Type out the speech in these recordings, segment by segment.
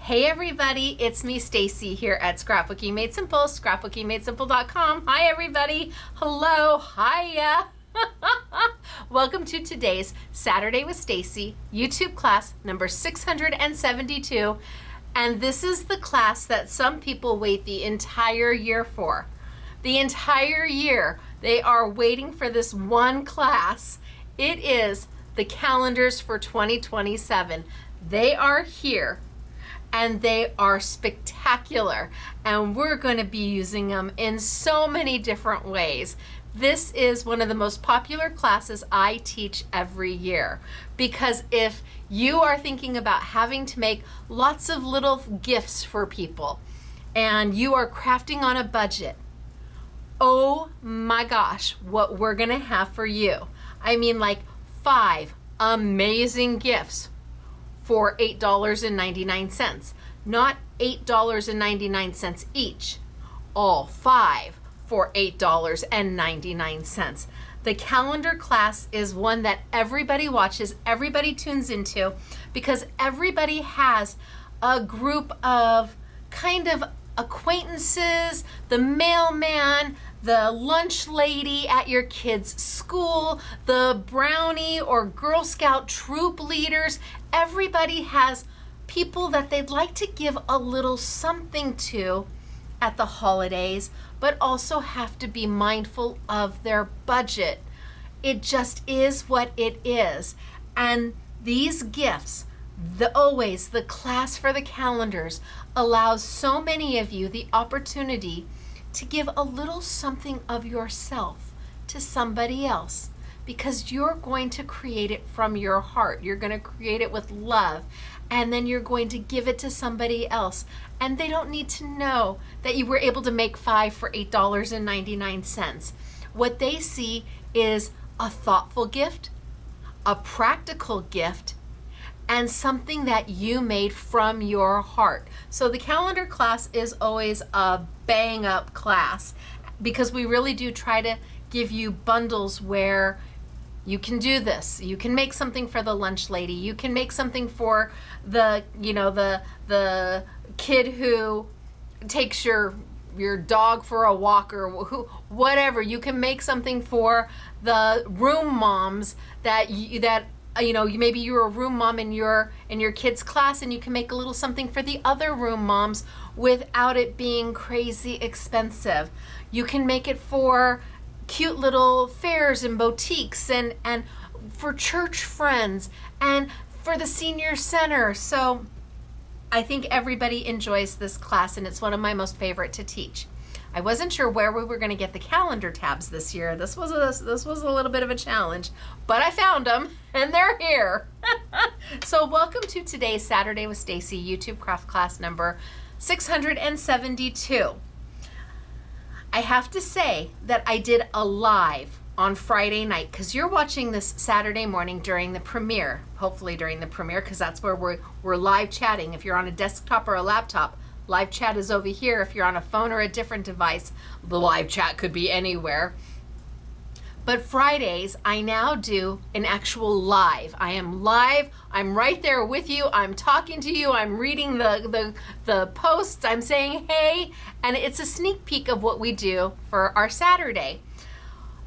Hey everybody, it's me Stacy here at Scrapbooking Made Simple, scrapbookingmadesimple.com. Hi everybody, hello, hiya. Welcome to today's Saturday with Stacy YouTube class number 672. And this is the class that some people wait the entire year for. The entire year they are waiting for this one class. It is the calendars for 2027. They are here. And they are spectacular, and we're going to be using them in so many different ways. This is one of the most popular classes I teach every year, because if you are thinking about having to make lots of little gifts for people and you are crafting on a budget, oh my gosh, what we're going to have for you. I mean, like 5 amazing gifts for $8.99, not $8.99 each, all 5 for $8.99. The calendar class is one that everybody watches, everybody tunes into, because everybody has a group of kind of acquaintances, the mailman, the lunch lady at your kid's school, the brownie or Girl Scout troop leaders. Everybody has people that they'd like to give a little something to at the holidays, but also have to be mindful of their budget. It just is what it is. And these gifts, the class for the calendars, allows so many of you the opportunity to give a little something of yourself to somebody else, because you're going to create it from your heart. You're going to create it with love, and then you're going to give it to somebody else. And they don't need to know that you were able to make 5 for $8.99. What they see is a thoughtful gift, a practical gift, and something that you made from your heart. So the calendar class is always a bang up class, because we really do try to give you bundles where you can do this. You can make something for the lunch lady. You can make something for the kid who takes your dog for a walk, or whatever. You can make something for the room moms maybe you're a room mom in your kid's class, and you can make a little something for the other room moms without it being crazy expensive. You can make it for cute little fairs and boutiques, and for church friends, and for the senior center. So I think everybody enjoys this class, and it's one of my most favorite to teach. I wasn't sure where we were going to get the calendar tabs this year. This was a little bit of a challenge, but I found them, and they're here. So welcome to today's Saturday with Stacy YouTube craft class number 672. I have to say that I did a live on Friday night, because you're watching this Saturday morning during the premiere, hopefully during the premiere, because that's where we're live chatting. If you're on a desktop or a laptop, live chat is over here. If you're on a phone or a different device, the live chat could be anywhere. But Fridays, I now do an actual live. I am live. I'm right there with you. I'm talking to you. I'm reading the posts. I'm saying hey, and it's a sneak peek of what we do for our Saturday.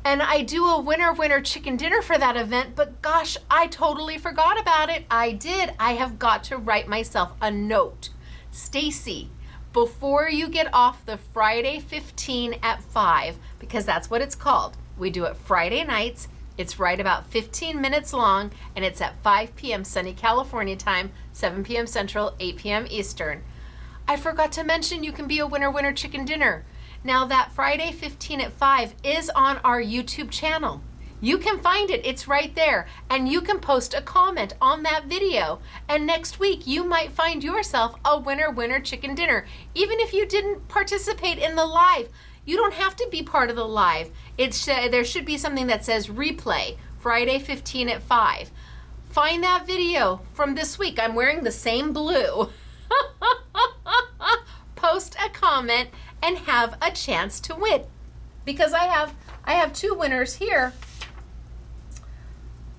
And I do a winner chicken dinner for that event, but gosh, I totally forgot about it. I did. I have got to write myself a note. Stacy, before you get off the Friday 15 at 5, because that's what it's called. We do it Friday nights. It's right about 15 minutes long, and it's at 5 p.m. sunny California time, 7 p.m. Central, 8 p.m. Eastern. I forgot to mention you can be a winner chicken dinner. Now that Friday 15 at 5 is on our YouTube channel. You can find it, it's right there, and you can post a comment on that video. And next week you might find yourself a winner chicken dinner. Even if you didn't participate in the live, you don't have to be part of the live. There should be something that says replay, Friday 15 at 5. Find that video from this week. I'm wearing the same blue. Post a comment and have a chance to win, because I have 2 winners here.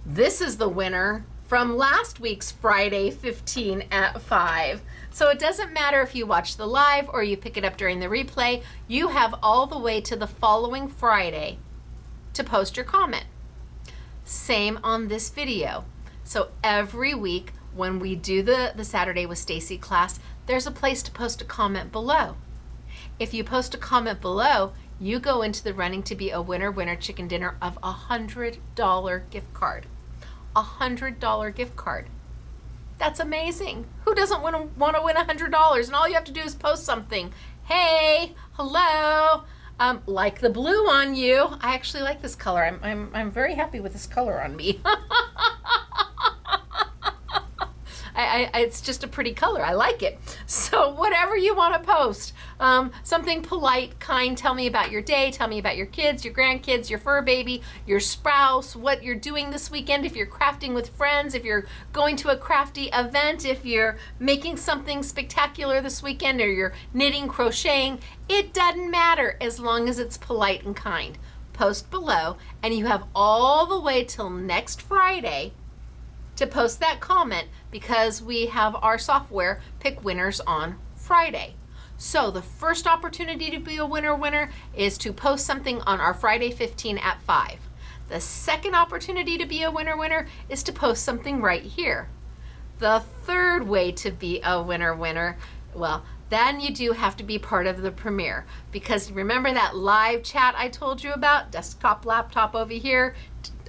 This is the winner from last week's Friday 15 at 5. So it doesn't matter if you watch the live or you pick it up during the replay, you have all the way to the following Friday to post your comment. Same on this video. So every week when we do the Saturday with Stacy class, there's a place to post a comment below. If you post a comment below, you go into the running to be a winner chicken dinner of $100 gift card. $100 gift card. That's amazing. Who doesn't want to win $100? And all you have to do is post something. Hey, hello. Like the blue on you. I actually like this color. I'm very happy with this color on me. It's just a pretty color. I like it. So whatever you want to post, something polite, kind, tell me about your day, tell me about your kids, your grandkids, your fur baby, your spouse, what you're doing this weekend, if you're crafting with friends, if you're going to a crafty event, if you're making something spectacular this weekend, or you're knitting, crocheting, it doesn't matter as long as it's polite and kind. Post below, and you have all the way till next Friday to post that comment, because we have our software pick winners on Friday. So the first opportunity to be a winner is to post something on our Friday 15 at 5. The second opportunity to be a winner is to post something right here. The third way to be a winner, well, then you do have to be part of the premiere, because remember that live chat I told you about? Desktop, laptop over here,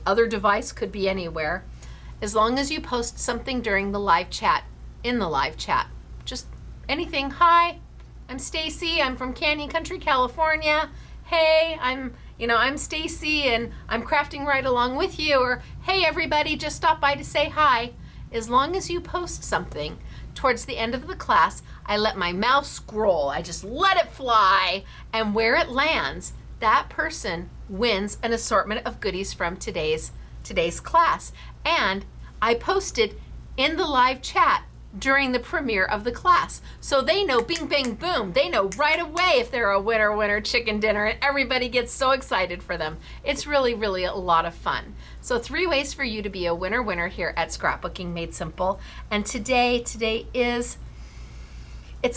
other device, could be anywhere. As long as you post something during the live chat, in the live chat, just anything. Hi, I'm Stacy. I'm from Canyon Country, California. Hey, I'm Stacy and I'm crafting right along with you. Or hey, everybody, just stop by to say hi. As long as you post something, towards the end of the class, I let my mouse scroll. I just let it fly, and where it lands, that person wins an assortment of goodies from today's class. And I posted in the live chat during the premiere of the class. So they know, bing, bang, boom, they know right away if they're a winner chicken dinner, and everybody gets so excited for them. It's really, really a lot of fun. So 3 ways for you to be a winner here at Scrapbooking Made Simple. And today it's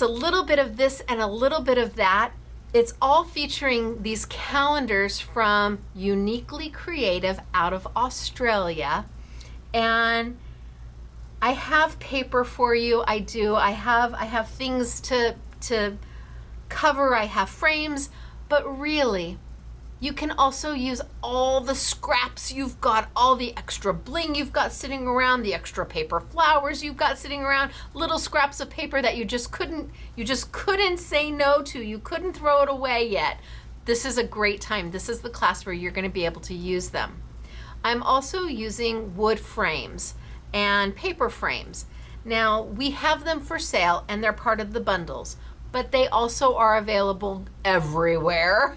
a little bit of this and a little bit of that. It's all featuring these calendars from Uniquely Creative out of Australia. And I have paper for you. I do. I have things to cover. I have frames, but really, you can also use all the scraps you've got, all the extra bling you've got sitting around, the extra paper flowers you've got sitting around, little scraps of paper that you just couldn't say no to. You couldn't throw it away yet. This is a great time. This is the class where you're going to be able to use them. I'm also using wood frames and paper frames. Now, we have them for sale and they're part of the bundles, but they also are available everywhere.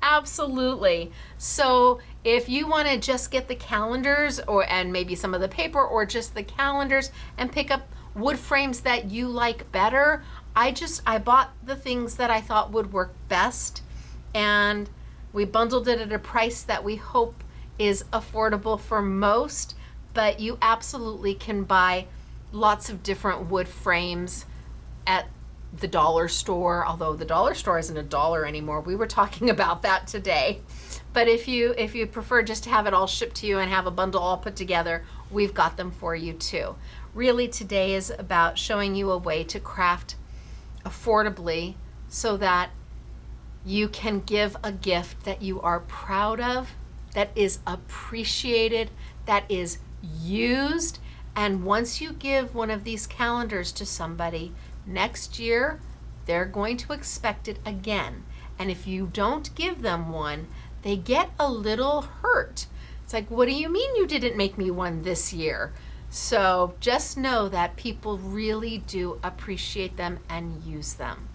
Absolutely. So if you want to just get the calendars and maybe some of the paper, or just the calendars, and pick up wood frames that you like better, I bought the things that I thought would work best, and we bundled it at a price that we hope is affordable for most. But you absolutely can buy lots of different wood frames at the dollar store, although the dollar store isn't $1 anymore. We were talking about that today. But if you prefer just to have it all shipped to you and have a bundle all put together, we've got them for you too. Really, today is about showing you a way to craft affordably so that you can give a gift that you are proud of, that is appreciated, that is used. And once you give one of these calendars to somebody, next year they're going to expect it again. And if you don't give them one, they get a little hurt. It's like, what do you mean you didn't make me one this year? So just know that people really do appreciate them and use them.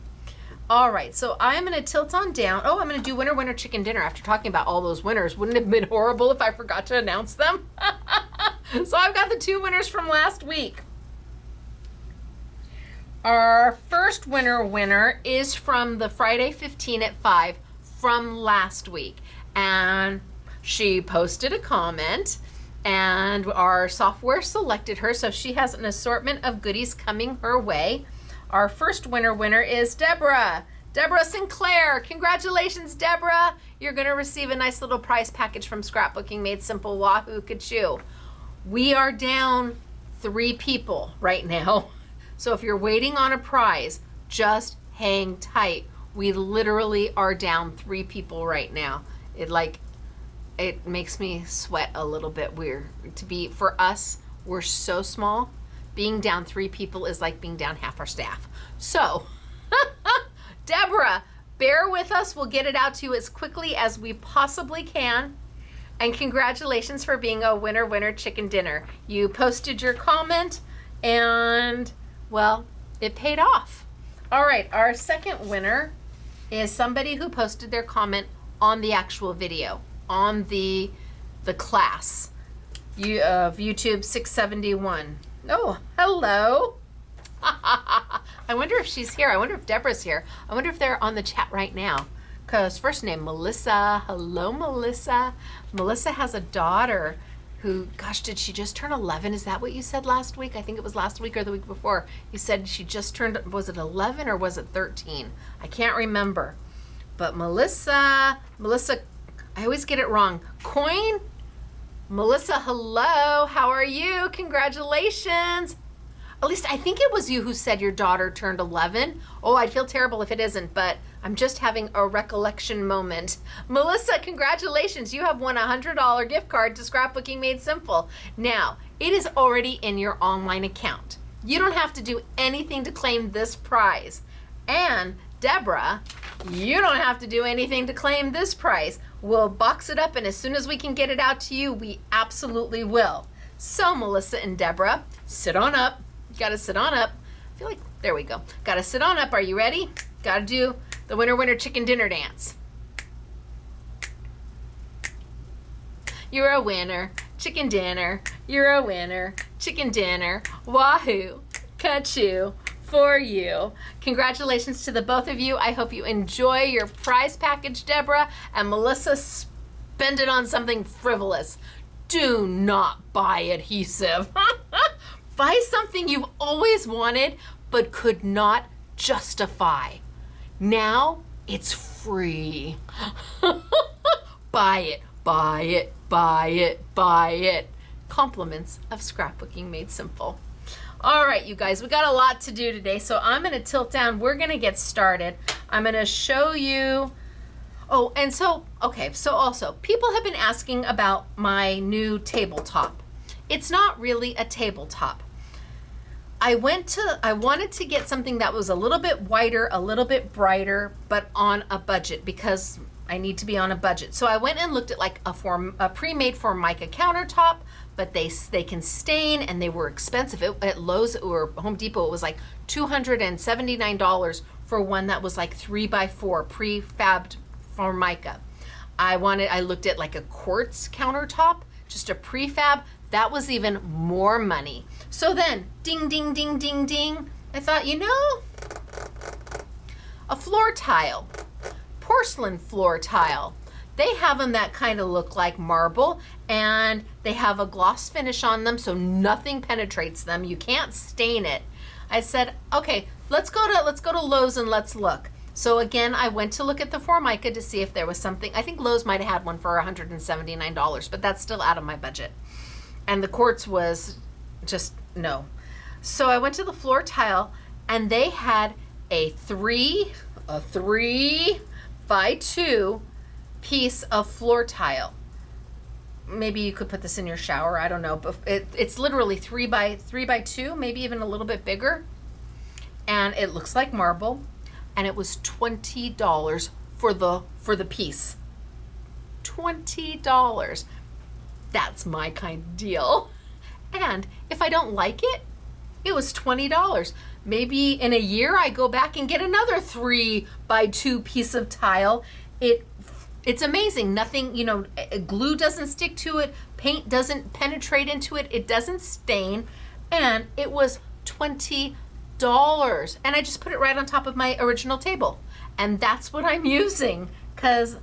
All right, so I'm going to tilt on down. Oh, I'm going to do winner chicken dinner after talking about all those winners. Wouldn't it have been horrible if I forgot to announce them? So I've got the 2 winners from last week. Our first winner is from the Friday 15 at 5 from last week. And she posted a comment, And our software selected her, so she has an assortment of goodies coming her way. Our first winner is Deborah. Deborah Sinclair. Congratulations, Deborah. You're going to receive a nice little prize package from Scrapbooking Made Simple. Wahoo Kachoo. We are down 3 people right now. So if you're waiting on a prize, just hang tight. We literally are down 3 people right now. It makes me sweat a little bit. For us, we're so small. Being down 3 people is like being down half our staff. So, Deborah, bear with us. We'll get it out to you as quickly as we possibly can. And congratulations for being a winner chicken dinner. You posted your comment and, well, it paid off. All right, our second winner is somebody who posted their comment on the actual video, on the class of YouTube 671. Oh, hello. I wonder if she's here. I wonder if Deborah's here. I wonder if they're on the chat right now. Because first name, Melissa. Hello, Melissa. Melissa has a daughter who, gosh, did she just turn 11? Is that what you said last week? I think it was last week or the week before. You said she just turned, was it 11 or was it 13? I can't remember. But Melissa, I always get it wrong. Coin? Melissa, hello. How are you? Congratulations. At least I think it was you who said your daughter turned 11. Oh, I'd feel terrible if it isn't, but I'm just having a recollection moment. Melissa, congratulations. You have won a $100 gift card to Scrapbooking Made Simple. Now, it is already in your online account. You don't have to do anything to claim this prize. And Deborah, you don't have to do anything to claim this prize. We'll box it up, and as soon as we can get it out to you, we absolutely will. So, Melissa and Deborah, sit on up. You gotta sit on up. I feel like, there we go. Gotta sit on up. Are you ready? Gotta do the winner chicken dinner dance. You're a winner, chicken dinner. You're a winner, chicken dinner. Wahoo, kachoo for you. Congratulations to the both of you. I hope you enjoy your prize package, Deborah, and Melissa, spend it on something frivolous. Do not buy adhesive. Buy something you've always wanted but could not justify. Now it's free. Buy it, buy it, buy it, buy it. Compliments of Scrapbooking Made Simple. All right, you guys, we got a lot to do today, so I'm going to tilt down. We're going to get started. I'm going to show you. Oh, and so, okay, so also, people have been asking about my new tabletop. It's not really a tabletop. I wanted to get something that was a little bit whiter, a little bit brighter, but on a budget, because I need to be on a budget. So I went and looked at like a pre-made Formica countertop, but they can stain and they were expensive. At Lowe's or Home Depot, it was like $279 for one that was like 3x4 prefabbed Formica. I looked at like a quartz countertop, just a prefab. That was even more money. So then, ding, ding, ding, ding, ding. I thought, a floor tile, porcelain floor tile. They have them that kind of look like marble, and they have a gloss finish on them, so nothing penetrates them. You can't stain it. I said, okay, let's go to Lowe's and let's look. So again, I went to look at the Formica to see if there was something. I think Lowe's might have had one for $179, but that's still out of my budget. And the quartz was just no. So I went to the floor tile, and they had a 3x2 piece of floor tile. Maybe you could put this in your shower, I don't know, but it's literally 3x2, maybe even a little bit bigger. And it looks like marble, and it was $20 for the piece. $20. That's my kind of deal. And if I don't like it, it was $20. Maybe in a year I go back and get another 3x2 piece of tile. It's amazing. Nothing, glue doesn't stick to it, paint doesn't penetrate into it, it doesn't stain, and it was $20. And I just put it right on top of my original table. And that's what I'm using, because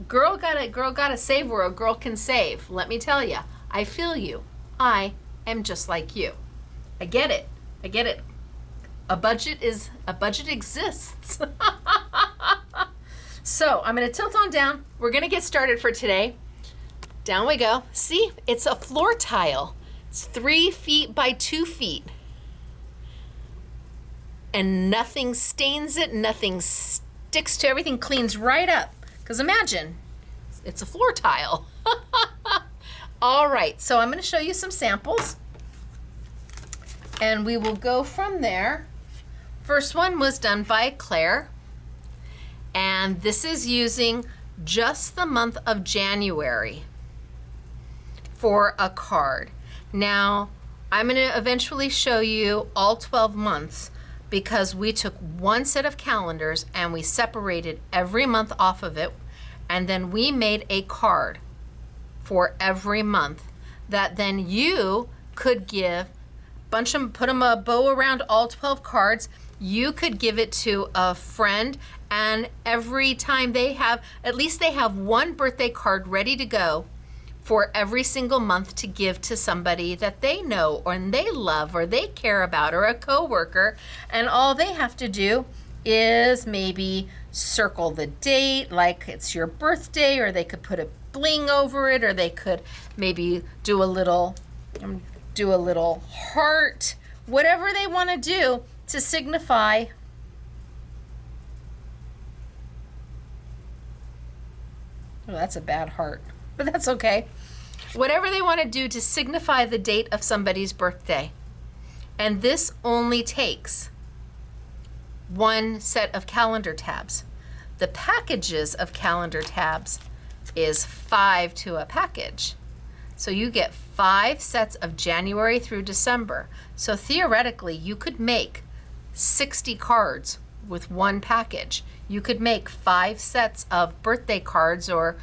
girl gotta save where a girl can save. Let me tell you, I feel you. I am just like you. I get it. I get it. A budget exists. So I'm going to tilt on down. We're going to get started for today. Down we go. See, it's a floor tile. It's 3 feet by 2 feet. And nothing stains it, nothing sticks to everything, cleans right up. Because imagine, it's a floor tile. All right, so I'm going to show you some samples. And we will go from there. First one was done by Claire. And this is using just the month of January for a card. Now, I'm going to eventually show you all 12 months because we took one set of calendars and we separated every month off of it. And then we made a card for every month that then you could give, bunch them, put them a bow around all 12 cards. You could give it to a friend, and every time they have, at least they have one birthday card ready to go for every single month to give to somebody that they know or they love or they care about, or a coworker. And all they have to do is maybe circle the date like it's your birthday, or they could put a bling over it, or they could maybe do a little heart, whatever they want to do to signify. Oh, that's a bad heart, but that's okay. Whatever they want to do to signify the date of somebody's birthday. And this only takes one set of calendar tabs. The packages of calendar tabs is 5 to a package. So you get 5 sets of January through December. So theoretically, you could make 60 cards with one package. You could make 5 sets of birthday cards, or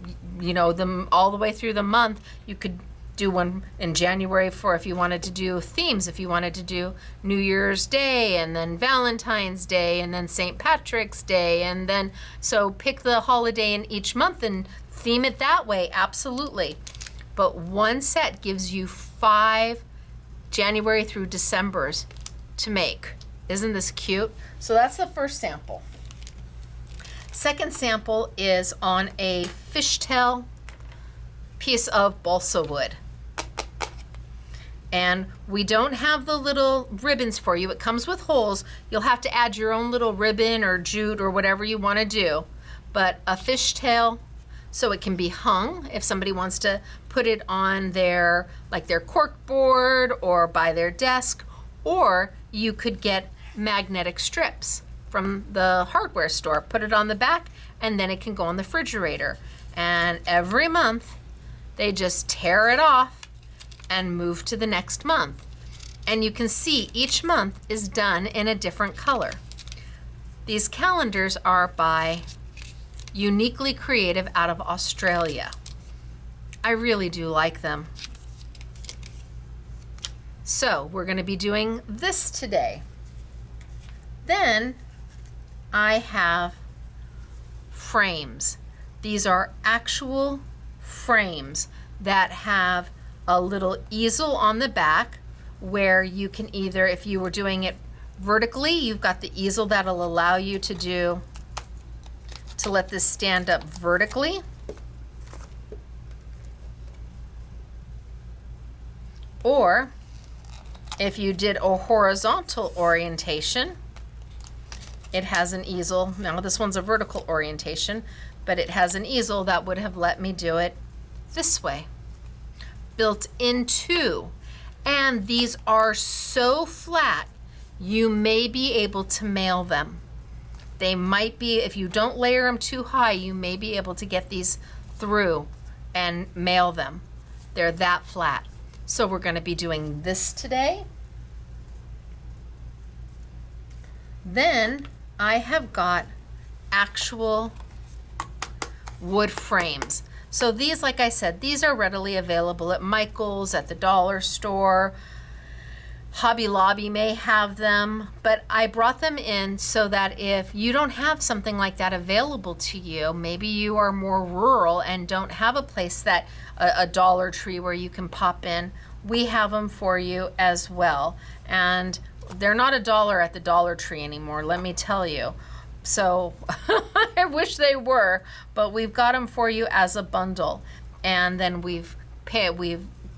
them all the way through the month. You could do one in January for if you wanted to do themes, if you wanted to do New Year's Day and then Valentine's Day and then St. Patrick's Day, and then so pick the holiday in each month and theme it that way, absolutely. But one set gives you 5 January through Decembers to make. Isn't this cute? So that's the first sample. Second sample is on a fishtail piece of balsa wood. And we don't have the little ribbons for you. It comes with holes. You'll have to add your own little ribbon or jute or whatever you want to do. But a fishtail, so it can be hung if somebody wants to put it on their cork board or by their desk, or you could get magnetic strips from the hardware store, put it on the back, and then it can go on the refrigerator. And every month they just tear it off and move to the next month. And you can see each month is done in a different color. These calendars are by Uniquely Creative out of Australia. I really do like them. So we're going to be doing this today. Then I have frames. These are actual frames that have a little easel on the back where you can either, if you were doing it vertically, you've got the easel that'll allow you to let this stand up vertically. Or if you did a horizontal orientation, it has an easel. Now this one's a vertical orientation, but it has an easel that would have let me do it this way, built into. And these are so flat, you may be able to mail them. They might be, if you don't layer them too high, you may be able to get these through and mail them. They're that flat. So we're going to be doing this today. Then I have got actual wood frames. So these, like I said, these are readily available at Michael's, at the dollar store, Hobby Lobby may have them, but I brought them in so that if you don't have something like that available to you, maybe you are more rural and don't have a place that a Dollar Tree where you can pop in, we have them for you as well. And they're not $1 at the Dollar Tree anymore, let me tell you. So I wish they were, but we've got them for you as a bundle. And then we've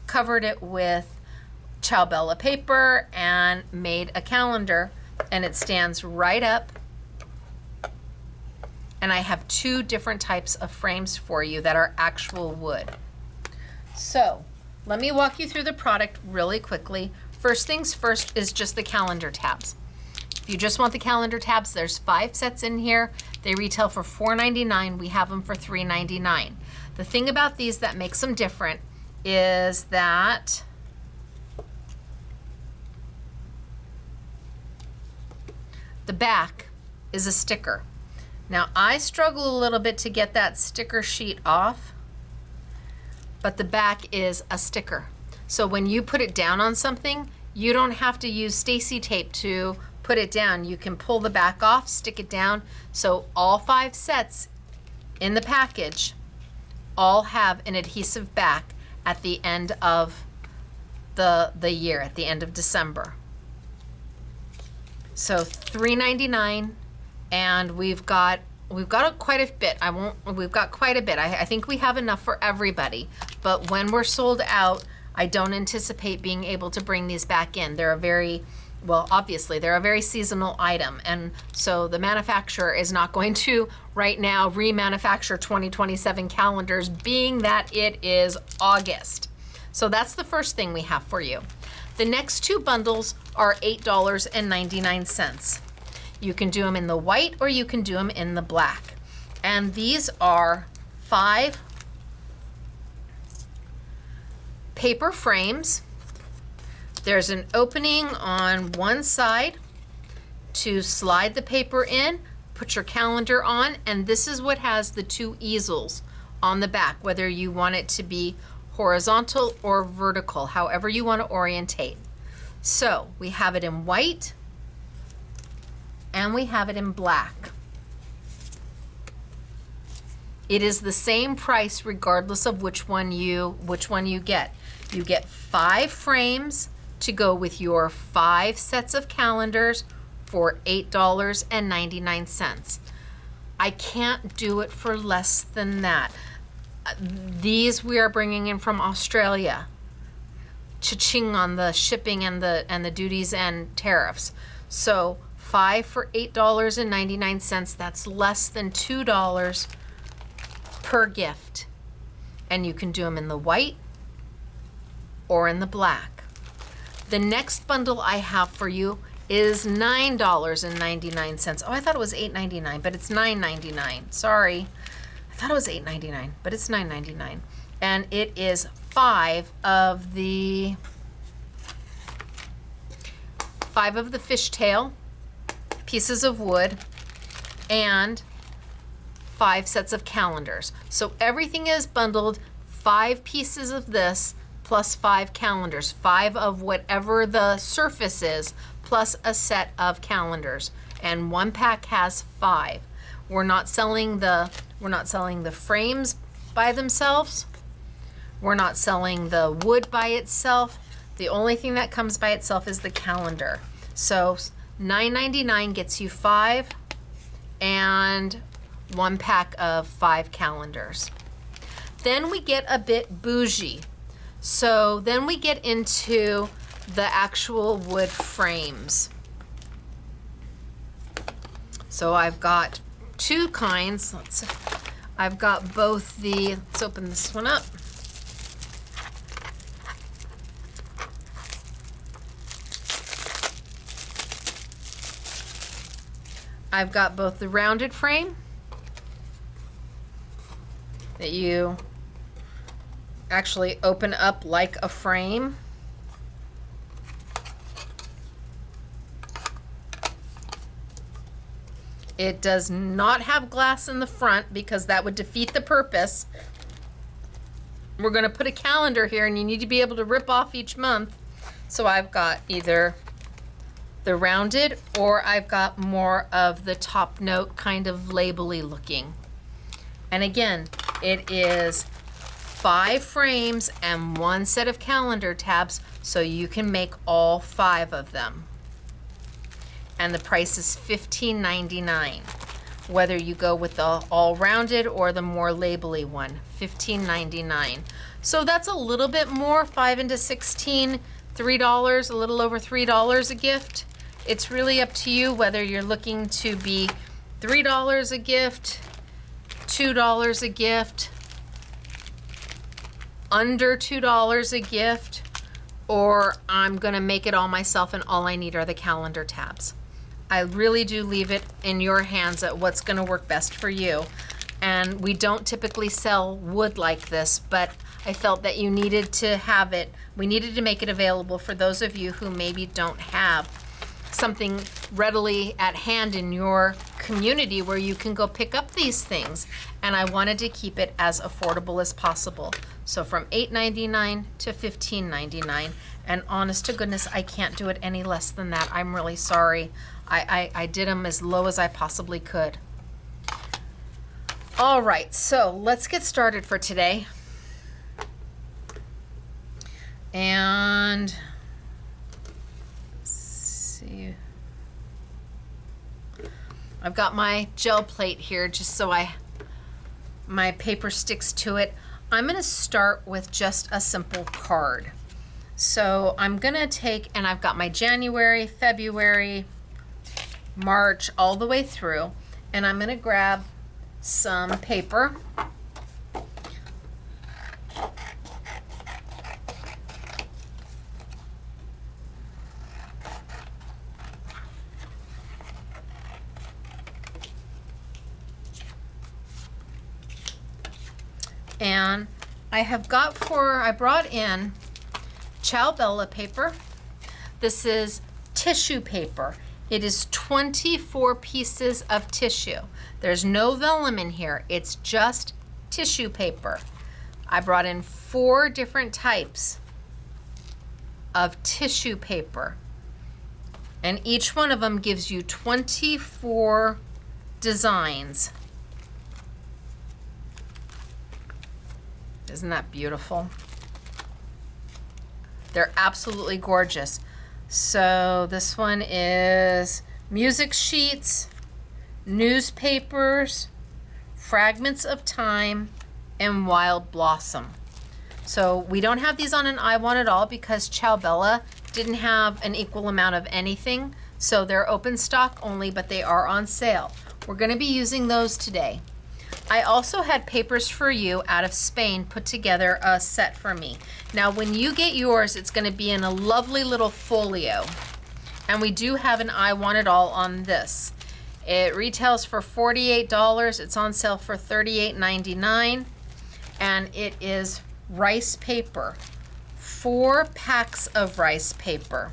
covered it with Ciao Bella paper and made a calendar, and it stands right up. And I have 2 different types of frames for you that are actual wood. So let me walk you through the product really quickly. First things first is just the calendar tabs. If you just want the calendar tabs, there's 5 sets in here. They retail for $4.99. We have them for $3.99. The thing about these that makes them different is that the back is a sticker. Now I struggle a little bit to get that sticker sheet off, but the back is a sticker. So when you put it down on something, you don't have to use Stacy tape to put it down. You can pull the back off, stick it down. So all 5 sets in the package all have an adhesive back at the end of the year, at the end of December. So $3.99, and we've got quite a bit. We've got quite a bit. I think we have enough for everybody, but when we're sold out, I don't anticipate being able to bring these back in. They're a very, well, obviously they're a very seasonal item, and so the manufacturer is not going to right now remanufacture 2027 calendars, being that it is August. So that's the first thing we have for you. The next 2 bundles are $8.99. You can do them in the white or you can do them in the black. And these are 5 paper frames. There's an opening on one side to slide the paper in, put your calendar on, and this is what has the 2 easels on the back, whether you want it to be horizontal or vertical, however you want to orientate. So we have it in white and we have it in black. It is the same price regardless of which one you get. You get 5 frames to go with your 5 sets of calendars for $8.99. I can't do it for less than that. These we are bringing in from Australia. Cha-ching on the shipping and the duties and tariffs. So 5 for $8.99. That's less than $2 per gift. And you can do them in the white or in the black. The next bundle I have for you is $9.99. Oh, I thought it was $8.99, but it's $9.99. Sorry. I thought it was $8.99, but it's $9.99. And it is 5 of the fishtail pieces of wood and 5 sets of calendars. So everything is bundled, 5 pieces of this plus 5 calendars, 5 of whatever the surface is, plus a set of calendars. And one pack has 5. We're not selling the frames by themselves. We're not selling the wood by itself. The only thing that comes by itself is the calendar. So $9.99 gets you 5 and 1 pack of 5 calendars. Then we get a bit bougie. So then we get into the actual wood frames. So I've got 2 kinds. I've got both let's open this one up. I've got both the rounded frame that you actually open up like a frame. It does not have glass in the front because that would defeat the purpose. We're going to put a calendar here and you need to be able to rip off each month. So I've got either the rounded or I've got more of the top note kind of label-y looking. And again, it is 5 frames and 1 set of calendar tabs, so you can make all 5 of them. And the price is $15.99. Whether you go with the all rounded or the more label-y one, $15.99. So that's a little bit more, 5 into 16, $3, a little over $3 a gift. It's really up to you whether you're looking to be $3 a gift, $2 a gift, under $2 a gift, or I'm gonna make it all myself and all I need are the calendar tabs. I really do leave it in your hands at what's gonna work best for you. And we don't typically sell wood like this, but I felt that you needed to have it. We needed to make it available for those of you who maybe don't have something readily at hand in your community where you can go pick up these things. And I wanted to keep it as affordable as possible. So from $8.99 to $15.99. And honest to goodness, I can't do it any less than that. I'm really sorry. I did them as low as I possibly could. All right, so let's get started for today. And let's see. I've got my gel plate here just so my paper sticks to it. I'm gonna start with just a simple card. So I'm gonna take, and I've got my January, February, March, all the way through, and I'm gonna grab some paper. And I brought in Ciao Bella paper. This is tissue paper. It is 24 pieces of tissue. There's no vellum in here. It's just tissue paper. I brought in 4 different types of tissue paper. And each one of them gives you 24 designs. Isn't that beautiful? They're absolutely gorgeous. So this one is music sheets, newspapers, fragments of time, and wild blossom. So we don't have these on an I Want It All because Ciao Bella didn't have an equal amount of anything. So they're open stock only, but they are on sale. We're gonna be using those today. I also had Papers for You out of Spain put together a set for me. Now when you get yours, it's gonna be in a lovely little folio. And we do have an I Want It All on this. It retails for $48. It's on sale for $38.99. And it is rice paper. 4 packs of rice paper.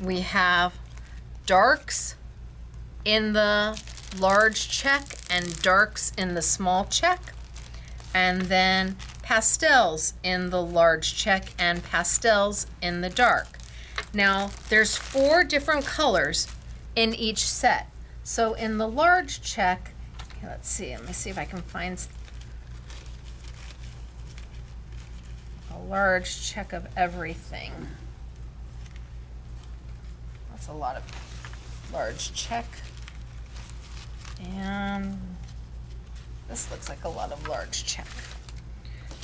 We have darks in the large check and darks in the small check, and then pastels in the large check and pastels in the dark. Now there's 4 different colors in each set. So in the large check, okay, let me see if I can find a large check of everything. That's a lot of large check. And this looks like a lot of large check.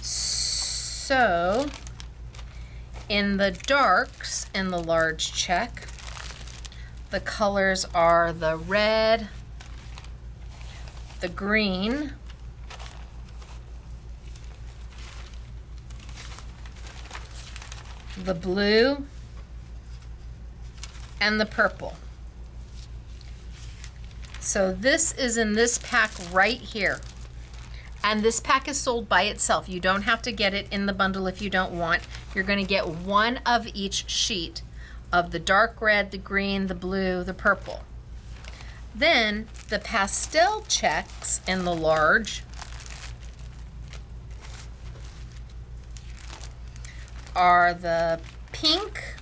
So in the darks in the large check, the colors are the red, the green, the blue, and the purple. So this is in this pack right here. And this pack is sold by itself. You don't have to get it in the bundle if you don't want. You're gonna get one of each sheet of the dark red, the green, the blue, the purple. Then the pastel checks in the large are the pink,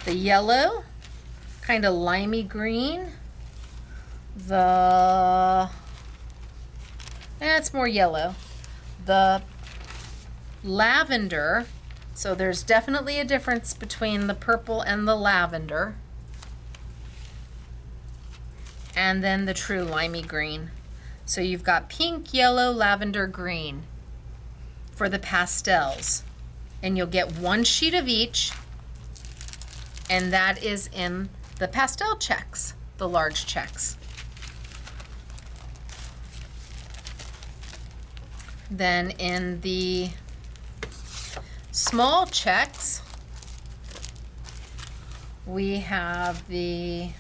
the yellow, kind of limey green, it's more yellow, the lavender, so there's definitely a difference between the purple and the lavender, and then the true limey green. So you've got pink, yellow, lavender, green for the pastels. And you'll get one sheet of each, and that is in the pastel checks, the large checks. Then in the small checks, we have the,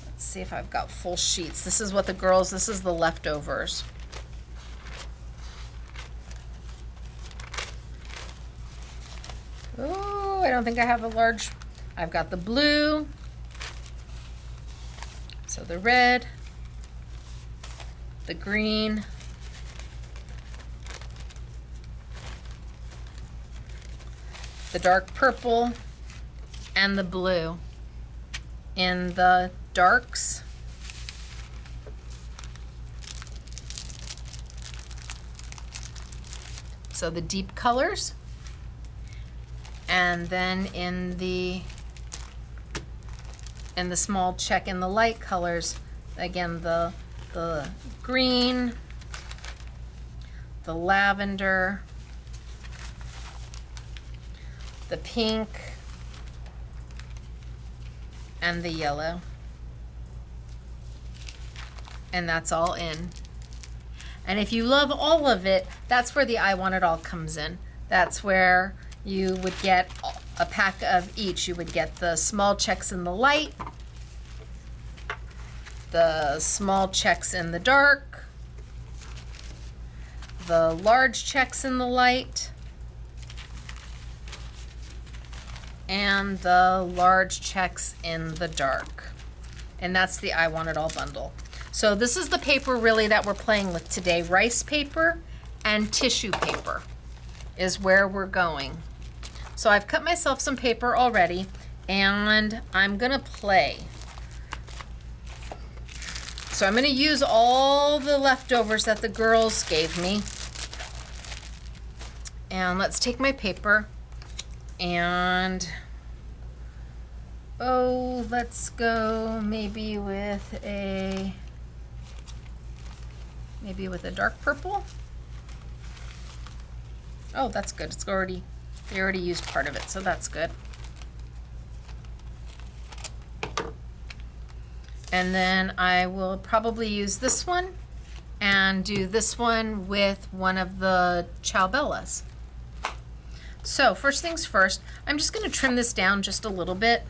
let's see if I've got full sheets. This is what the girls, this is the leftovers. Oh, I don't think I have a large, I've got the blue, so the red, the green, the dark purple, and the blue. In the darks, so the deep colors, and then in the small check in the light colors, again the green, the lavender, the pink, and the yellow. And that's all in. And if you love all of it, that's where the I Want It All comes in. That's where you would get a pack of each. You would get the small checks in the light, the small checks in the dark, the large checks in the light, and the large checks in the dark. And that's the I Want It All bundle. So this is the paper really that we're playing with today. Rice paper and tissue paper is where we're going. So I've cut myself some paper already, and I'm gonna play. So I'm gonna use all the leftovers that the girls gave me. And let's take my paper and, oh, let's go maybe with a dark purple. Oh, that's good. It's already, they already used part of it, so that's good. And then I will probably use this one and do this one with one of the Ciao Bellas. So first things first, I'm just going to trim this down just a little bit.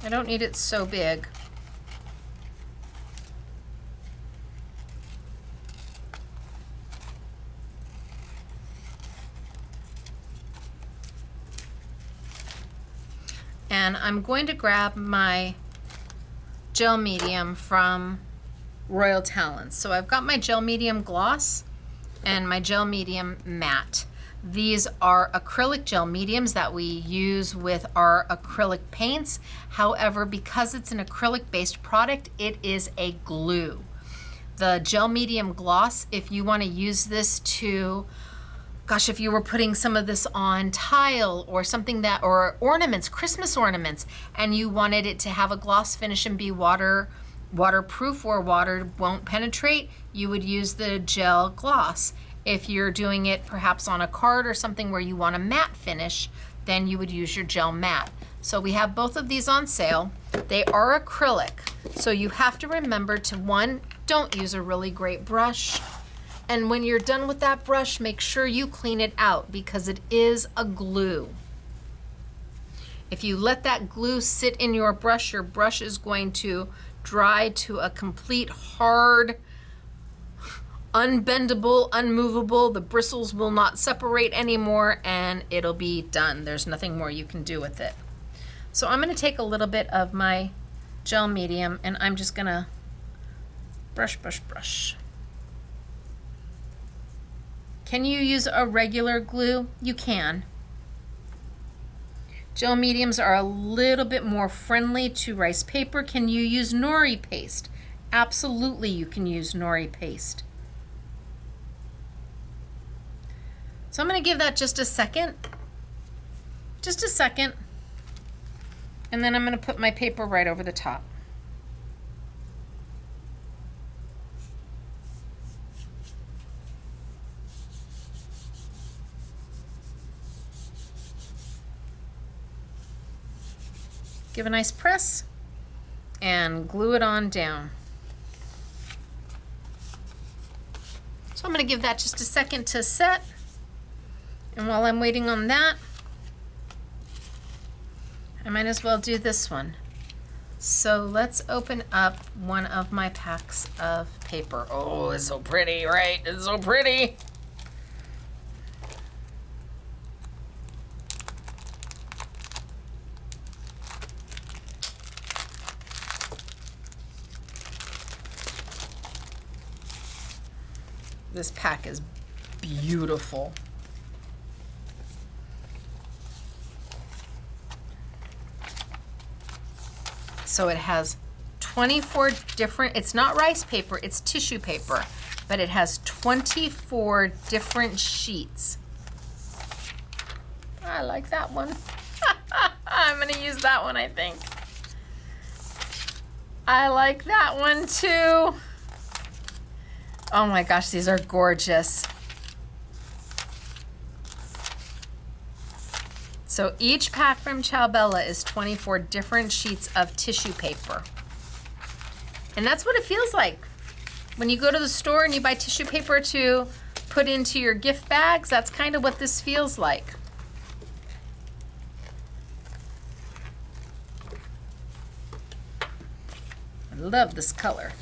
I don't need it so big. And I'm going to grab my gel medium from Royal Talents. So I've got my gel medium gloss and my gel medium matte. These are acrylic gel mediums that we use with our acrylic paints. However, because it's an acrylic-based product, it is a glue. The gel medium gloss, if you want to use this to, gosh, if you were putting some of this on tile or something that, or ornaments, Christmas ornaments, and you wanted it to have a gloss finish and be waterproof or water won't penetrate, you would use the gel gloss. If you're doing it perhaps on a card or something where you want a matte finish, then you would use your gel matte. So we have both of these on sale. They are acrylic, so you have to remember to, one, don't use a really great brush. And when you're done with that brush, make sure you clean it out because it is a glue. If you let that glue sit in your brush is going to dry to a complete hard, unbendable, unmovable. The bristles will not separate anymore and it'll be done. There's nothing more you can do with it. So I'm going to take a little bit of my gel medium and I'm just going to brush, brush, brush. Can you use a regular glue? You can. Gel mediums are a little bit more friendly to rice paper. Can you use nori paste? Absolutely, you can use nori paste. So I'm going to give that just a second. Just a second. And then I'm going to put my paper right over the top. Give a nice press and glue it on down. So I'm going to give that just a second to set. And while I'm waiting on that, I might as well do this one. So let's open up one of my packs of paper. Oh, it's so pretty, right? It's so pretty. This pack is beautiful. So it has 24 different, it's not rice paper, it's tissue paper, but it has 24 different sheets. I like that one. I'm gonna use that one, I think. I like that one too. Oh my gosh, these are gorgeous. So each pack from Ciao Bella is 24 different sheets of tissue paper. And that's what it feels like. When you go to the store and you buy tissue paper to put into your gift bags, that's kind of what this feels like. I love this color.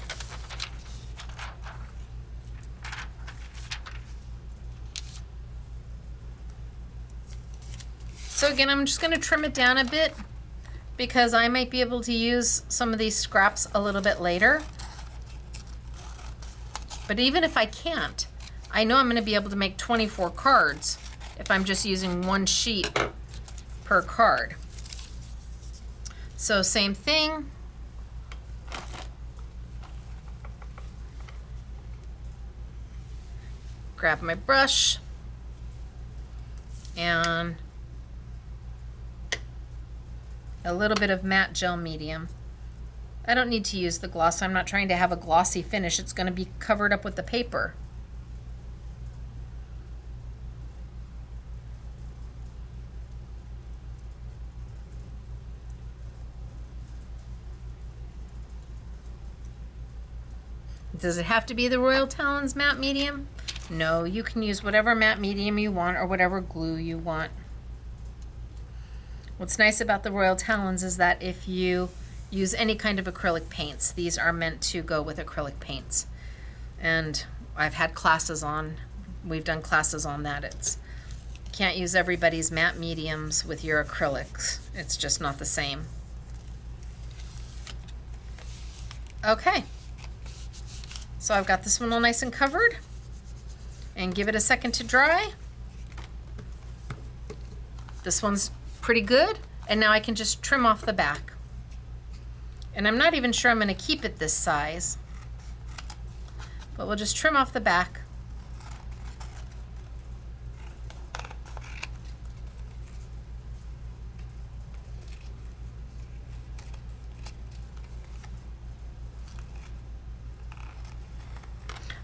So again, I'm just going to trim it down a bit because I might be able to use some of these scraps a little bit later. But even if I can't, I know I'm going to be able to make 24 cards if I'm just using one sheet per card. So same thing. Grab my brush and a little bit of matte gel medium. I don't need to use the gloss. I'm not trying to have a glossy finish. It's going to be covered up with the paper. Does it have to be the Royal Talons matte medium? No, you can use whatever matte medium you want or whatever glue you want. What's nice about the Royal Talons is that if you use any kind of acrylic paints, these are meant to go with acrylic paints. And I've had classes on, we've done classes on that. It's can't use everybody's matte mediums with your acrylics. It's just not the same. Okay. So I've got this one all nice and covered. And give it a second to dry. This one's pretty good, and now I can just trim off the back. And I'm not even sure I'm going to keep it this size, but we'll just trim off the back.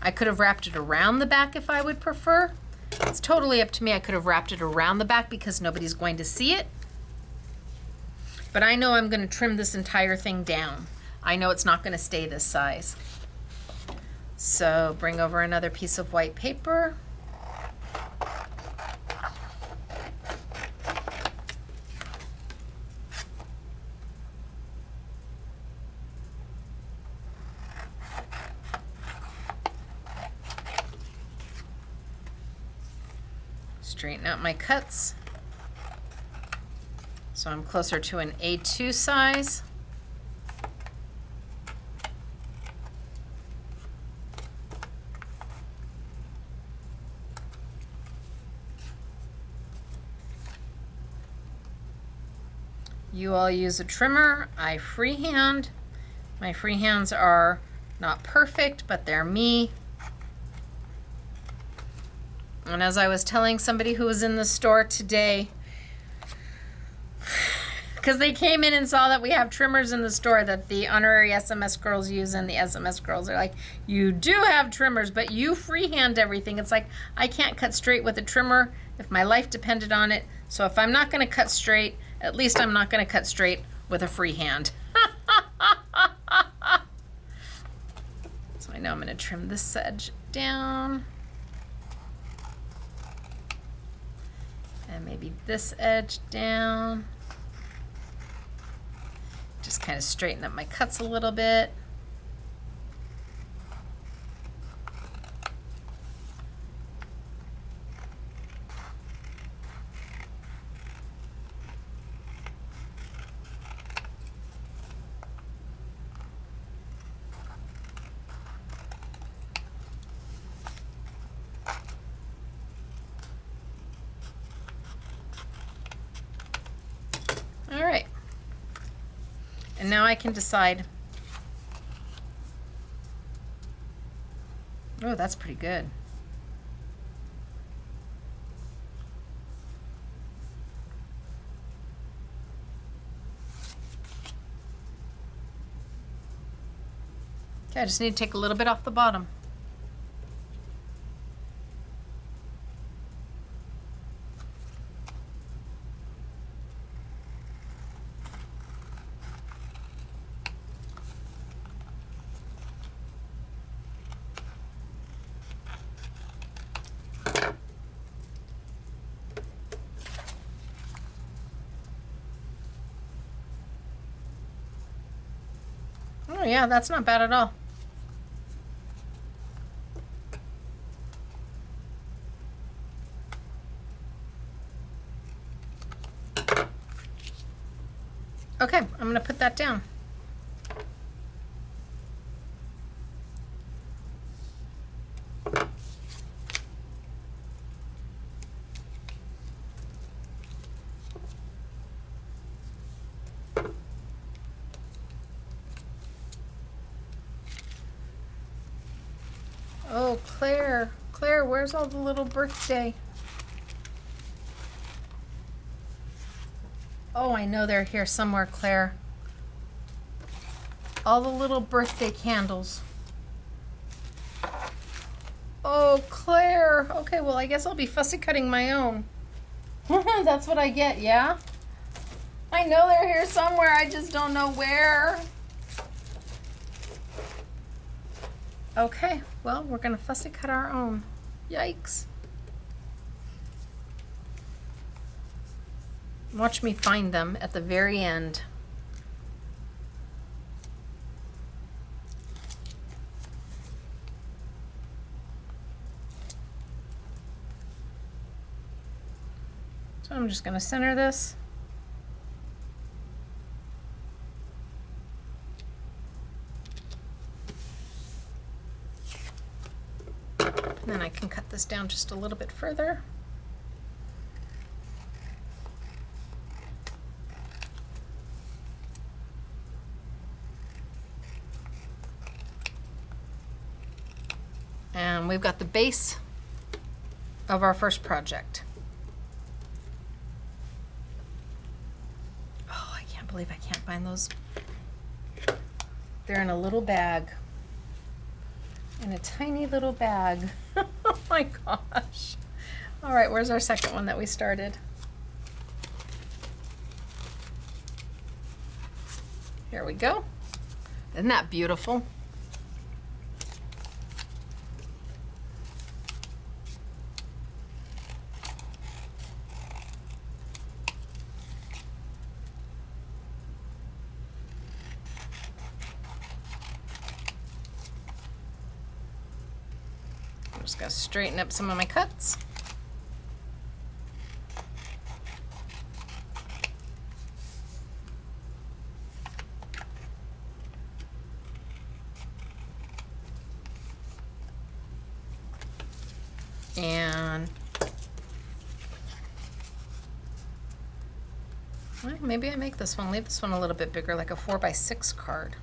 I could have wrapped it around the back if I would prefer. It's totally up to me. I could have wrapped it around the back because nobody's going to see it. But I know I'm going to trim this entire thing down. I know it's not going to stay this size. So bring over another piece of white paper. Straighten out my cuts. So I'm closer to an A2 size. You all use a trimmer. I freehand. My freehands are not perfect, but they're me. And as I was telling somebody who was in the store today, because they came in and saw that we have trimmers in the store that the honorary SMS girls use, and the SMS girls are like, you do have trimmers, but you freehand everything. It's like, I can't cut straight with a trimmer if my life depended on it. So if I'm not going to cut straight, at least I'm not going to cut straight with a freehand. So I know I'm going to trim this edge down. And maybe this edge down. Just kind of straighten up my cuts a little bit. All right. And now I can decide. Oh, that's pretty good. Okay, I just need to take a little bit off the bottom. Oh yeah, that's not bad at all. Okay, I'm going to put that down. Oh, Claire. Claire, where's all the little birthday? Oh, I know they're here somewhere, Claire. All the little birthday candles. Oh, Claire. Okay, well, I guess I'll be fussy cutting my own. That's what I get, yeah? I know they're here somewhere. I just don't know where. Okay, well, we're going to fussy cut our own. Yikes. Watch me find them at the very end. So I'm just going to center this. And then I can cut this down just a little bit further. And we've got the base of our first project. Oh, I can't believe I can't find those. They're in a little bag. In a tiny little bag. Oh my gosh. All right, where's our second one that we started? Here we go. Isn't that beautiful? I'm just gonna straighten up some of my cuts. one. Well, maybe I make this one, leave this one a little bit bigger, like a 4x6 card.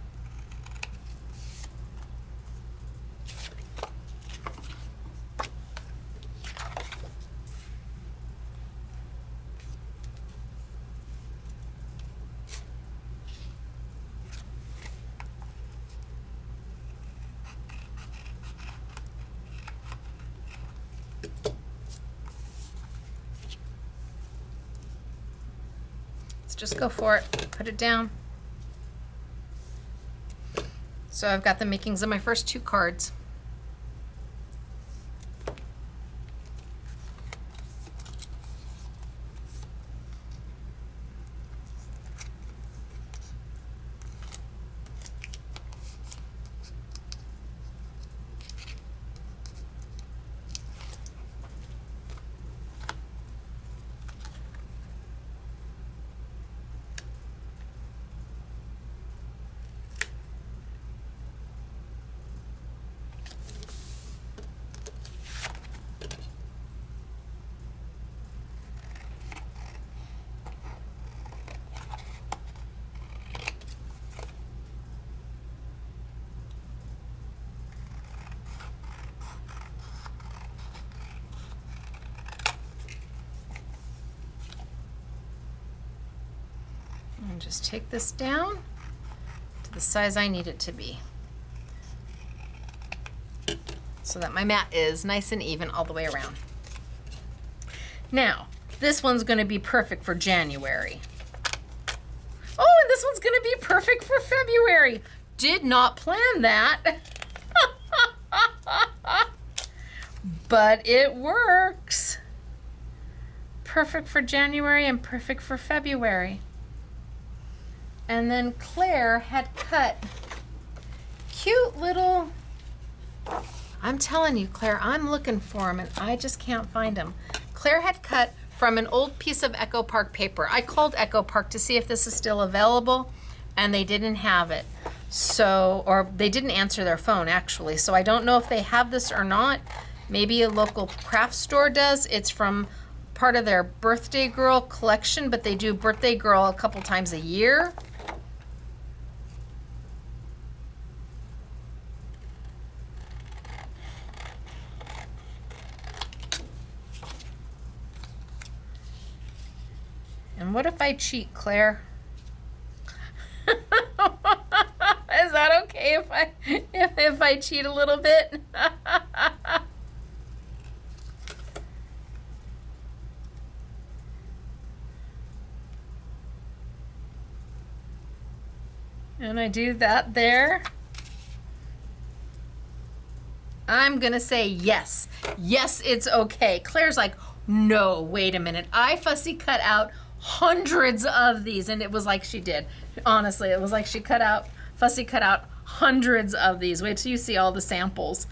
Just go for it, put it down. So I've got the makings of my first 2 cards. And just take this down to the size I need it to be, so that my mat is nice and even all the way around. Now, this one's gonna be perfect for January. Oh, and this one's gonna be perfect for February. Did not plan that. But it works. Perfect for January and perfect for February. And then Claire had cut cute little, I'm telling you, Claire, I'm looking for them and I just can't find them. Claire had cut from an old piece of Echo Park paper. I called Echo Park to see if this is still available, and they didn't have it. So, or they didn't answer their phone actually. So I don't know if they have this or not. Maybe a local craft store does. It's from part of their Birthday Girl collection, but they do Birthday Girl a couple times a year. And what if I cheat, Claire? Is that okay if I cheat a little bit? And I do that there. I'm gonna say yes. Yes, it's okay. Claire's like, no, wait a minute. I fussy cut out hundreds of these, and it was like she did. Honestly, it was like she fussy cut out hundreds of these. Wait till you see all the samples.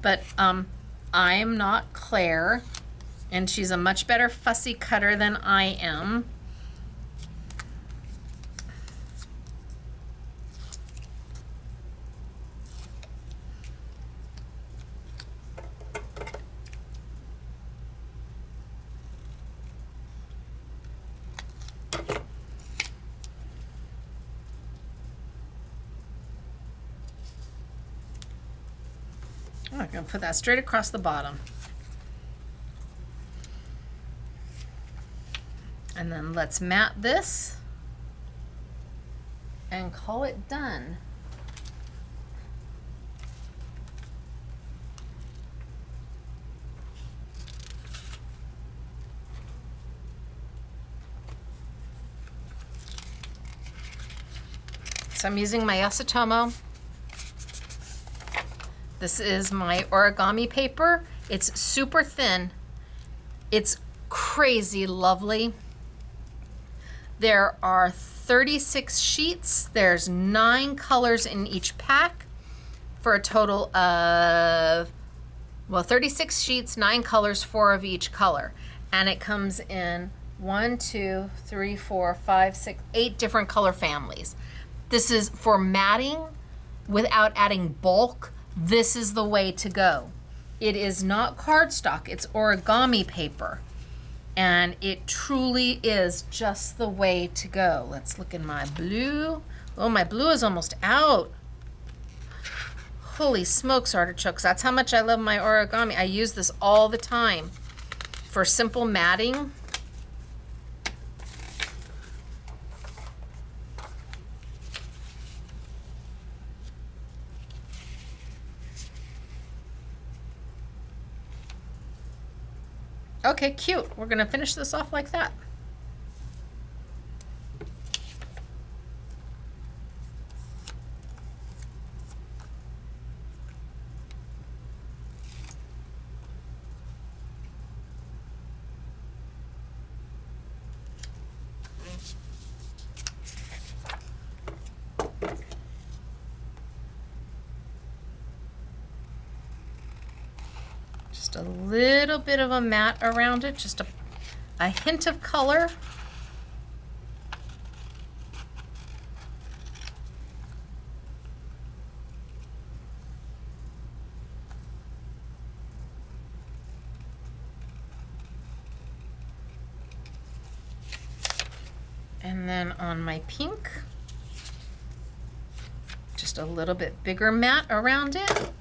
But I'm not Claire, and she's a much better fussy cutter than I am. I'm going to put that straight across the bottom. And then let's mat this and call it done. So I'm using my Yasutomo. This is my origami paper. It's super thin. It's crazy lovely. There are 36 sheets. There's 9 colors in each pack for a total of, well, 36 sheets, 9 colors, 4 of each color. And it comes in 1, 2, 3, 4, 5, 6, 8 different color families. This is for matting without adding bulk. This is the way to go. It is not cardstock, it's origami paper. And it truly is just the way to go. Let's look in my blue. Oh, my blue is almost out. Holy smokes, artichokes. That's how much I love my origami. I use this all the time for simple matting. Okay, cute. We're gonna finish this off like that. Just a little bit of a mat around it, just a hint of color. And then on my pink, just a little bit bigger mat around it.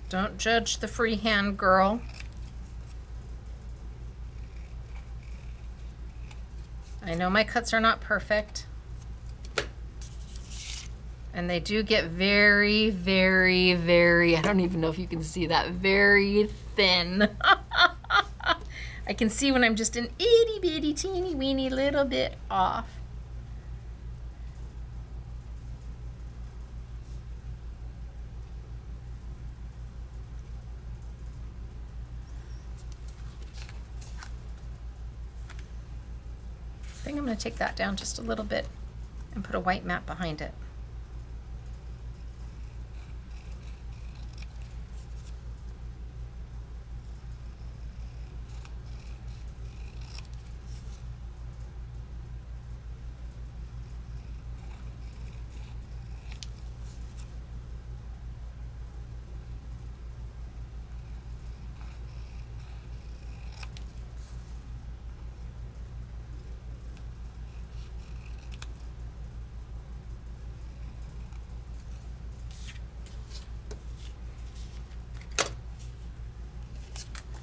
Don't judge the freehand, girl. I know my cuts are not perfect. And they do get very, very, very, I don't even know if you can see that, very thin. I can see when I'm just an itty bitty teeny weeny little bit off. I think I'm going to take that down just a little bit and put a white mat behind it.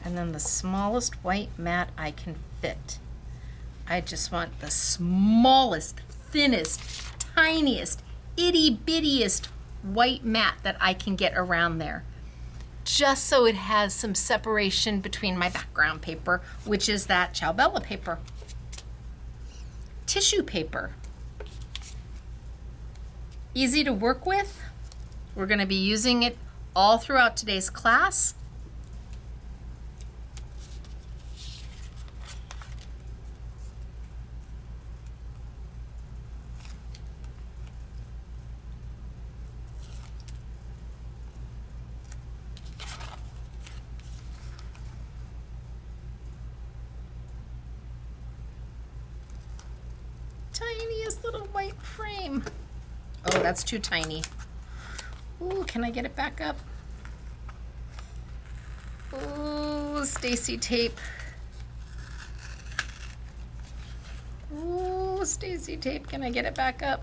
And then the smallest white mat I can fit. I just want the smallest, thinnest, tiniest, itty bittiest white mat that I can get around there. Just so it has some separation between my background paper, which is that Ciao Bella paper. Tissue paper. Easy to work with. We're going to be using it all throughout today's class. Tiniest little white frame. Oh, that's too tiny. Ooh, can I get it back up? Ooh, Stacy tape. Ooh, Stacy tape, can I get it back up?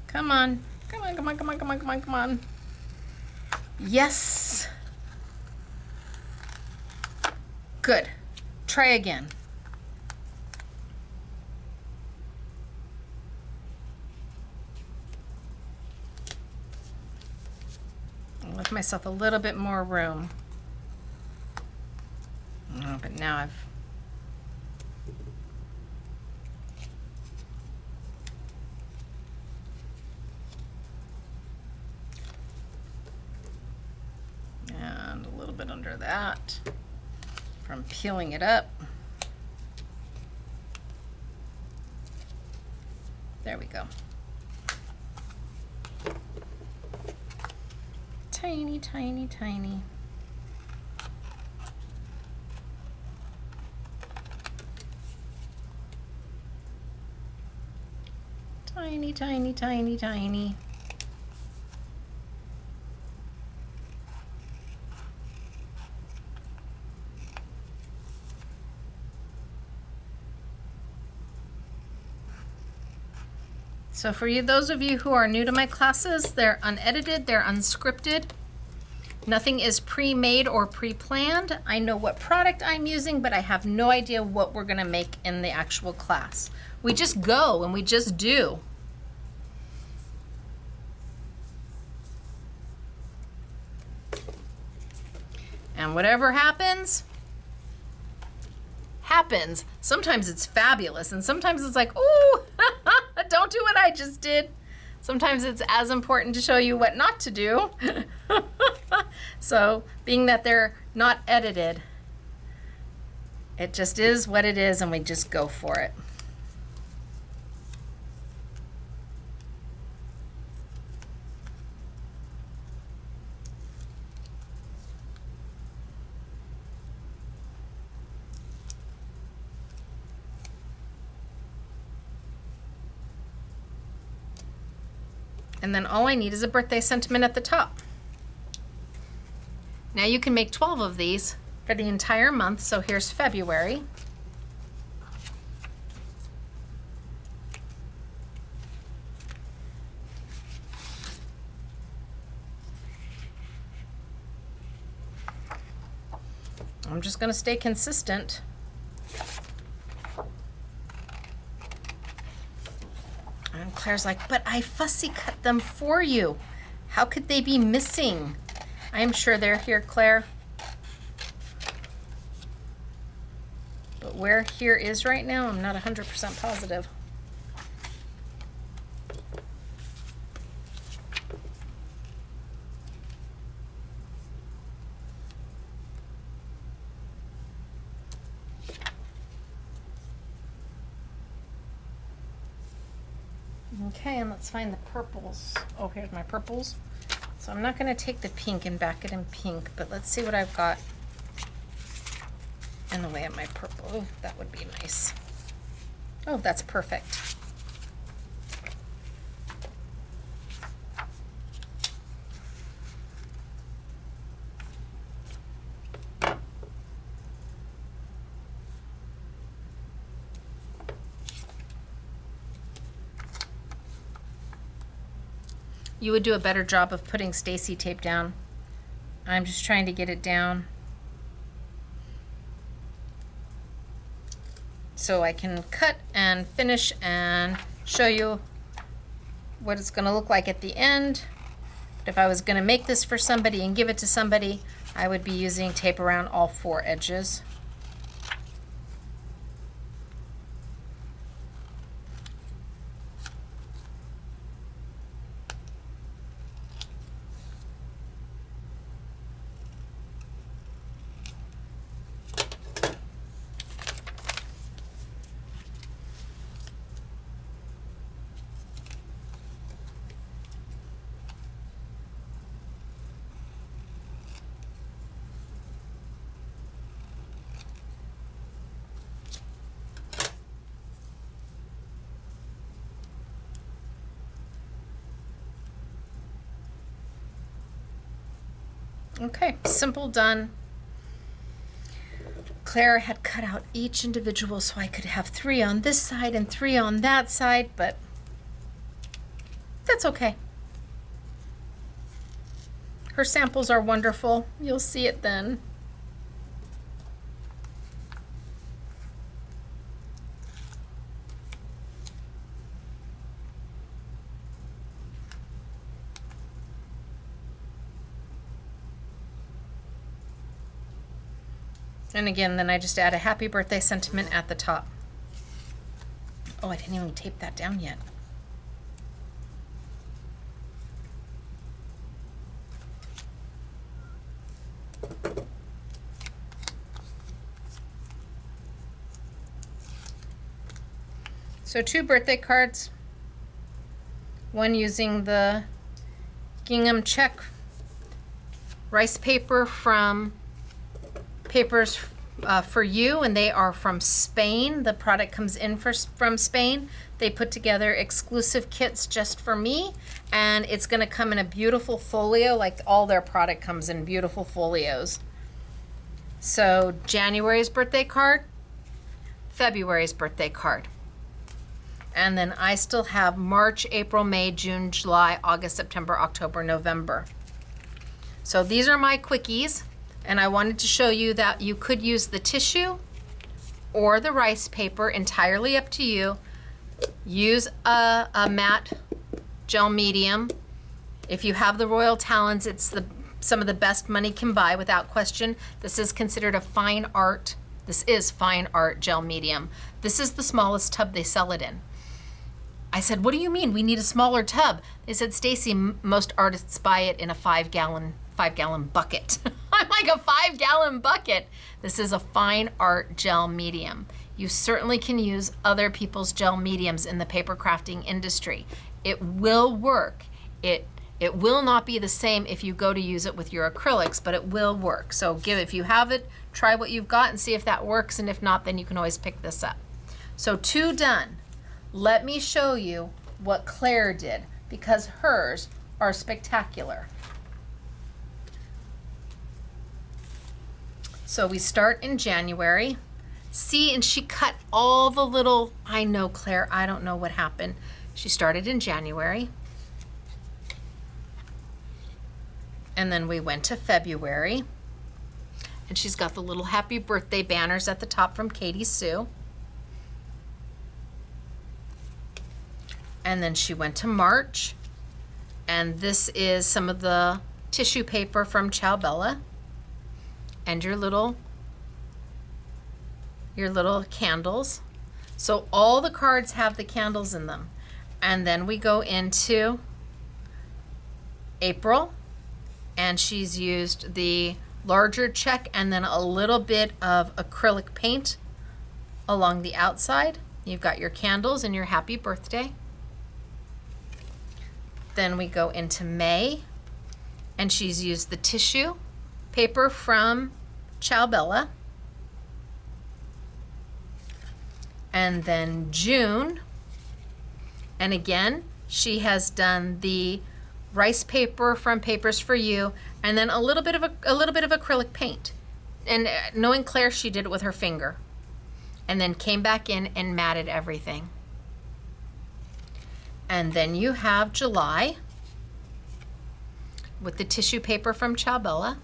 Come on, come on, come on, come on, come on, come on, come on. Yes. Good. Try again. I'll leave myself a little bit more room. Oh, but now I've bit under that from peeling it up. There we go. Tiny, tiny, tiny. Tiny, tiny, tiny, tiny. So for you, those of you who are new to my classes, they're unedited, they're unscripted. Nothing is pre-made or pre-planned. I know what product I'm using, but I have no idea what we're gonna make in the actual class. We just go and we just do. And whatever happens, happens. Sometimes it's fabulous, and sometimes it's like, ooh, don't do what I just did. Sometimes it's as important to show you what not to do. So, being that they're not edited, it just is what it is, and we just go for it. And then all I need is a birthday sentiment at the top. Now you can make 12 of these for the entire month. So here's February. I'm just going to stay consistent. And Claire's like, but I fussy cut them for you. How could they be missing? I'm sure they're here, Claire. But where here is right now, I'm not 100% positive. Okay, and let's find the purples. Oh, here's my purples. So I'm not going to take the pink and back it in pink, but let's see what I've got in the way of my purple. Oh, that would be nice. Oh, that's perfect. You would do a better job of putting Stacy tape down. I'm just trying to get it down so I can cut and finish and show you what it's going to look like at the end. But if I was going to make this for somebody and give it to somebody, I would be using tape around all 4 edges. Okay, simple, done. Claire had cut out each individual so I could have 3 on this side and 3 on that side, but that's okay. Her samples are wonderful. You'll see it then. And again, then I just add a happy birthday sentiment at the top. Oh, I didn't even tape that down yet. So 2 birthday cards. One using the gingham check rice paper from Papers for You, and they are from Spain. The product comes in from Spain. They put together exclusive kits just for me, and it's going to come in a beautiful folio, like all their product comes in beautiful folios. So January's birthday card, February's birthday card. And then I still have March, April, May, June, July, August, September, October, November. So these are my quickies, and I wanted to show you that you could use the tissue or the rice paper, entirely up to you. Use a matte gel medium. If you have the Royal Talons, it's some of the best money can buy without question. This is considered a fine art. This is fine art gel medium. This is the smallest tub they sell it in. I said, what do you mean? We need a smaller tub. They said, Stacy, most artists buy it in a 5-gallon bucket. I'm like, a 5-gallon bucket? This is a fine art gel medium. You certainly can use other people's gel mediums in the paper crafting industry. It will work. It will not be the same if you go to use it with your acrylics, but it will work. So if you have it, try what you've got and see if that works, and if not, then you can always pick this up. So 2 done. Let me show you what Claire did, because hers are spectacular. So we start in January. See, and she cut all the little, I know, Claire, I don't know what happened. She started in January. And then we went to February. And she's got the little happy birthday banners at the top from Katie Sue. And then she went to March, and this is some of the tissue paper from Ciao Bella, and your little candles. So all the cards have the candles in them. And then we go into April, and she's used the larger check and then a little bit of acrylic paint along the outside. You've got your candles and your happy birthday. Then we go into May, and she's used the tissue paper from Ciao Bella. And then June, and again, she has done the rice paper from Papers for You, and then a little bit of acrylic paint. And knowing Claire, she did it with her finger, and then came back in and matted everything. And then you have July with the tissue paper from Ciao Bella.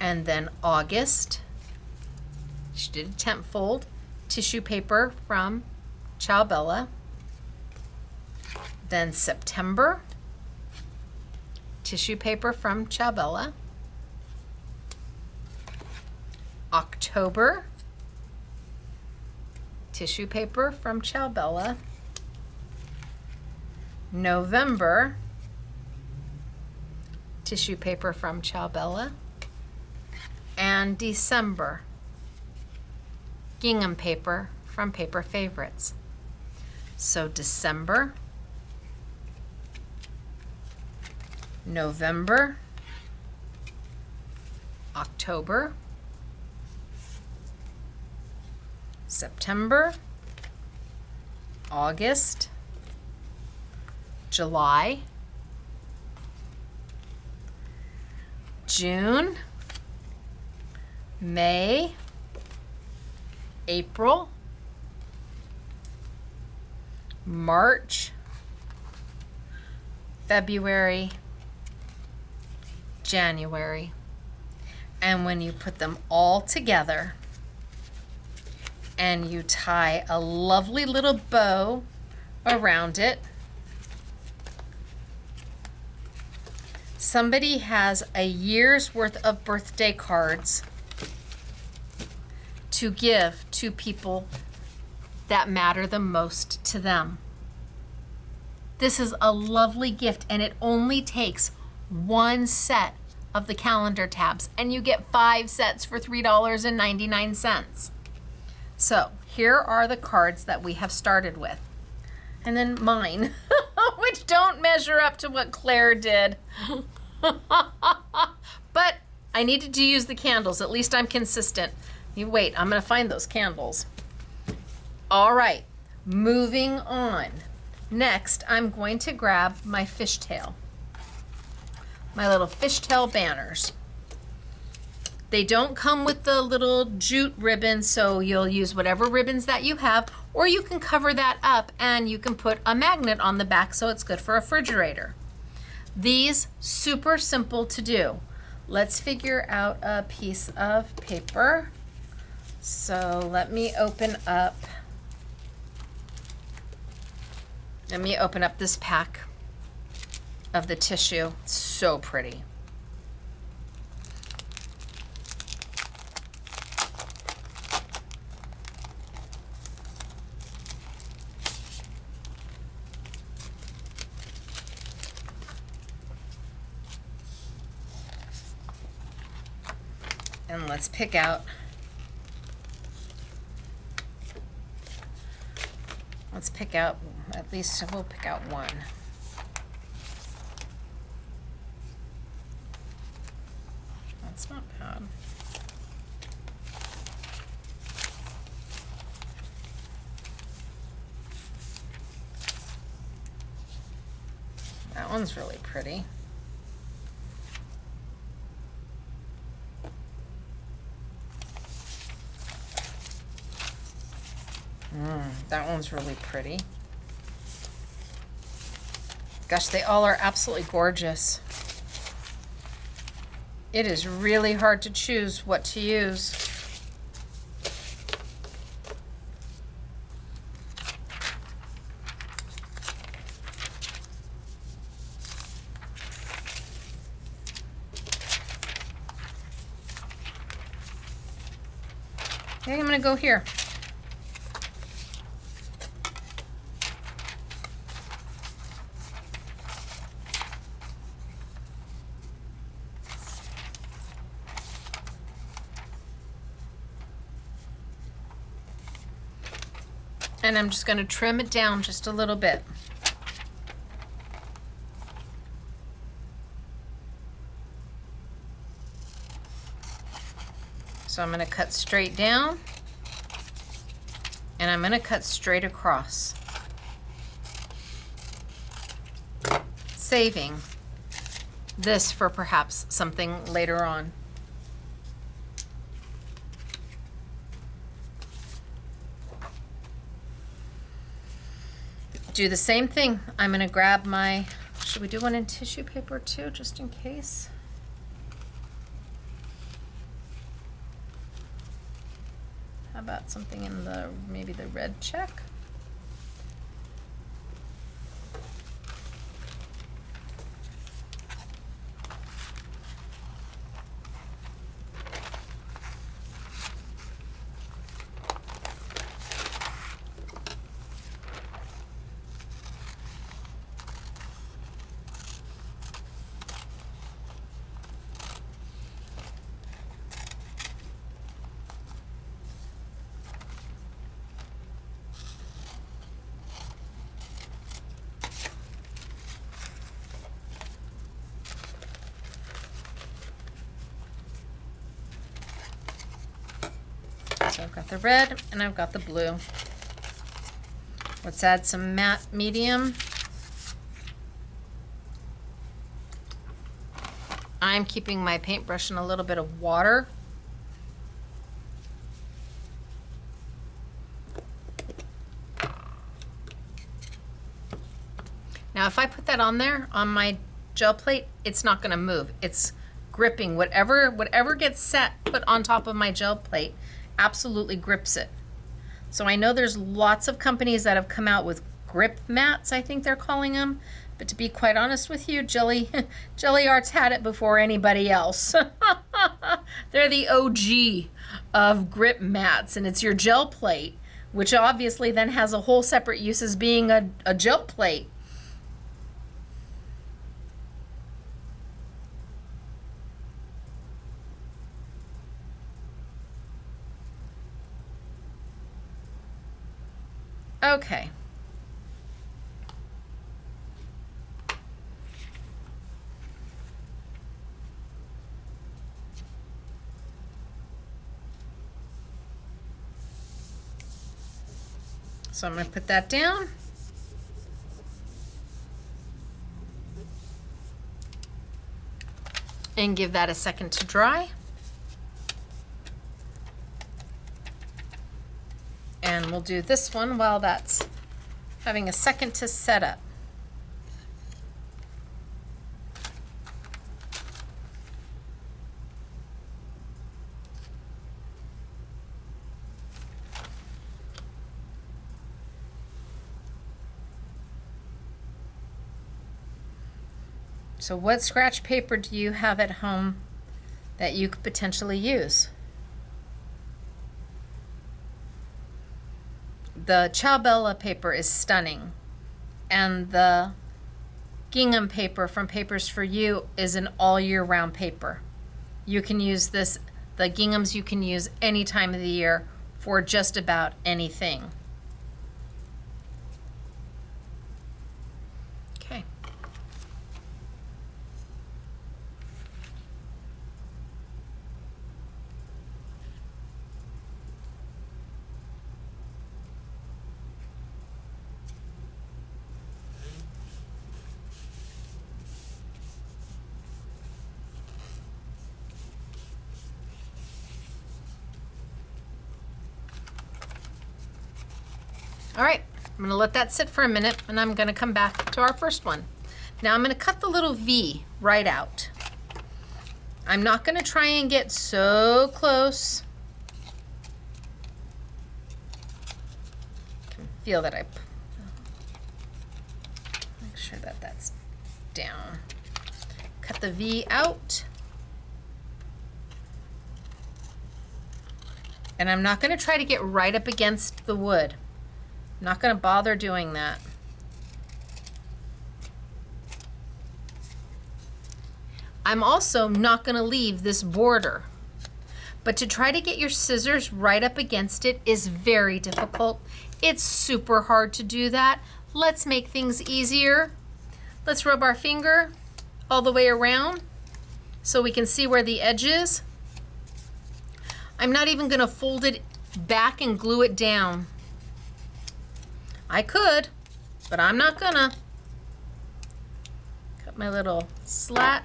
And then August, she did a tent fold, tissue paper from Ciao Bella. Then September, tissue paper from Ciao Bella. October, tissue paper from Ciao Bella. November, tissue paper from Ciao Bella. And December, gingham paper from Paper Favorites. So December, November, October, September, August, July, June, May, April, March, February, January. And when you put them all together and you tie a lovely little bow around it, somebody has a year's worth of birthday cards to give to people that matter the most to them. This is a lovely gift, and it only takes 1 set of the calendar tabs, and you get 5 sets for $3.99. So Here are the cards that we have started with. And then mine, which don't measure up to what Claire did. But I needed to use the candles. At least I'm consistent. You wait, I'm gonna find those candles. All right, moving on. Next, I'm going to grab my fishtail. My little fishtail banners. They don't come with the little jute ribbon, so you'll use whatever ribbons that you have, or you can cover that up and you can put a magnet on the back so it's good for a refrigerator. These, super simple to do. Let's figure out a piece of paper. So let me open up this pack of the tissue. It's so pretty. And let's pick out, at least we'll pick out one. That's not bad. That one's really pretty. That one's really pretty. Gosh, they all are absolutely gorgeous. It is really hard to choose what to use. I think I'm gonna go here. And I'm just going to trim it down just a little bit. So I'm going to cut straight down, and I'm going to cut straight across, saving this for perhaps something later on. Do the same thing. I'm going to grab my, should we do one in tissue paper too, just in case? How about something in the, maybe the red check? So I've got the red and I've got the blue. Let's add some matte medium. I'm keeping my paintbrush in a little bit of water. Now if I put that on there on my gel plate, it's not going to move. It's gripping whatever gets set put on top of my gel plate absolutely grips it. So I know there's lots of companies that have come out with grip mats, I think they're calling them. But to be quite honest with you, Jelly Art's had it before anybody else. They're the OG of grip mats, and it's your gel plate, which obviously then has a whole separate use as being a gel plate. Okay. So I'm going to put that down. And give that a second to dry. And we'll do this one while that's having a second to set up. So what scratch paper do you have at home that you could potentially use? The Ciao Bella paper is stunning, and the gingham paper from Papers for You is an all year round paper. You can use this, the ginghams you can use any time of the year for just about anything. Okay. All right, I'm gonna let that sit for a minute and I'm gonna come back to our first one. Now I'm gonna cut the little V right out. I'm not gonna try and get so close. I can feel that make sure that that's down. Cut the V out. And I'm not gonna try to get right up against the wood. I'm not going to bother doing that. I'm also not going to leave this border. But to try to get your scissors right up against it is very difficult. It's super hard to do that. Let's make things easier. Let's rub our finger all the way around so we can see where the edge is. I'm not even going to fold it back and glue it down. I could, but I'm not gonna. Cut my little slat.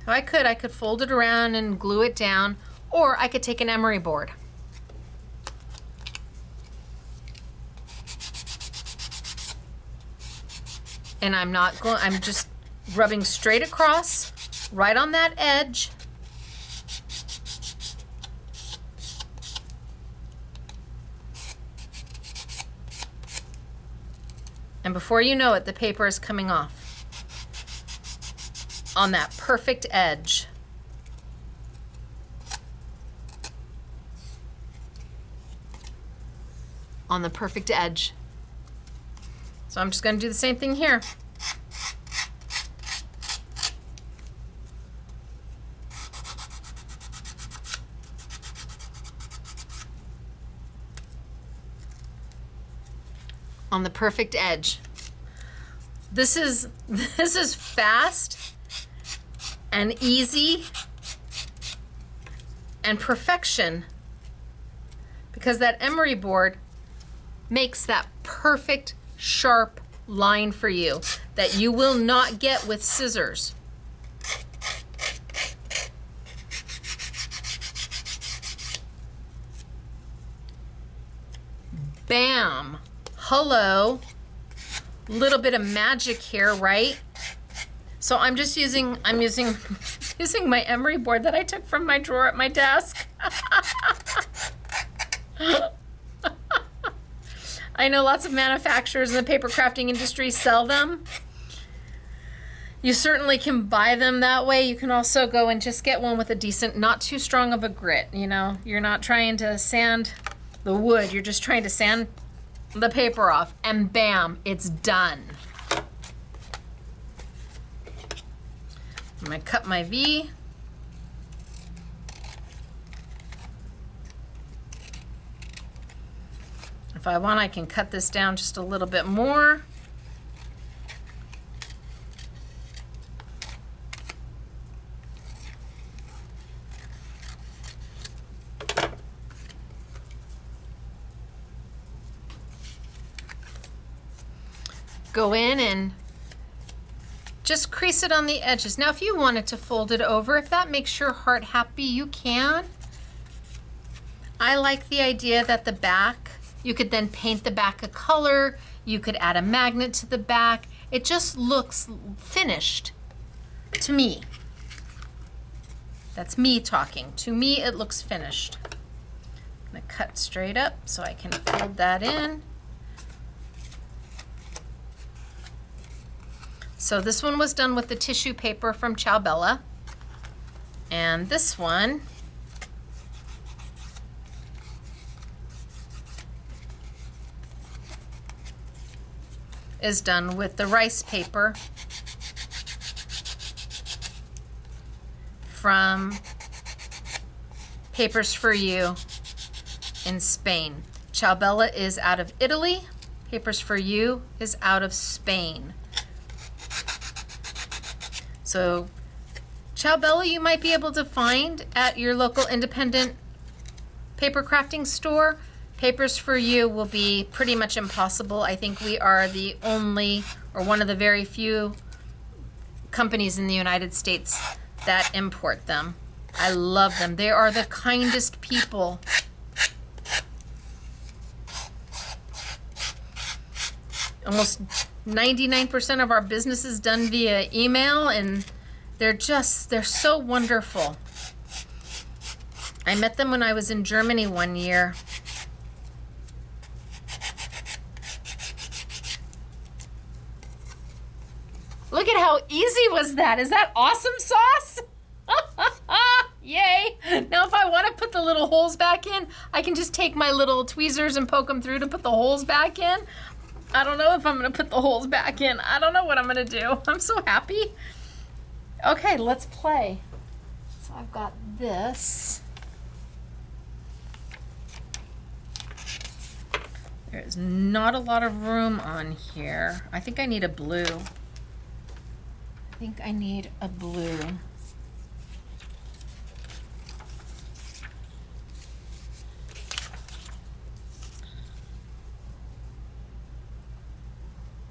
So I could fold it around and glue it down, or I could take an emery board. And I'm just rubbing straight across, right on that edge. And before you know it, the paper is coming off on that perfect edge. On the perfect edge. So I'm just going to do the same thing here. On the perfect edge. This is fast and easy and perfection because that emery board makes that perfect sharp line for you that you will not get with scissors. Bam. Hello. Little bit of magic here, right? So I'm using using my emery board that I took from my drawer at my desk. I know lots of manufacturers in the paper crafting industry sell them. You certainly can buy them that way. You can also go and just get one with a decent, not too strong of a grit, you know. You're not trying to sand the wood, you're just trying to sand the paper off, and bam, it's done. I'm gonna cut my V. If I want, I can cut this down just a little bit more. Go in and just crease it on the edges. Now, if you wanted to fold it over, if that makes your heart happy, you can. I like the idea that the back, you could then paint the back a color, you could add a magnet to the back. It just looks finished to me. That's me talking. To me, it looks finished. I'm gonna cut straight up so I can fold that in. So this one was done with the tissue paper from Ciao Bella. And this one is done with the rice paper from Papers for You in Spain. Ciao Bella is out of Italy. Papers for You is out of Spain. So Ciao Bella you might be able to find at your local independent paper crafting store. Papers for You will be pretty much impossible. I think we are the only, or one of the very few companies in the United States that import them. I love them. They are the kindest people. Almost 99% of our business is done via email, and they're so wonderful. I met them when I was in Germany one year. Look at how easy was that. Is that awesome sauce? Yay. Now if I want to put the little holes back in, I can just take my little tweezers and poke them through to put the holes back in. I don't know if I'm going to put the holes back in. I don't know what I'm going to do. I'm so happy. Okay, let's play. So I've got this. There's not a lot of room on here. I think I need a blue. I think I need a blue.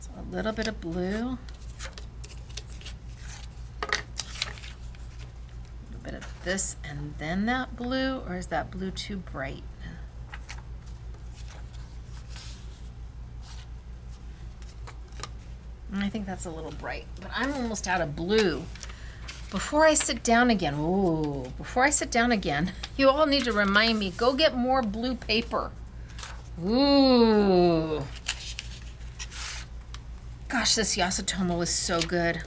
So a little bit of blue. A little bit of this and then that blue, or is that blue too bright? I think that's a little bright, but I'm almost out of blue. Before I sit down again, you all need to remind me, go get more blue paper. Ooh. Gosh, this Yasutoma was so good.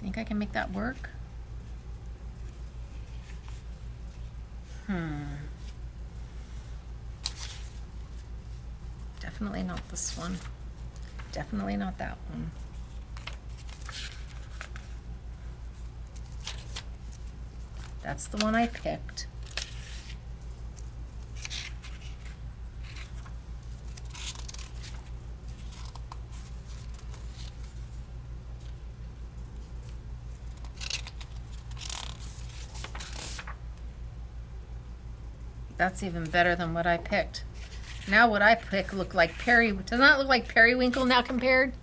Think I can make that work? Definitely not this one. Definitely not that one. That's the one I picked. That's even better than what I picked. Now what I pick look like does not look like periwinkle now compared?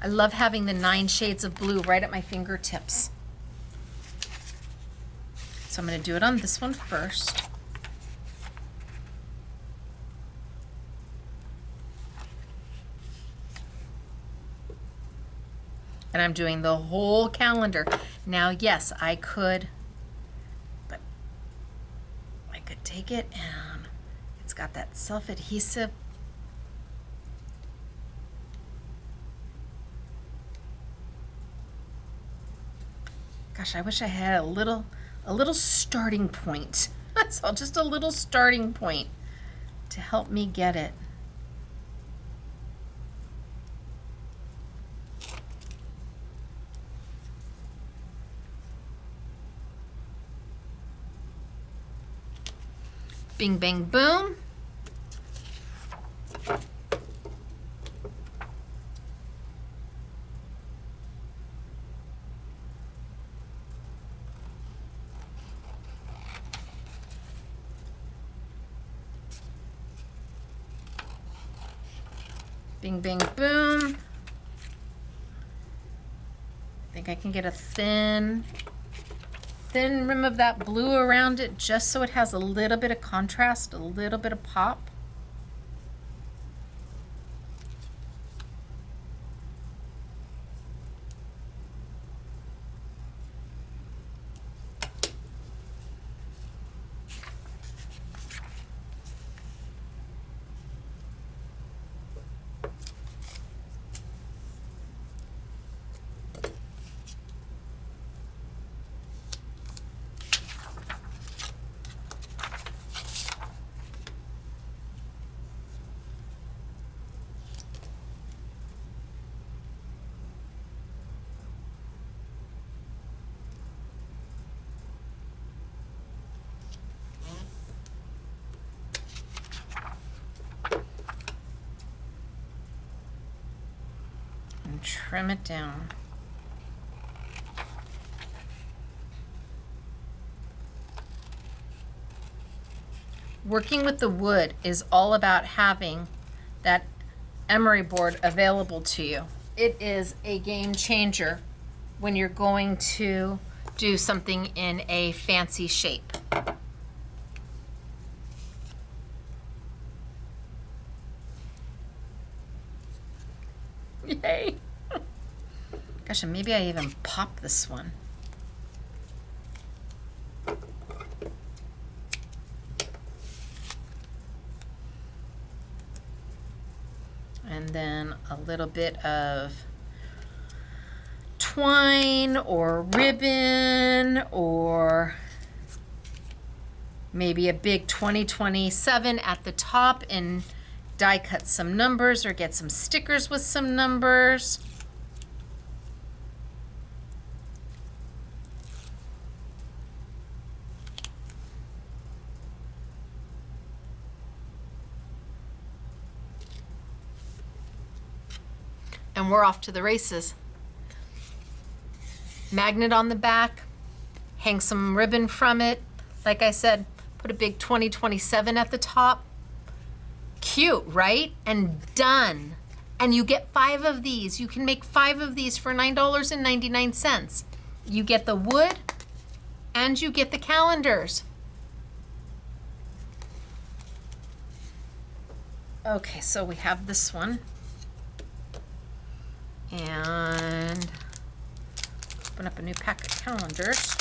I love having the 9 shades of blue right at my fingertips. So I'm going to do it on this one first. And I'm doing the whole calendar. Now, yes, I could take it and it's got that self-adhesive. Gosh, I wish I had a little starting point. That's all, just a little starting point to help me get it. Bing, bang, boom. Bing, bang, boom. I think I can get a thin rim of that blue around it just so it has a little bit of contrast, a little bit of pop. And trim it down. Working with the wood is all about having that emery board available to you. It is a game changer when you're going to do something in a fancy shape. Yay! Gosh, and maybe I even pop this one. And then a little bit of twine or ribbon, or maybe a big 2027 at the top, and die cut some numbers or get some stickers with some numbers. And we're off to the races. Magnet on the back, hang some ribbon from it. Like I said, put a big 2027 at the top. Cute, right? And done. And you get 5 of these. You can make 5 of these for $9.99. You get the wood and you get the calendars. Okay, so we have this one. And open up a new pack of calendars.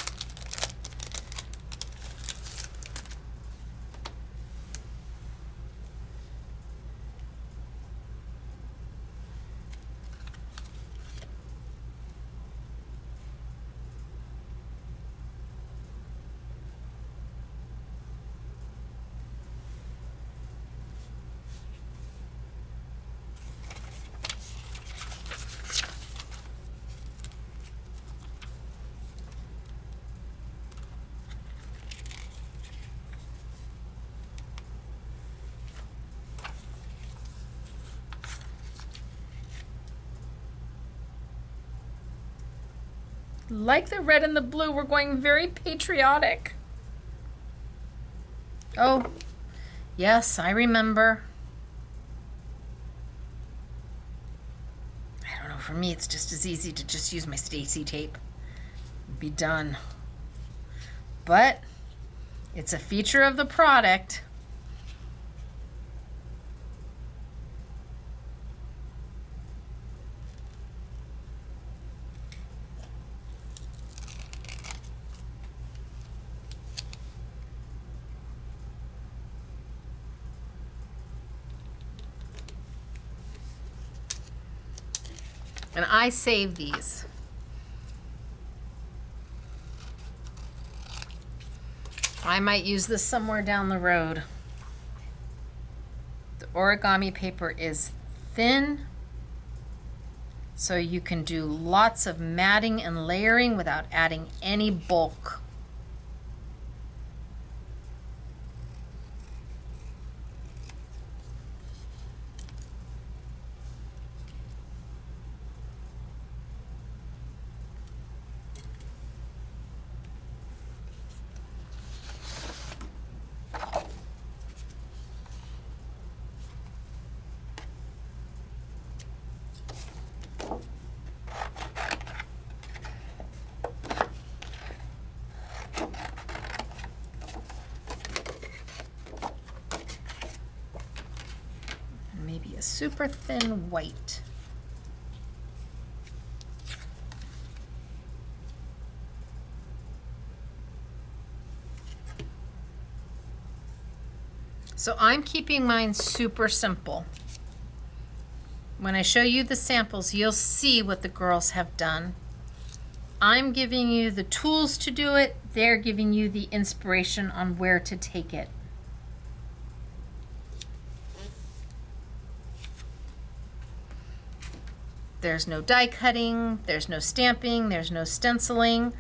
Like the red and the blue, we're going very patriotic. Oh, yes, I remember. I don't know, for me it's just as easy to just use my Stacy tape. Be done. But it's a feature of the product. And I save these. I might use this somewhere down the road. The origami paper is thin, so you can do lots of matting and layering without adding any bulk. super thin white. So I'm keeping mine super simple. When I show you the samples, you'll see what the girls have done. I'm giving you the tools to do it. They're giving you the inspiration on where to take it. There's no die cutting, there's no stamping, there's no stenciling.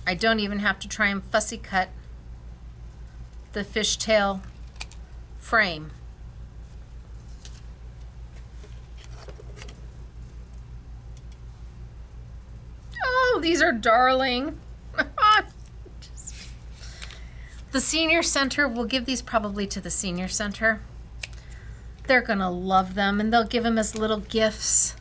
I don't even have to try and fussy cut the fishtail frame. Oh, these are darling. The senior center, we'll give these probably to the senior center. They're gonna love them, and they'll give them as little gifts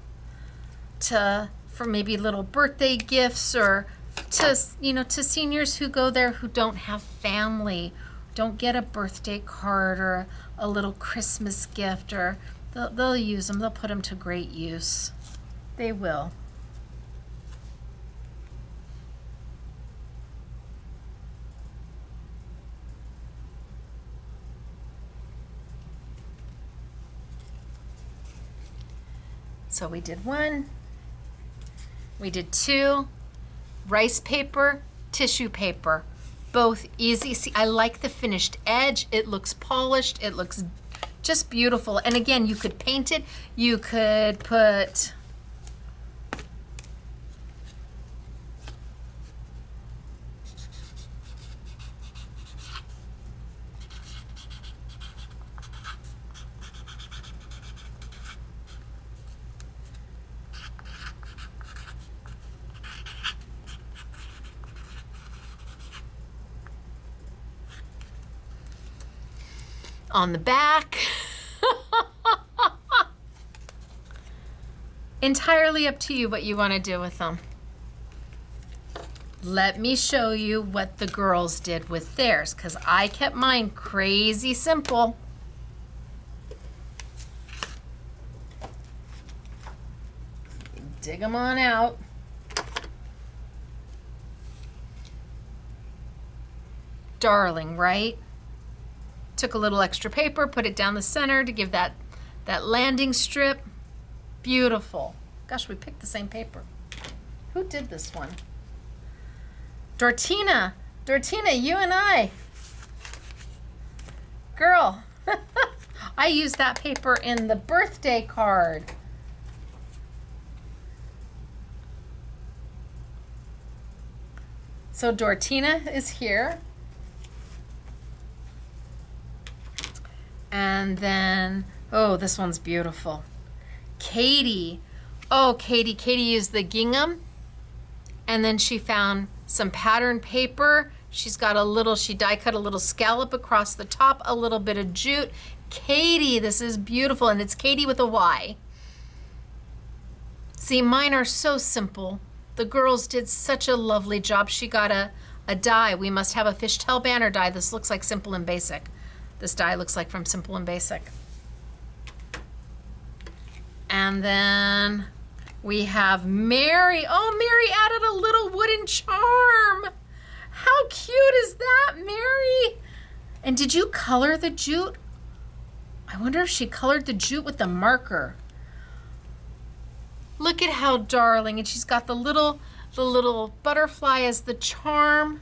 for maybe little birthday gifts, or to seniors who go there who don't have family, don't get a birthday card or a little Christmas gift, or they'll use them. They'll put them to great use. They will. So we did 1, we did 2, rice paper, tissue paper, both easy. See, I like the finished edge. It looks polished. It looks just beautiful. And again, you could paint it. You could put on the back. Entirely up to you what you want to do with them. Let me show you what the girls did with theirs, because I kept mine crazy simple. Dig them on out. Darling, right? Took a little extra paper, put it down the center to give that landing strip. Beautiful. Gosh, we picked the same paper. Who did this one? Dortina, you and I. Girl, I used that paper in the birthday card. So Dortina is here. And then, oh, this one's beautiful. Katie. Oh, Katie used the gingham, and then she found some pattern paper. She die cut a little scallop across the top, a little bit of jute. Katie, this is beautiful, and it's Katie with a Y. See, mine are so simple. The girls did such a lovely job. She got a die. We must have a fishtail banner die. This looks like Simple and Basic. This die looks like from Simple and Basic. And then we have Mary. Oh, Mary added a little wooden charm. How cute is that, Mary? And did you color the jute? I wonder if she colored the jute with the marker. Look at how darling. And she's got the little butterfly as the charm.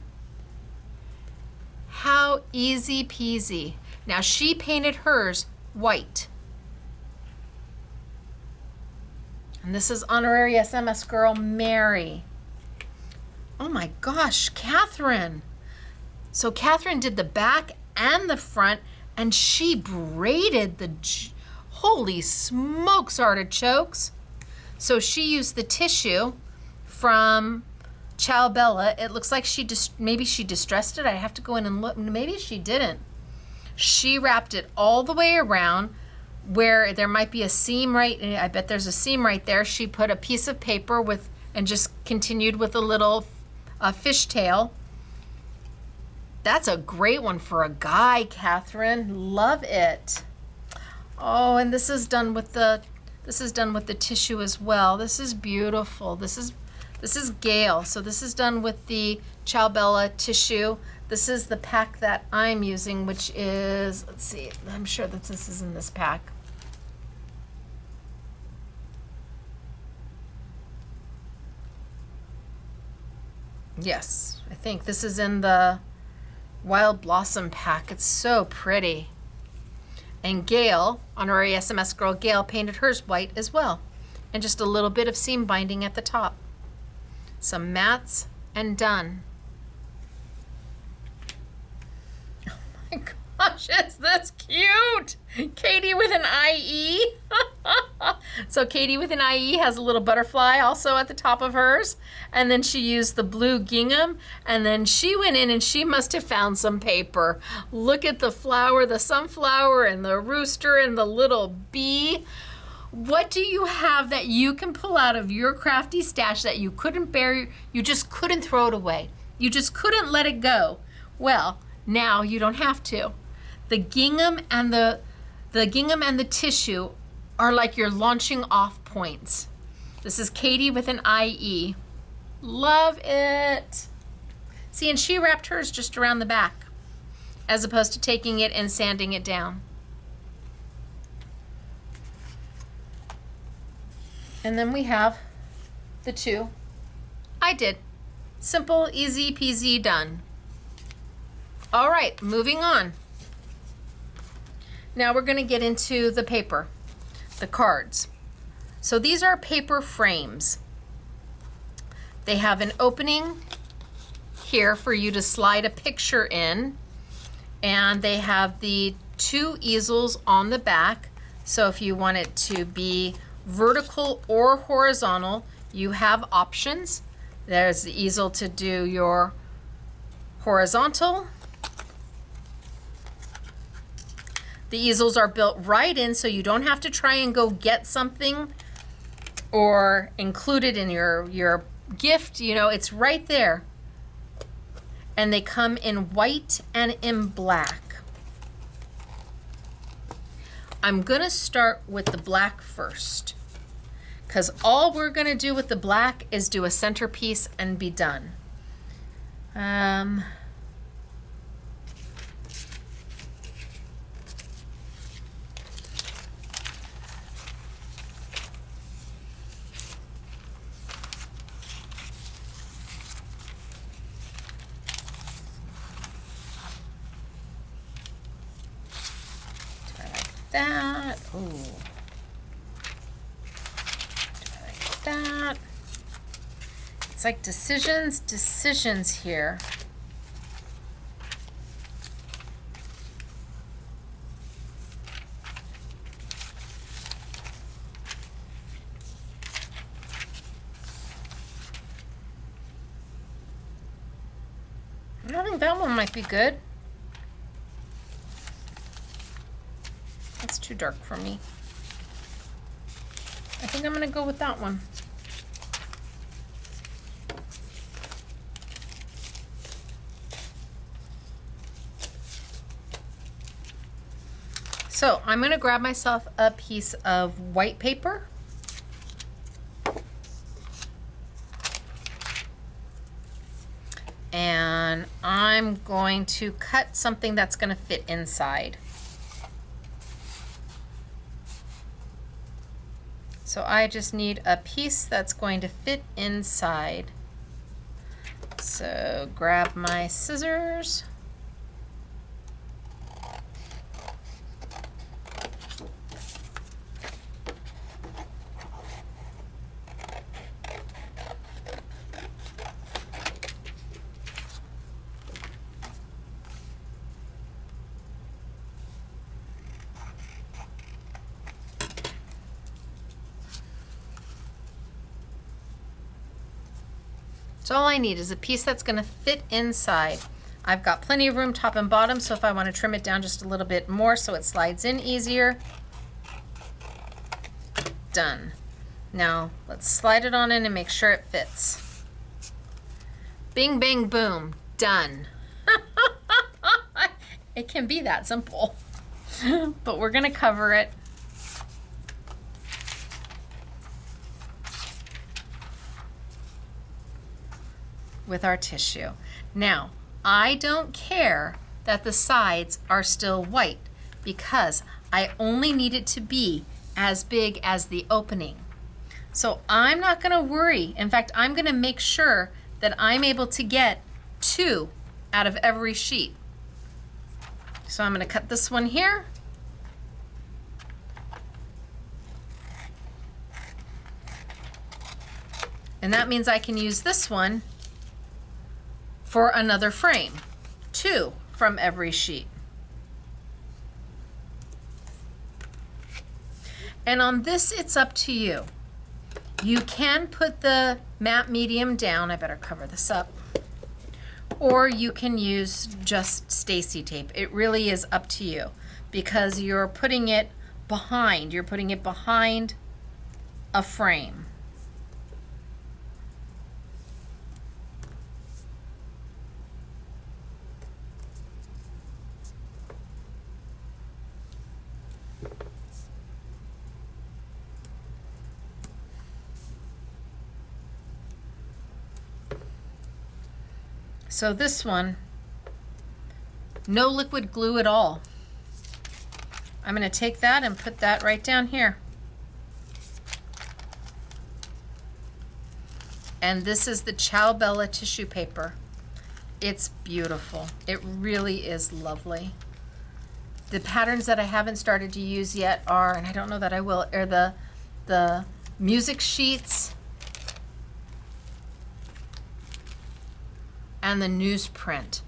How easy peasy. Now she painted hers white. And this is honorary SMS girl Mary. Oh my gosh, Catherine. So Catherine did the back and the front, and she braided holy smokes, artichokes. So she used the tissue from Ciao Bella. It looks like maybe she distressed it. I have to go in and look. Maybe she didn't. She wrapped it all the way around where there might be a seam right. I bet there's a seam right there. She put a piece of paper and just continued with a little fishtail. That's a great one for a guy, Catherine. Love it. Oh, and this is done with the tissue as well. This is beautiful. This is Gail. So this is done with the Ciao Bella tissue. This is the pack that I'm using, which is, let's see, I'm sure that this is in this pack. Yes, I think this is in the Wild Blossom pack. It's so pretty. And Gail, honorary SMS girl Gail, painted hers white as well. And just a little bit of seam binding at the top. Some mats and done. Oh my gosh, is this cute? Katie with an IE. So Katie with an IE has a little butterfly also at the top of hers. And then she used the blue gingham. And then she went in and she must have found some paper. Look at the flower, the sunflower and the rooster and the little bee. What do you have that you can pull out of your crafty stash that you couldn't bear, you just couldn't throw it away? You just couldn't let it go. Well, now you don't have to. The gingham and the tissue are like your launching off points. This is Katie with an IE. Love it. See, and she wrapped hers just around the back as opposed to taking it and sanding it down. And then we have the two I did. Simple, easy peasy, done. All right, moving on. Now we're going to get into the paper, the cards. So these are paper frames. They have an opening here for you to slide a picture in, and they have the two easels on the back. So if you want it to be vertical or horizontal, you have options. There's the easel to do your horizontal. The easels are built right in, so you don't have to try and go get something or include it in your gift. You know, it's right there. And they come in white and in black. I'm gonna start with the black first, because all we're gonna do with the black is do a centerpiece and be done. That. Ooh. Like that. It's like decisions here. I think that one might be good. That's too dark for me. I think I'm gonna go with that one. So I'm gonna grab myself a piece of white paper. And I'm going to cut something that's gonna fit inside. So I just need a piece that's going to fit inside. So grab my scissors. So all I need is a piece that's gonna fit inside. I've got plenty of room top and bottom, so if I wanna trim it down just a little bit more so it slides in easier, done. Now let's slide it on in and make sure it fits. Bing, bang, boom, done. It can be that simple. But we're gonna cover it. With our tissue. Now, I don't care that the sides are still white because I only need it to be as big as the opening. So I'm not gonna worry. In fact, I'm gonna make sure that I'm able to get 2 out of every sheet. So I'm gonna cut this one here. And that means I can use this one for another frame, 2 from every sheet. And on this, it's up to you. You can put the matte medium down. I better cover this up. Or you can use just Stacy tape. It really is up to you because you're putting it behind. You're putting it behind a frame. So this one, no liquid glue at all. I'm going to take that and put that right down here. And this is the Ciao Bella tissue paper. It's beautiful. It really is lovely. The patterns that I haven't started to use yet are, and I don't know that I will, are the music sheets and the newsprint.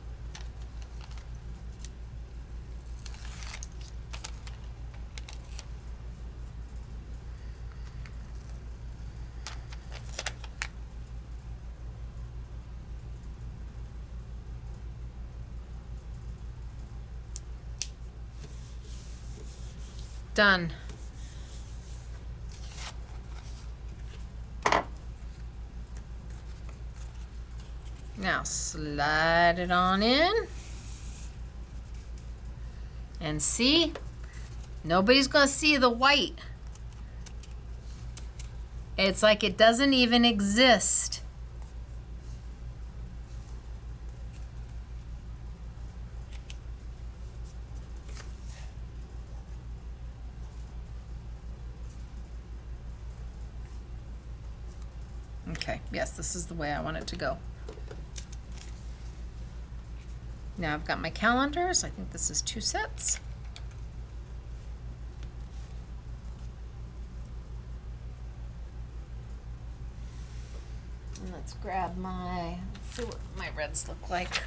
Done. Now slide it on in. And see, nobody's gonna see the white. It's like it doesn't even exist. Okay, yes, this is the way I want it to go. Now I've got my calendars. I think this is 2 sets. And let's grab let's see what my reds look like.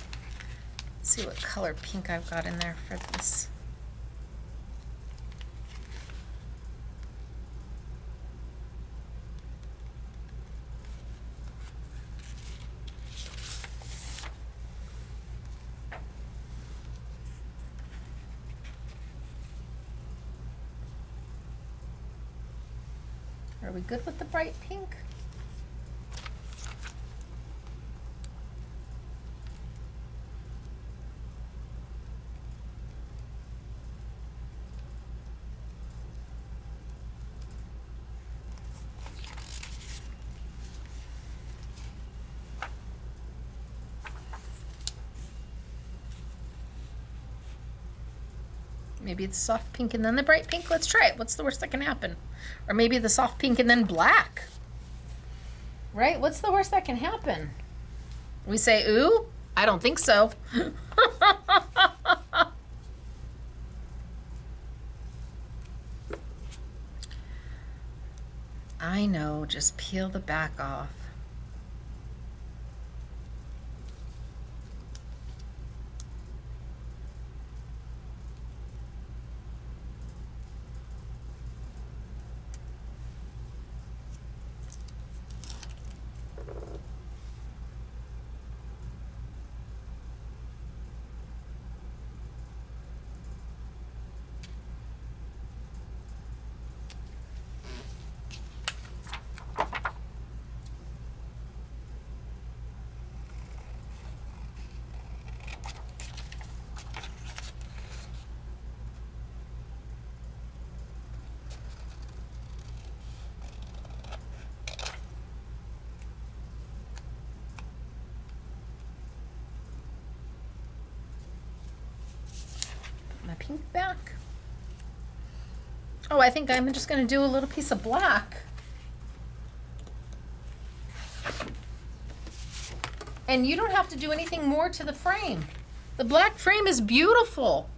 Let's see what color pink I've got in there for this. Are we good with the bright pink? Maybe it's soft pink and then the bright pink. Let's try it. What's the worst that can happen? Or maybe the soft pink and then black. Right? What's the worst that can happen? We say, ooh, I don't think so. I know, just peel the back off. pink back. Oh, I think I'm just gonna do a little piece of black. And you don't have to do anything more to the frame. The black frame is beautiful.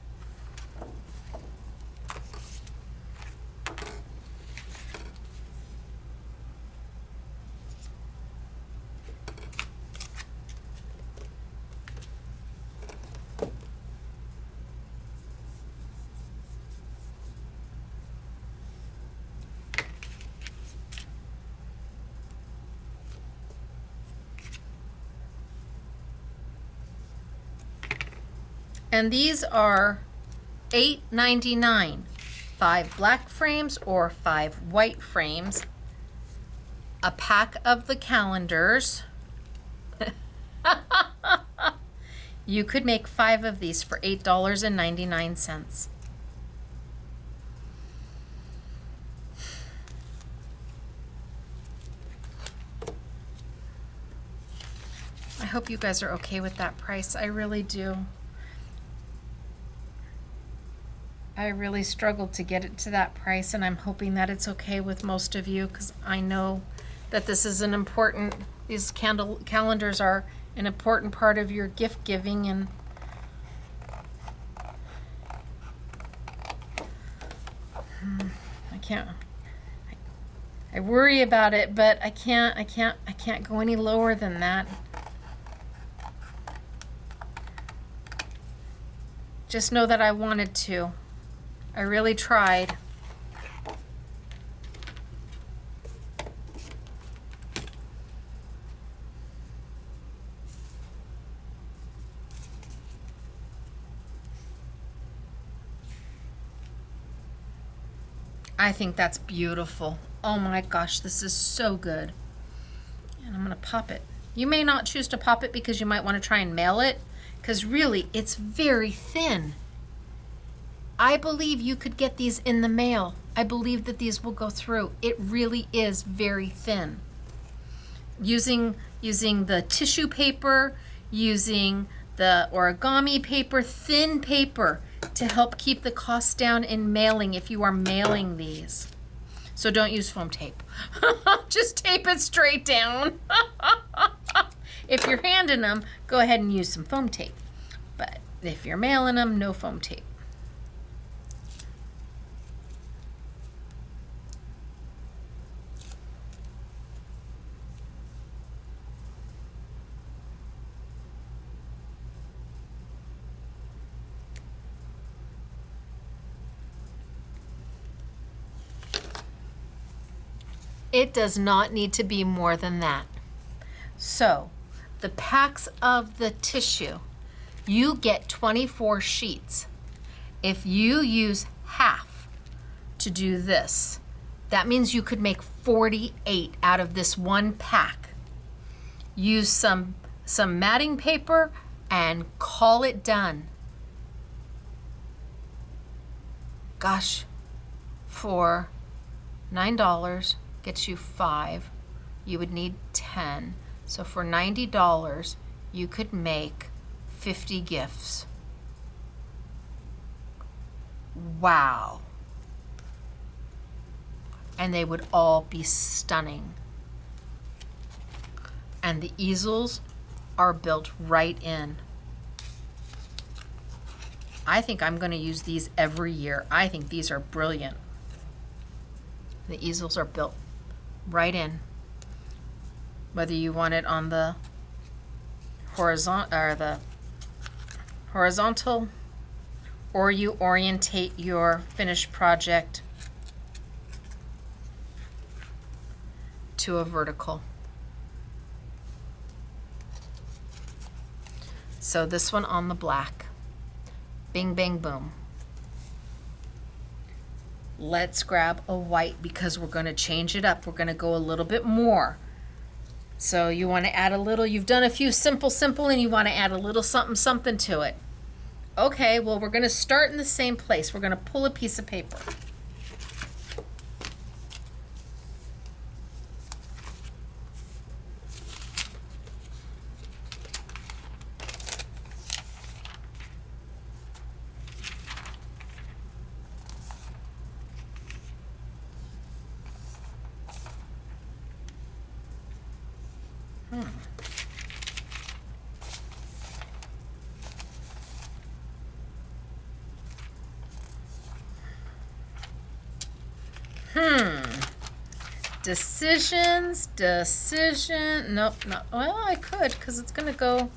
And these are $8.99. 5 black frames or 5 white frames. A pack of the calendars. You could make 5 of these for $8.99. I hope you guys are okay with that price. I really do. I really struggled to get it to that price, and I'm hoping that it's okay with most of you, because I know that this is an important, these calendars are an important part of your gift giving, and I worry about it, but I can't go any lower than that. Just know that I wanted to. I really tried. I think that's beautiful. Oh my gosh, this is so good. And I'm gonna pop it. You may not choose to pop it because you might want to try and mail it, because really it's very thin. I believe you could get these in the mail. I believe that these will go through. It really is very thin. Using the tissue paper, using the origami paper, thin paper, to help keep the cost down in mailing if you are mailing these. So don't use foam tape. Just tape it straight down. If you're handing them, go ahead and use some foam tape. But if you're mailing them, no foam tape. It does not need to be more than that. So, the packs of the tissue, you get 24 sheets. If you use half to do this, that means you could make 48 out of this one pack. Use some matting paper and call it done. Gosh, for $9 gets you 5. You would need 10. So for $90, you could make 50 gifts. Wow. And they would all be stunning. And the easels are built right in. I think I'm going to use these every year. I think these are brilliant. The easels are built right in. Whether you want it on the horizontal or you orientate your finished project to a vertical. So this one on the black. Bing, bang, boom. Let's grab a white because we're going to change it up. We're going to go a little bit more. So you want to add a little, you've done a few simple, and you want to add a little something to it. Okay, well, we're going to start in the same place. We're going to pull a piece of paper. Decision. Nope, not. Well, I could, because it's gonna go.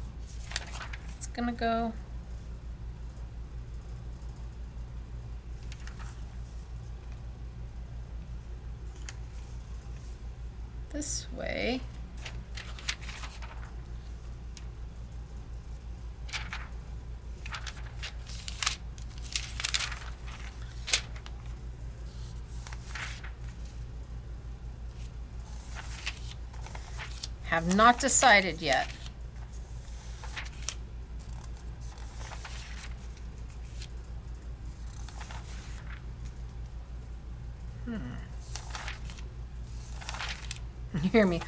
This way. Have not decided yet. You hear me?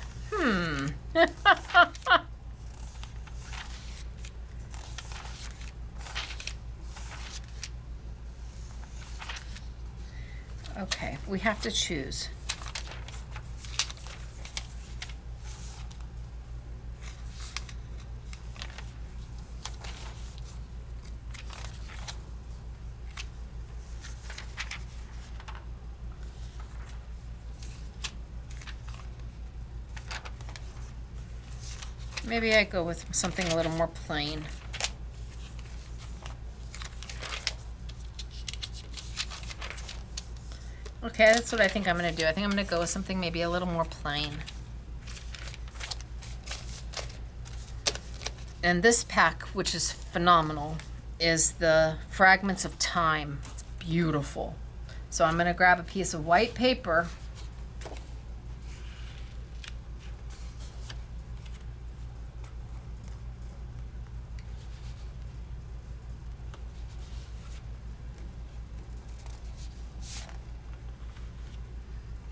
Okay, we have to choose. Maybe I go with something a little more plain. Okay, that's what I think I'm going to do. I think I'm going to go with something maybe a little more plain. And this pack, which is phenomenal, is the Fragments of Time. It's beautiful. So I'm going to grab a piece of white paper.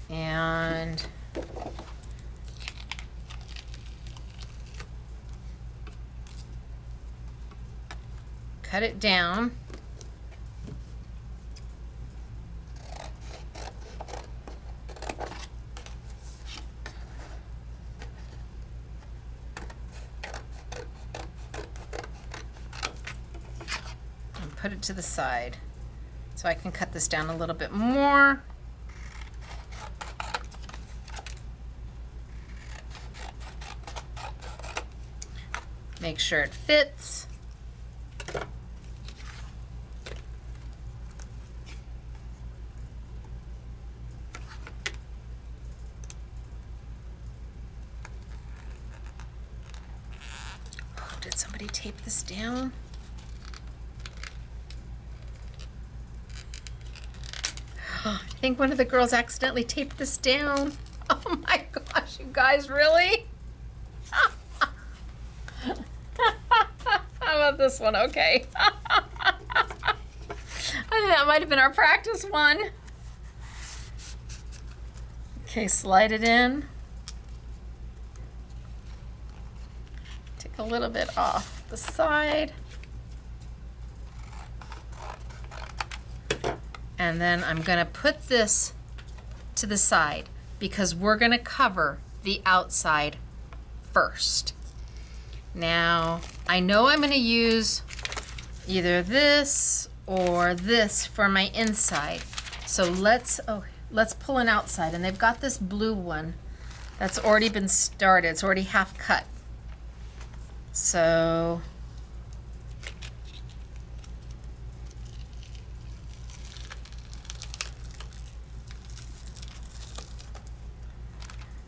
And cut it down. And put it to the side. So I can cut this down a little bit more. Make sure it fits. Oh, did somebody tape this down? I think one of the girls accidentally taped this down. Oh my gosh, you guys, really? How about this one? Okay. I think that might have been our practice one. Okay, slide it in. Take a little bit off the side. And then I'm going to put this to the side because we're going to cover the outside first. Now, I know I'm going to use either this or this for my inside. So let's pull an outside. And they've got this blue one that's already been started. It's already half cut. So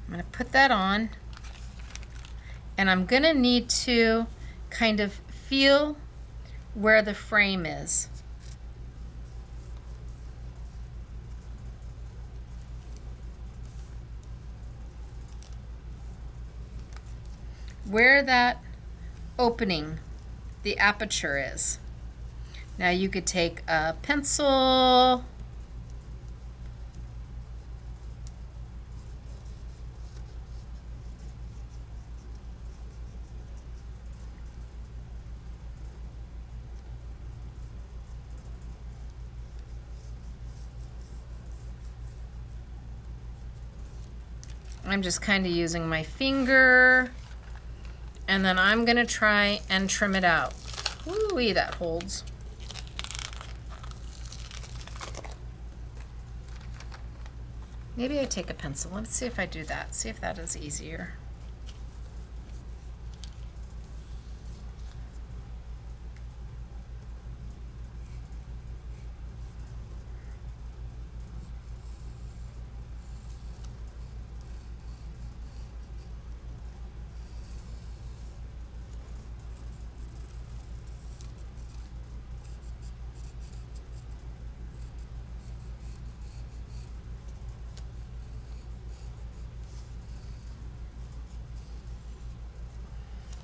I'm going to put that on. And I'm going to need to kind of feel where the frame is. Where that opening, the aperture is. Now you could take a pencil. I'm just kind of using my finger, and then I'm gonna try and trim it out. Ooh, that holds. Maybe I take a pencil. Let's see if I do that. See if that is easier.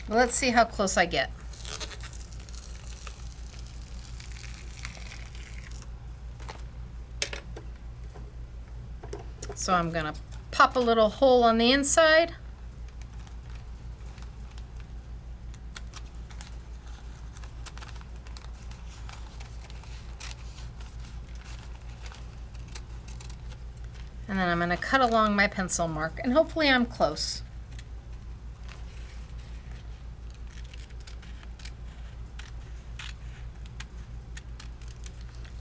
Well, let's see how close I get. So I'm gonna pop a little hole on the inside. And then I'm gonna cut along my pencil mark, and hopefully I'm close.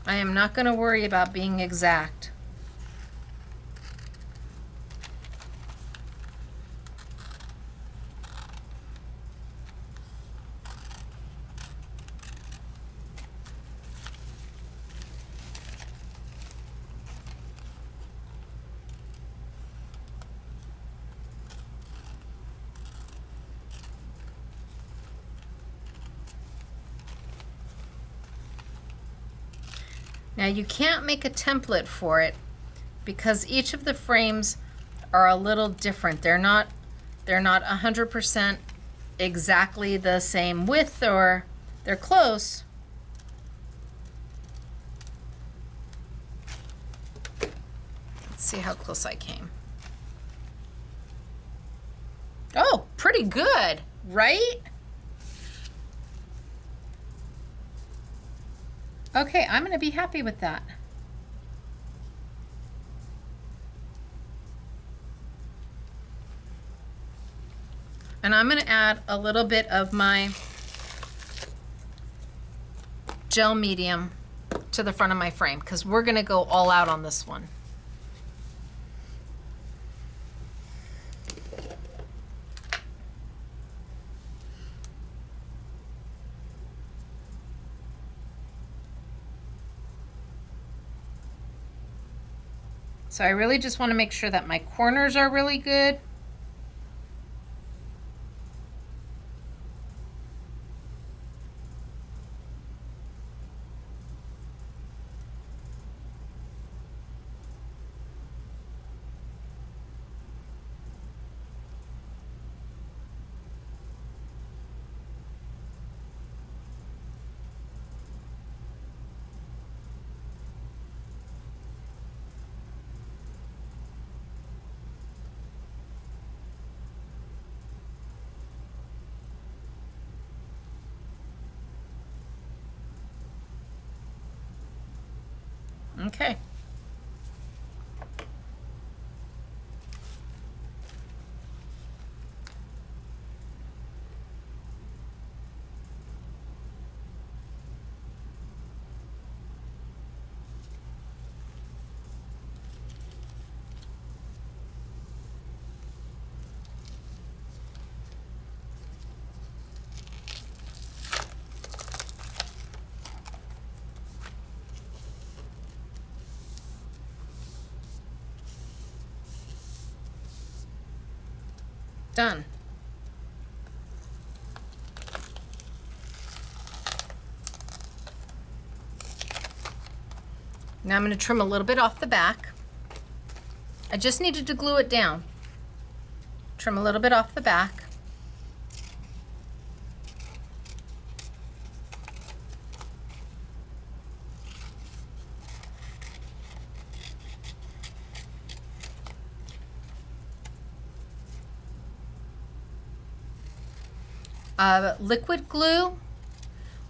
I am not going to worry about being exact. Now you can't make a template for it because each of the frames are a little different. They're not 100% exactly the same width, or they're close. Let's see how close I came. Oh, pretty good, right? Okay, I'm going to be happy with that. And I'm going to add a little bit of my gel medium to the front of my frame because we're going to go all out on this one. So I really just want to make sure that my corners are really good. Okay. Done. Now I'm going to trim a little bit off the back. I just needed to glue it down. Trim a little bit off the back. Liquid glue,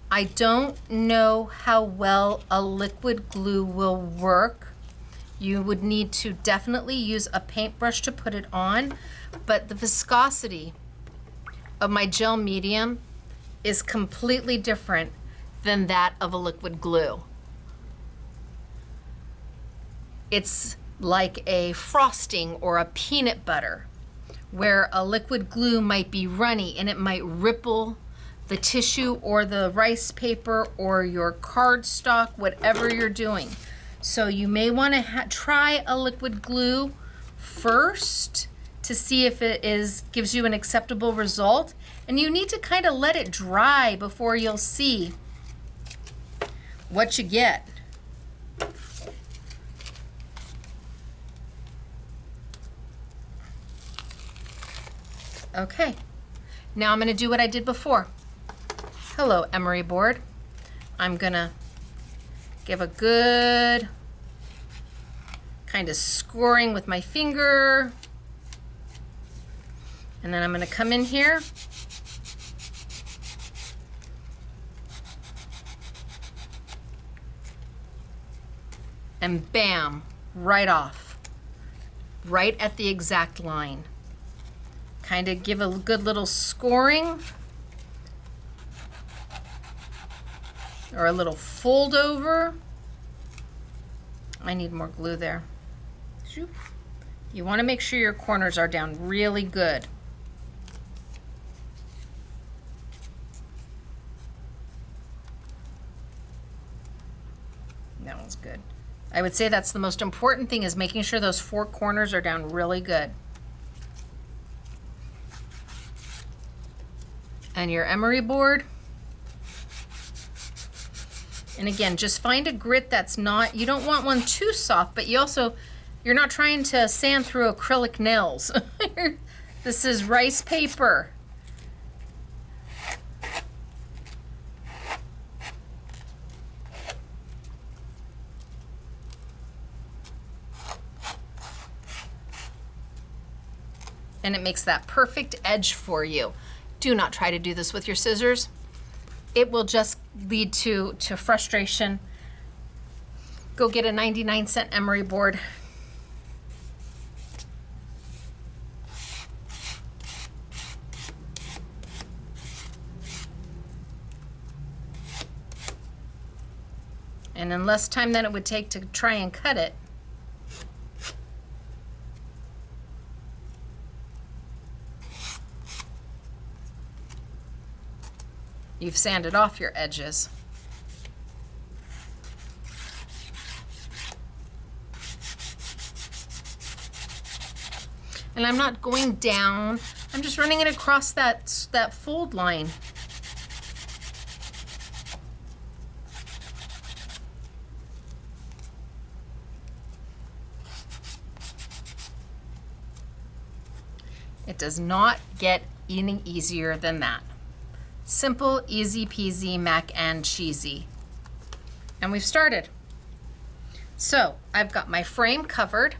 I don't know how well a liquid glue will work. You would need to definitely use a paintbrush to put it on, but the viscosity of my gel medium is completely different than that of a liquid glue. It's like a frosting or a peanut butter, where a liquid glue might be runny and it might ripple the tissue or the rice paper or your cardstock, whatever you're doing. So you may want to try a liquid glue first to see if it gives you an acceptable result. And you need to kind of let it dry before you'll see what you get. Okay, now I'm going to do what I did before. Hello, emery board. I'm going to give a good kind of scoring with my finger. And then I'm going to come in here and bam, right off, right at the exact line. Kind of give a good little scoring or a little fold over. I need more glue there. You want to make sure your corners are down really good. That one's good. I would say that's the most important thing, is making sure those four corners are down really good. And your emery board. And again, just find a grit that's not, you don't want one too soft, but you're not trying to sand through acrylic nails. This is rice paper. And it makes that perfect edge for you. Do not try to do this with your scissors. It will just lead to frustration. Go get a 99-cent emery board. And in less time than it would take to try and cut it, you've sanded off your edges. And I'm not going down, I'm just running it across that fold line. It does not get any easier than that. Simple, easy peasy, mac and cheesy. And we've started. So I've got my frame covered.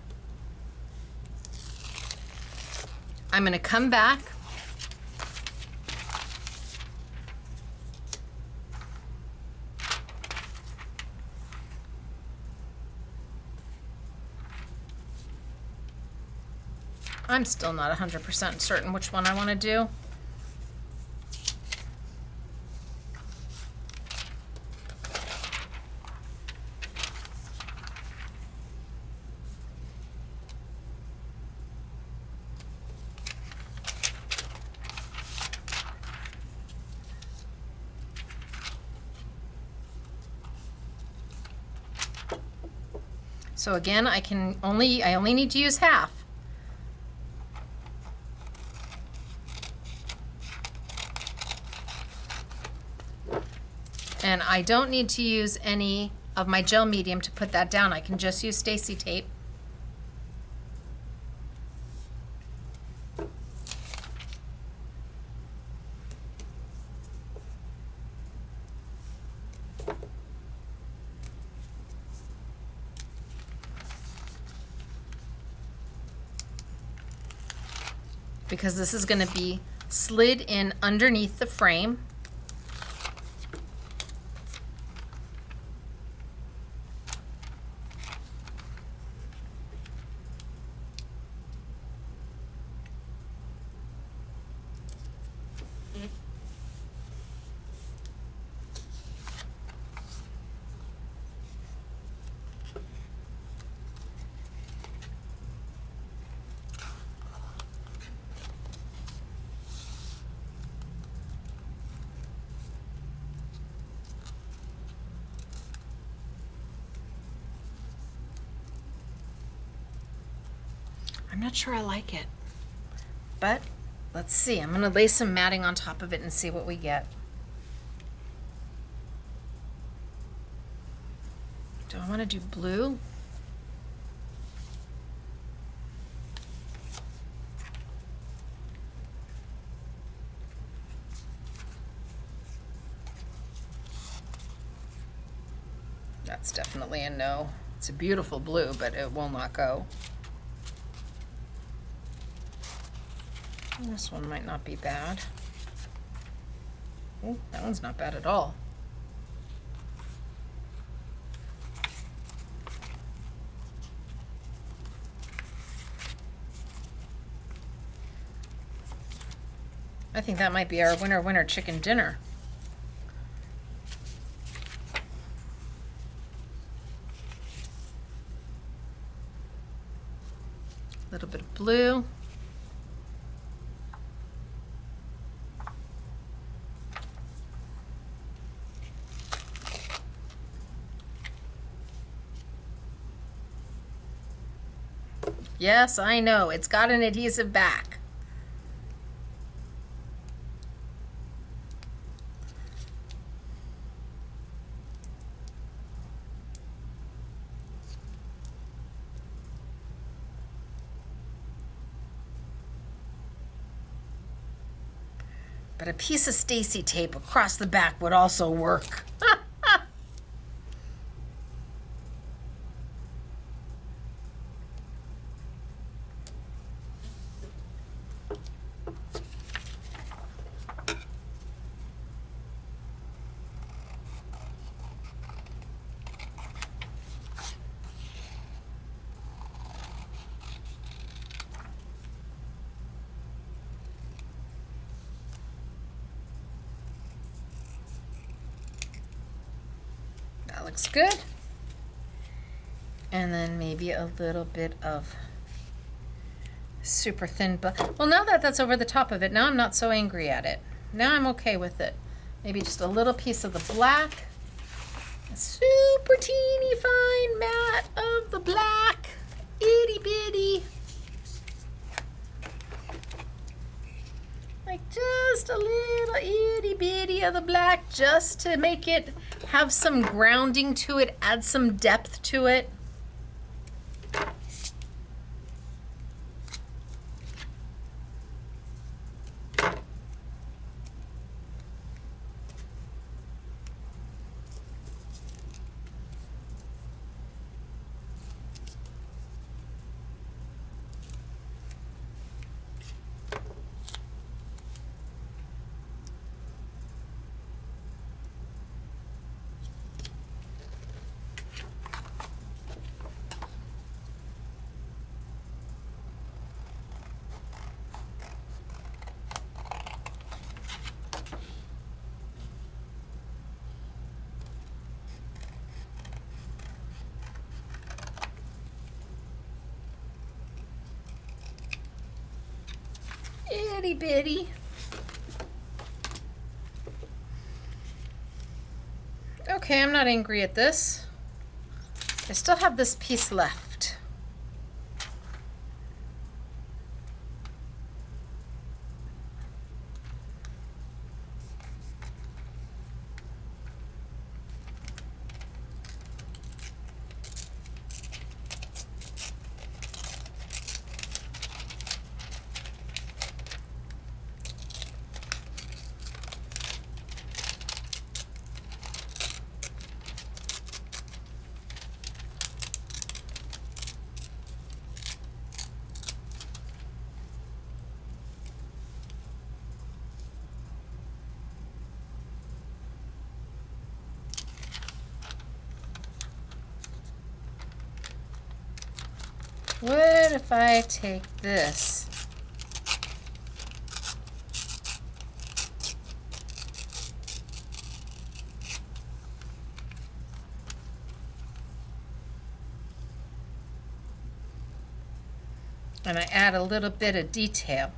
I'm going to come back. I'm still not 100% certain which one I want to do. So again, I only need to use half. And I don't need to use any of my gel medium to put that down. I can just use Stacey tape. Because this is going to be slid in underneath the frame. I'm not sure I like it. But let's see. I'm going to lay some matting on top of it and see what we get. Do I want to do blue? That's definitely a no. It's a beautiful blue, but it will not go. This one might not be bad. Oh, that one's not bad at all. I think that might be our winner chicken dinner. A little bit of blue. Yes, I know, it's got an adhesive back. But a piece of Stacy tape across the back would also work. That looks good. And then maybe a little bit of super thin, but well, now that that's over the top of it, now I'm not so angry at it. Now I'm okay with it. Maybe just a little piece of the black, a super teeny fine mat of the black, itty bitty, like just a little itty bitty of the black, just to make it have some grounding to it, add some depth to it. Itty bitty. Okay, I'm not angry at this. I still have this piece left. What if I take this? And I add a little bit of detail.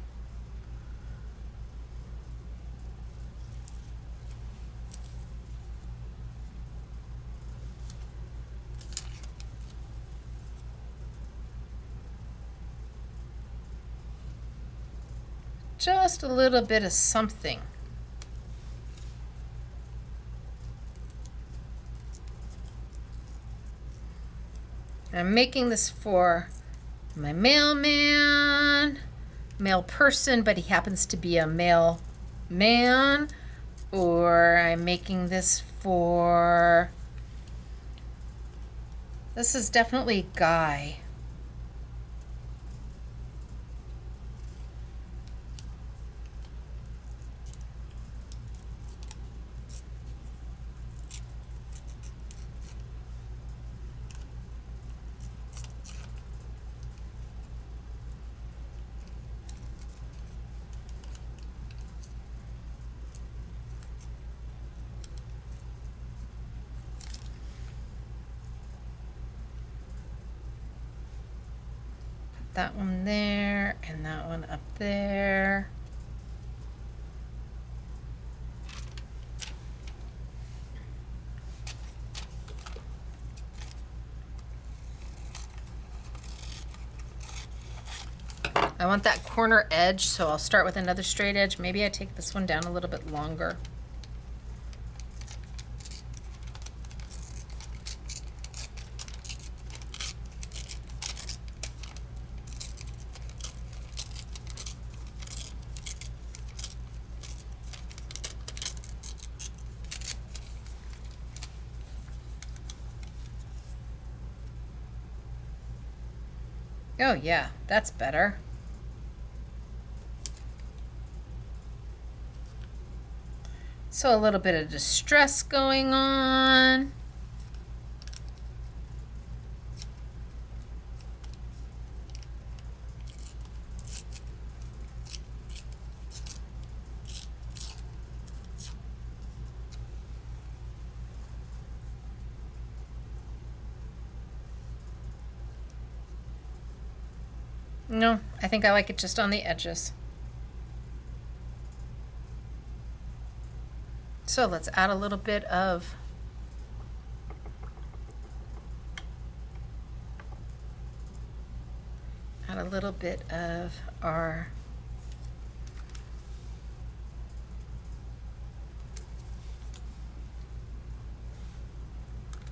just a little bit of something. I'm making this for my mailman, male person, but he happens to be a male man. Or I'm making this for, this is definitely guy. That one there and that one up there. I want that corner edge, so I'll start with another straight edge. Maybe I take this one down a little bit longer. Oh yeah, that's better. So a little bit of distress going on. No, I think I like it just on the edges. So let's add a little bit of our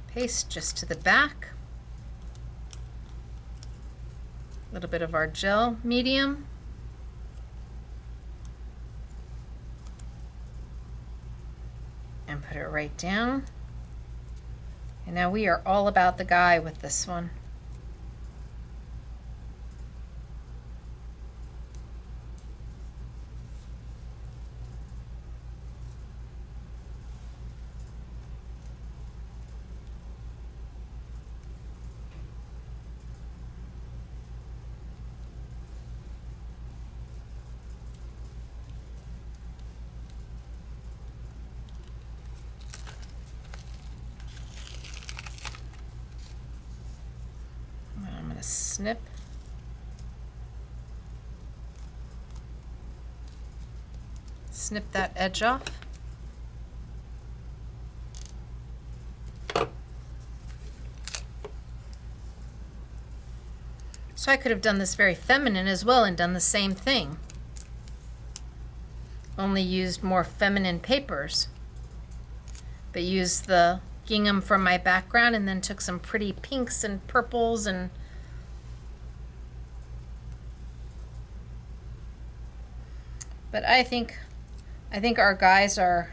paste just to the back. A little bit of our gel medium. And put it right down. And now we are all about the guy with this one. Snip. Snip that edge off. So I could have done this very feminine as well and done the same thing. Only used more feminine papers. But used the gingham from my background and then took some pretty pinks and purples and but I think our guys are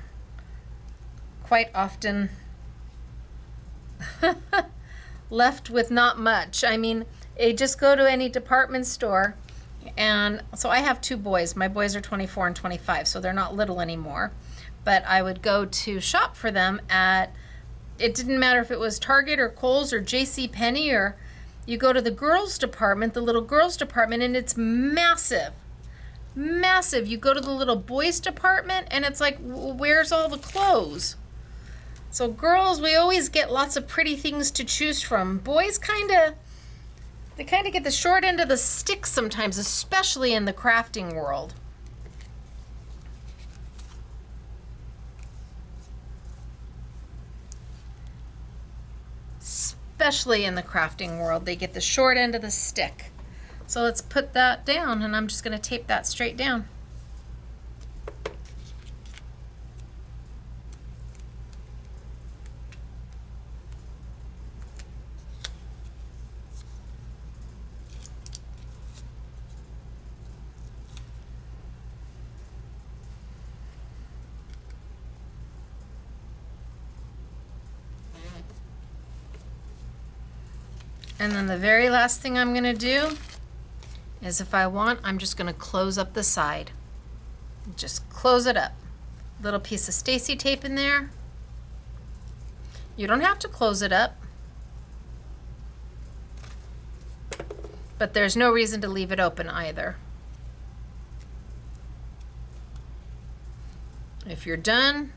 quite often left with not much. I mean, they just go to any department store, and so I have two boys. My boys are 24 and 25, so they're not little anymore. But I would go to shop for them at, it didn't matter if it was Target or Kohl's or JCPenney, or you go to the girls department, the little girls department, and it's massive. Massive. You go to the little boys department and it's like, where's all the clothes? So girls, we always get lots of pretty things to choose from. Boys they kind of get the short end of the stick sometimes, especially in the crafting world. Especially in the crafting world, they get the short end of the stick. So let's put that down, and I'm just going to tape that straight down. And then the very last thing I'm gonna do is, if I want, I'm just gonna close up the side. Just close it up. Little piece of Stacy tape in there. You don't have to close it up, but there's no reason to leave it open either. If you're done,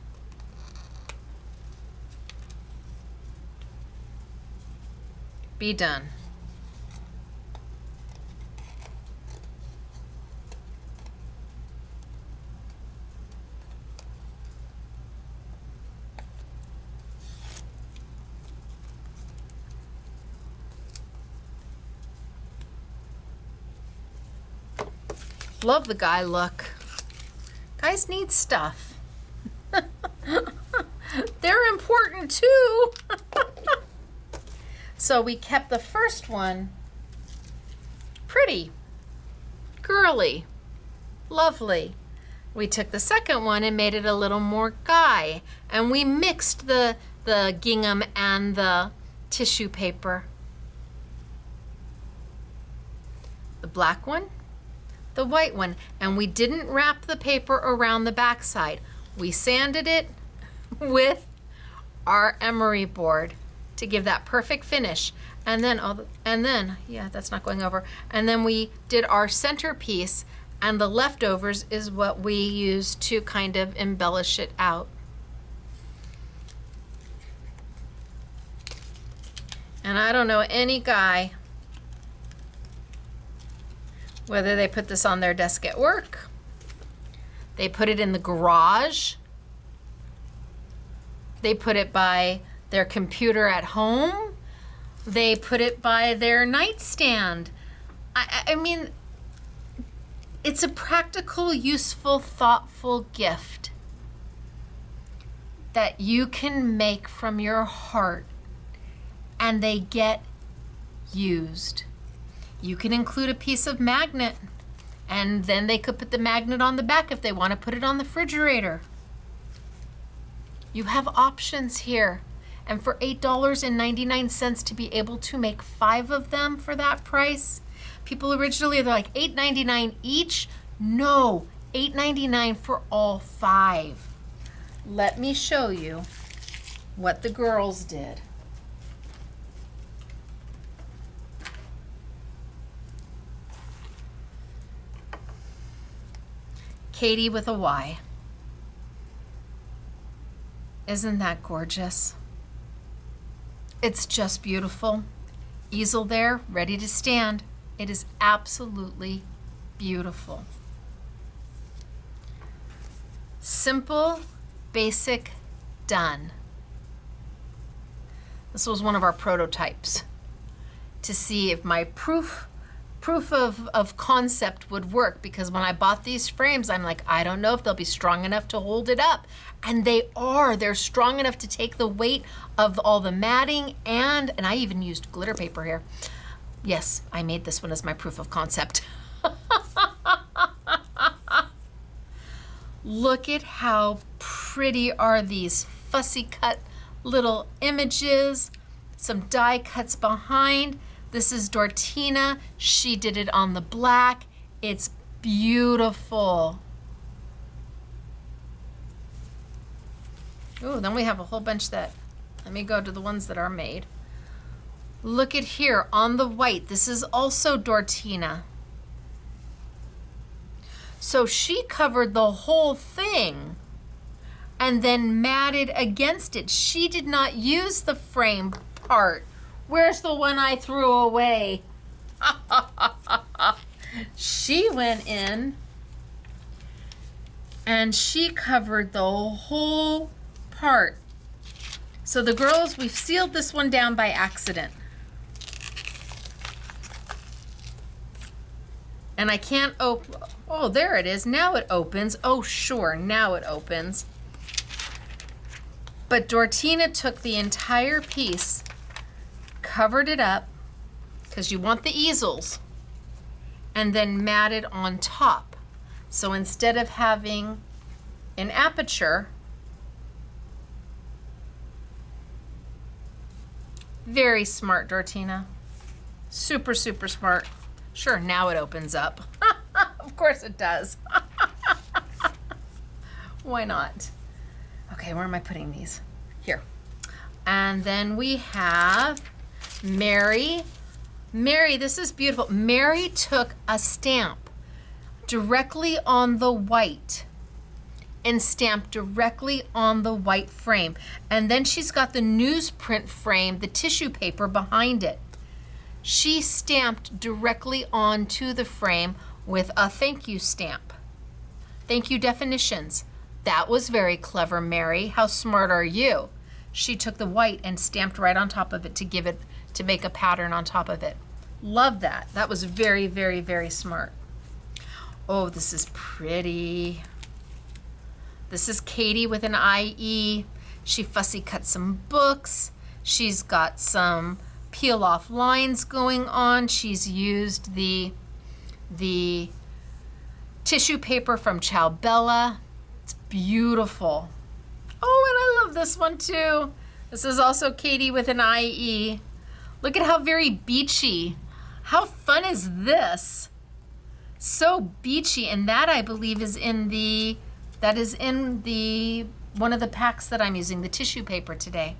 be done. Love the guy look. Guys need stuff. They're important too. So we kept the first one pretty, girly, lovely. We took the second one and made it a little more guy, and we mixed the gingham and the tissue paper. The black one, the white one, and we didn't wrap the paper around the backside. We sanded it with our emery board to give that perfect finish. And then, yeah, that's not going over. And then we did our centerpiece, and the leftovers is what we used to kind of embellish it out. And I don't know any guy, whether they put this on their desk at work, they put it in the garage, they put it by their computer at home, they put it by their nightstand. I mean, it's a practical, useful, thoughtful gift that you can make from your heart, and they get used. You can include a piece of magnet, and then they could put the magnet on the back if they want to put it on the refrigerator. You have options here. And for $8.99 to be able to make 5 of them for that price, people originally, they're like $8.99 each. No, $8.99 for all 5. Let me show you what the girls did. Katie with a Y. Isn't that gorgeous? It's just beautiful. Easel there, ready to stand. It is absolutely beautiful. Simple, basic, done. This was one of our prototypes to see if my proof of concept would work, because when I bought these frames, I'm like, I don't know if they'll be strong enough to hold it up. And they are. They're strong enough to take the weight of all the matting, and I even used glitter paper here. Yes, I made this one as my proof of concept. Look at how pretty are these fussy cut little images, some die cuts behind. This is Dortina. She did it on the black. It's beautiful. Oh, then we have a whole bunch that, let me go to the ones that are made. Look at here on the white. This is also Dortina. So she covered the whole thing and then matted against it. She did not use the frame part. Where's the one I threw away? She went in and she covered the whole part. So the girls, we've sealed this one down by accident. And I can't open, oh, there it is. Now it opens. Oh, sure, now it opens. But Dortina took the entire piece, covered it up, because you want the easels, and then matted on top. So instead of having an aperture, very smart, Dortina. Super, super smart. Sure, now it opens up. Of course it does. Why not? Okay, where am I putting these? Here. And then we have Mary. Mary, this is beautiful. Mary took a stamp directly on the white and stamped directly on the white frame. And then she's got the newsprint frame, the tissue paper behind it. She stamped directly onto the frame with a thank you stamp. Thank you definitions. That was very clever, Mary. How smart are you? She took the white and stamped right on top of it to make a pattern on top of it. Love that. That was very, very, very smart. Oh, this is pretty. This is Katie with an IE. She fussy cut some books. She's got some peel off lines going on. She's used the tissue paper from Ciao Bella. It's beautiful. Oh, and I love this one too. This is also Katie with an IE. Look at how very beachy. How fun is this? So beachy, and that I believe is in the one of the packs that I'm using, the tissue paper today.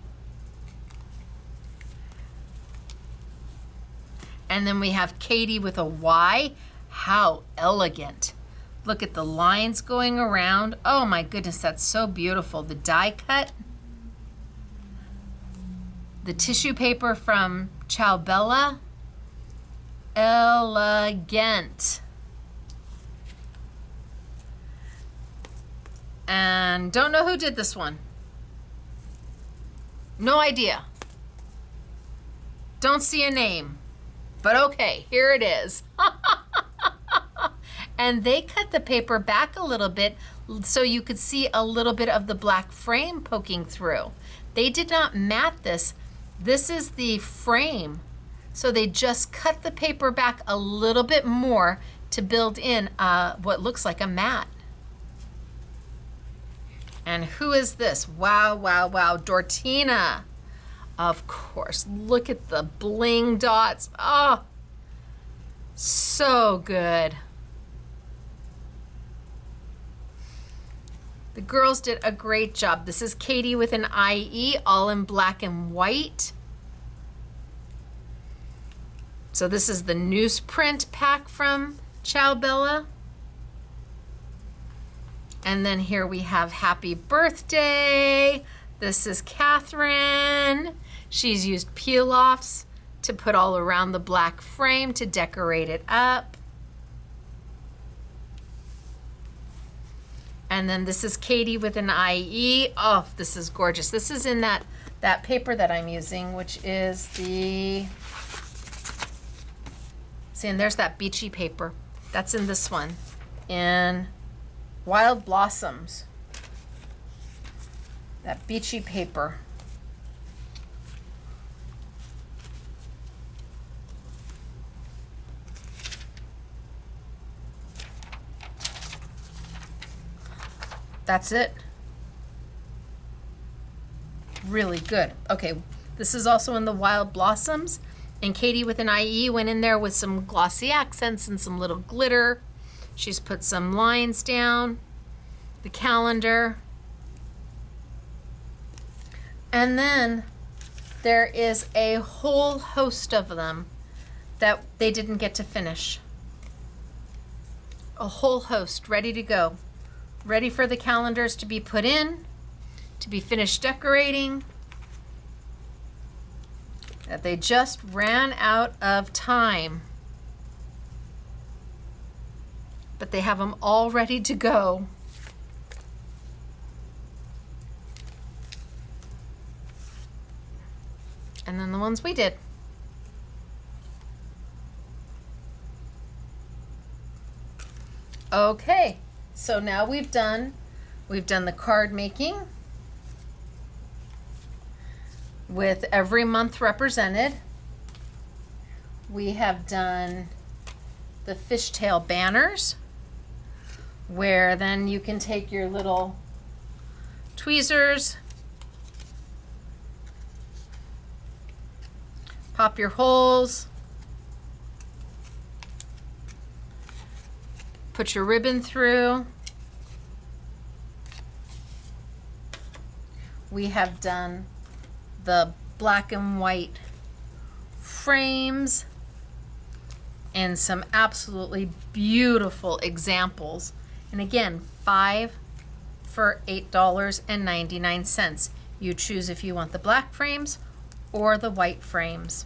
And then we have Katie with a Y. How elegant. Look at the lines going around. Oh my goodness, that's so beautiful. The die cut. The tissue paper from Ciao Bella. Elegant. And don't know who did this one. No idea. Don't see a name. But okay, here it is. And they cut the paper back a little bit so you could see a little bit of the black frame poking through. They did not mat this. This is the frame. So they just cut the paper back a little bit more to build in what looks like a mat. And who is this? Wow, wow, wow, Dortina. Of course, look at the bling dots. Oh, so good. The girls did a great job. This is Katie with an IE, all in black and white. So this is the newsprint pack from Ciao Bella. And then here we have Happy Birthday. This is Catherine. She's used peel-offs to put all around the black frame to decorate it up. And then this is Katie with an IE. Oh, this is gorgeous. This is in that paper that I'm using, which is the, see, and there's that beachy paper. That's in this one, in Wild Blossoms. That beachy paper. That's it. Really good. Okay, this is also in the Wild Blossoms. And Katie with an IE went in there with some glossy accents and some little glitter. She's put some lines down, the calendar. And then there is a whole host of them that they didn't get to finish. A whole host ready to go. Ready for the calendars to be put in, to be finished decorating, that they just ran out of time. But they have them all ready to go. And then the ones we did. Okay. So now we've done the card making with every month represented. We have done the fishtail banners, where then you can take your little tweezers, pop your holes, Put your ribbon through. We have done the black and white frames and some absolutely beautiful examples. And again, 5 for $8.99. You choose if you want the black frames or the white frames.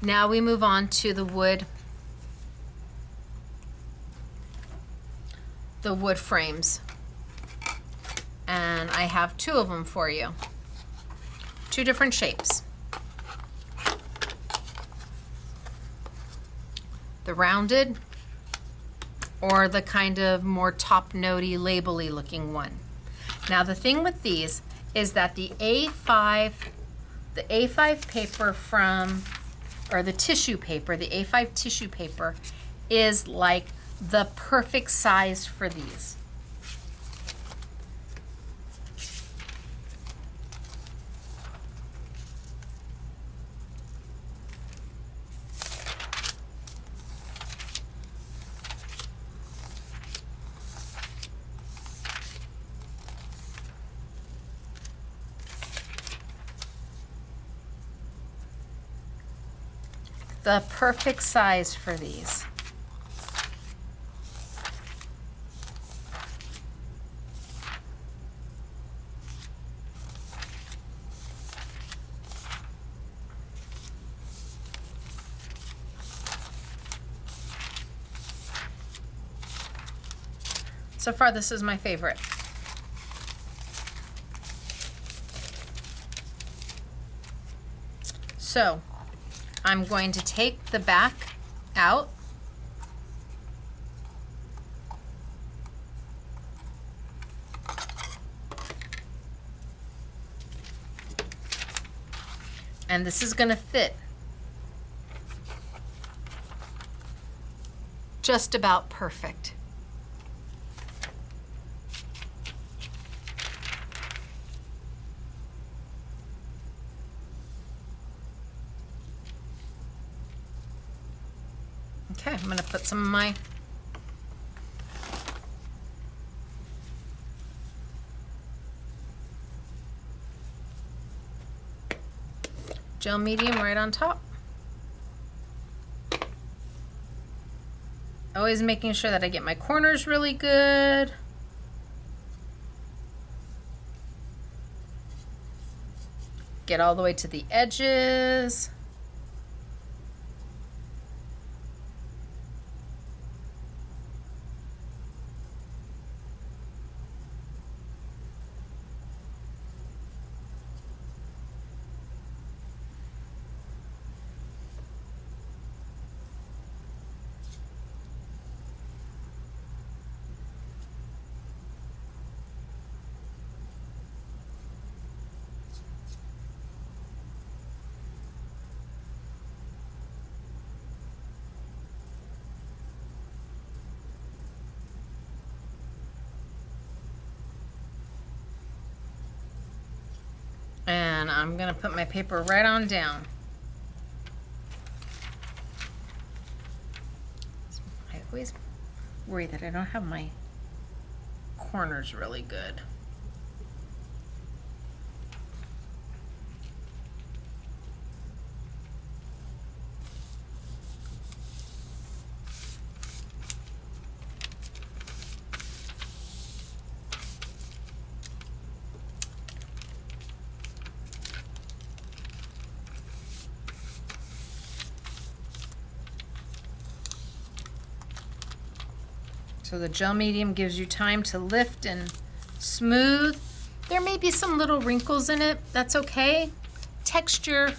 Now we move on to the wood frames. And I have 2 of them for you. 2 different shapes. The rounded or the kind of more top-notey, label-y looking one. Now the thing with these is that the A5 paper from, or the tissue paper, the A5 tissue paper is like the perfect size for these. The perfect size for these. So far, this is my favorite. So, I'm going to take the back out. And this is going to fit just about perfect. Okay, I'm going to put some of my gel medium right on top. Always making sure that I get my corners really good. Get all the way to the edges. And I'm going to put my paper right on down. I always worry that I don't have my corners really good. So the gel medium gives you time to lift and smooth. There may be some little wrinkles in it. That's okay. Texture.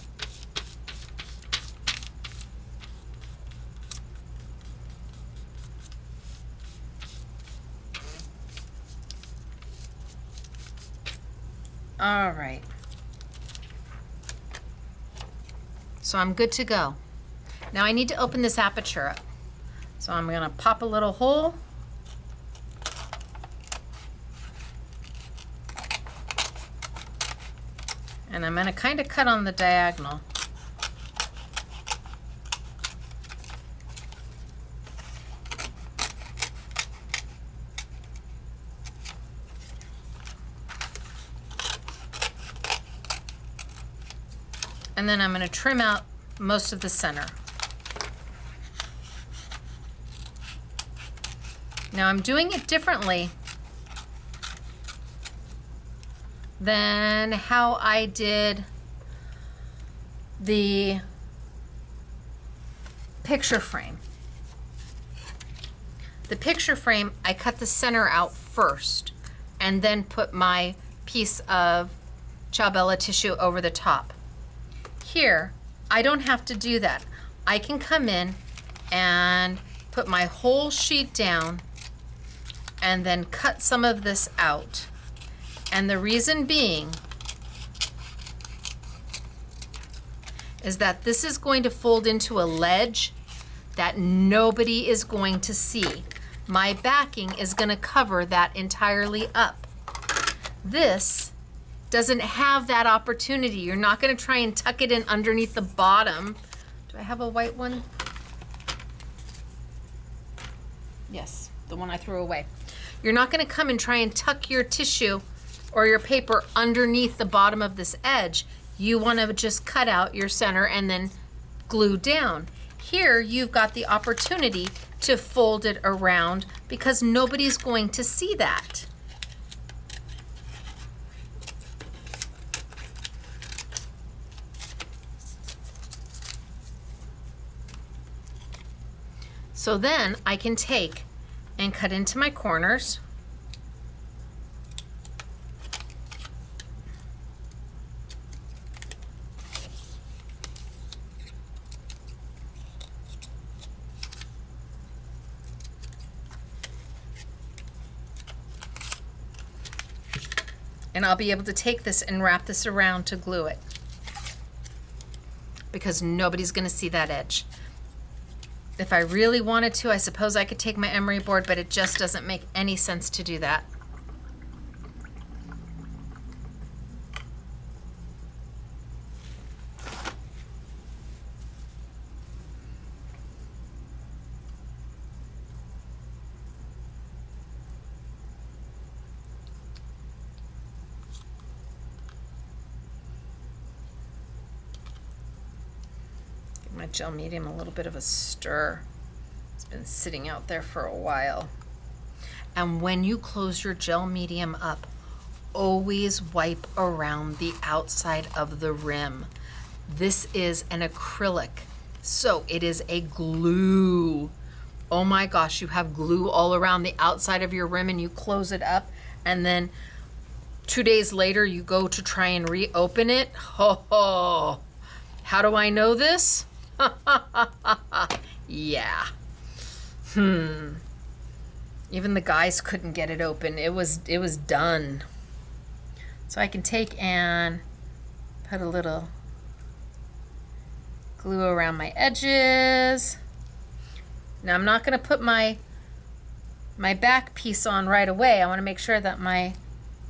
All right. So I'm good to go. Now I need to open this aperture up. So I'm going to pop a little hole And I'm going to kind of cut on the diagonal. And then I'm going to trim out most of the center. Now I'm doing it differently than how I did the picture frame. The picture frame, I cut the center out first and then put my piece of Ciao Bella tissue over the top. Here, I don't have to do that. I can come in and put my whole sheet down and then cut some of this out. And the reason being is that this is going to fold into a ledge that nobody is going to see. My backing is going to cover that entirely up. This doesn't have that opportunity. You're not going to try and tuck it in underneath the bottom. Do I have a white one? Yes, the one I threw away. You're not going to come and try and tuck your tissue or your paper underneath the bottom of this edge. You want to just cut out your center and then glue down. Here you've got the opportunity to fold it around because nobody's going to see that. So then I can take and cut into my corners. And I'll be able to take this and wrap this around to glue it, because nobody's going to see that edge. If I really wanted to, I suppose I could take my emery board, but it just doesn't make any sense to do that. My gel medium a little bit of a stir. It's been sitting out there for a while. And when you close your gel medium up, always wipe around the outside of the rim. This is an acrylic, so it is a glue. Oh my gosh, you have glue all around the outside of your rim and you close it up, and then 2 days later you go to try and reopen it. Ho. How do I know this? Yeah. Even the guys couldn't get it open. It was done. So I can take and put a little glue around my edges. Now I'm not going to put my back piece on right away. I want to make sure that my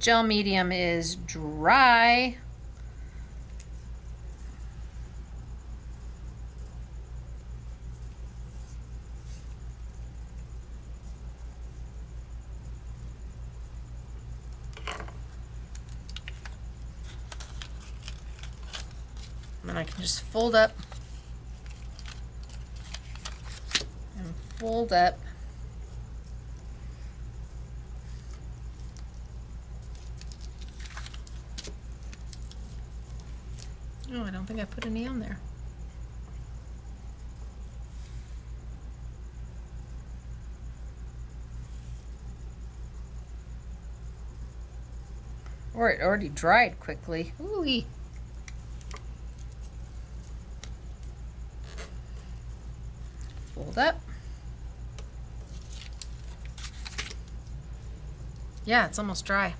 gel medium is dry. And I can just fold up and fold up. Oh, I don't think I put any on there. Or it already dried quickly. Ooh-wee. Fold up. Yeah, it's almost dry.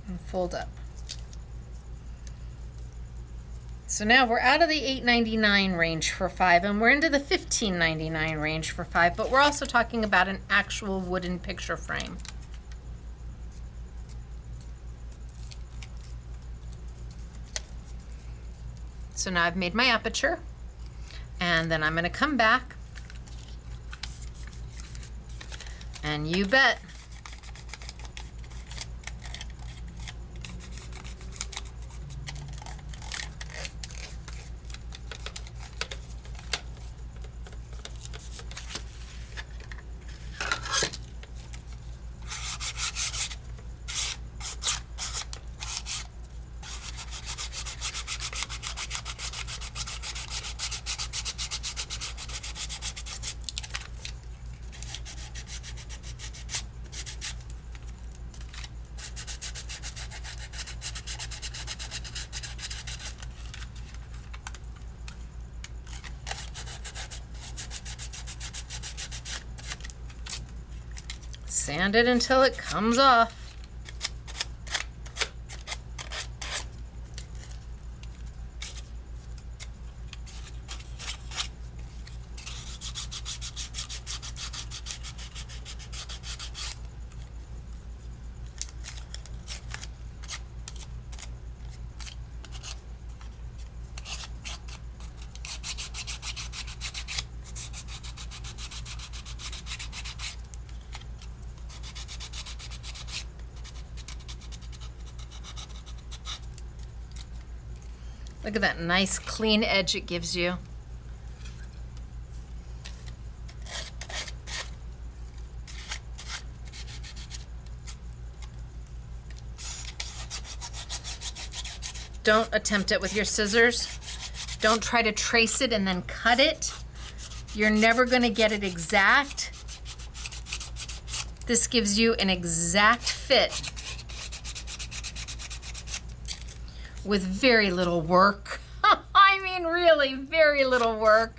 And fold up. So now we're out of the $8.99 range for 5 and we're into the $15.99 range for 5, but we're also talking about an actual wooden picture frame. So now I've made my aperture, and then I'm going to come back, and you bet sand it until it comes off. Look at that nice clean edge it gives you. Don't attempt it with your scissors. Don't try to trace it and then cut it. You're never going to get it exact. This gives you an exact fit with very little work. I mean, really, very little work.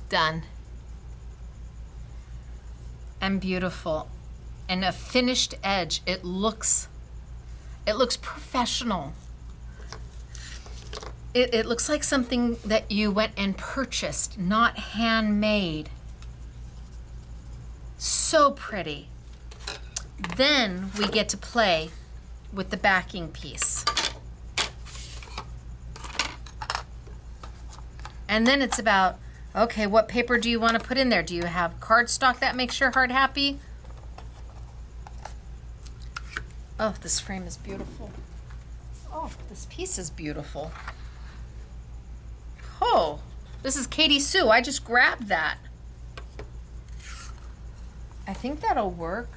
Done. And beautiful. And a finished edge. It looks professional. It looks like something that you went and purchased, not handmade. So pretty. Then we get to play with the backing piece. And then it's about, okay, what paper do you want to put in there? Do you have cardstock that makes your heart happy? Oh, this frame is beautiful. Oh, this piece is beautiful. Oh, this is Katie Sue. I just grabbed that. I think that'll work.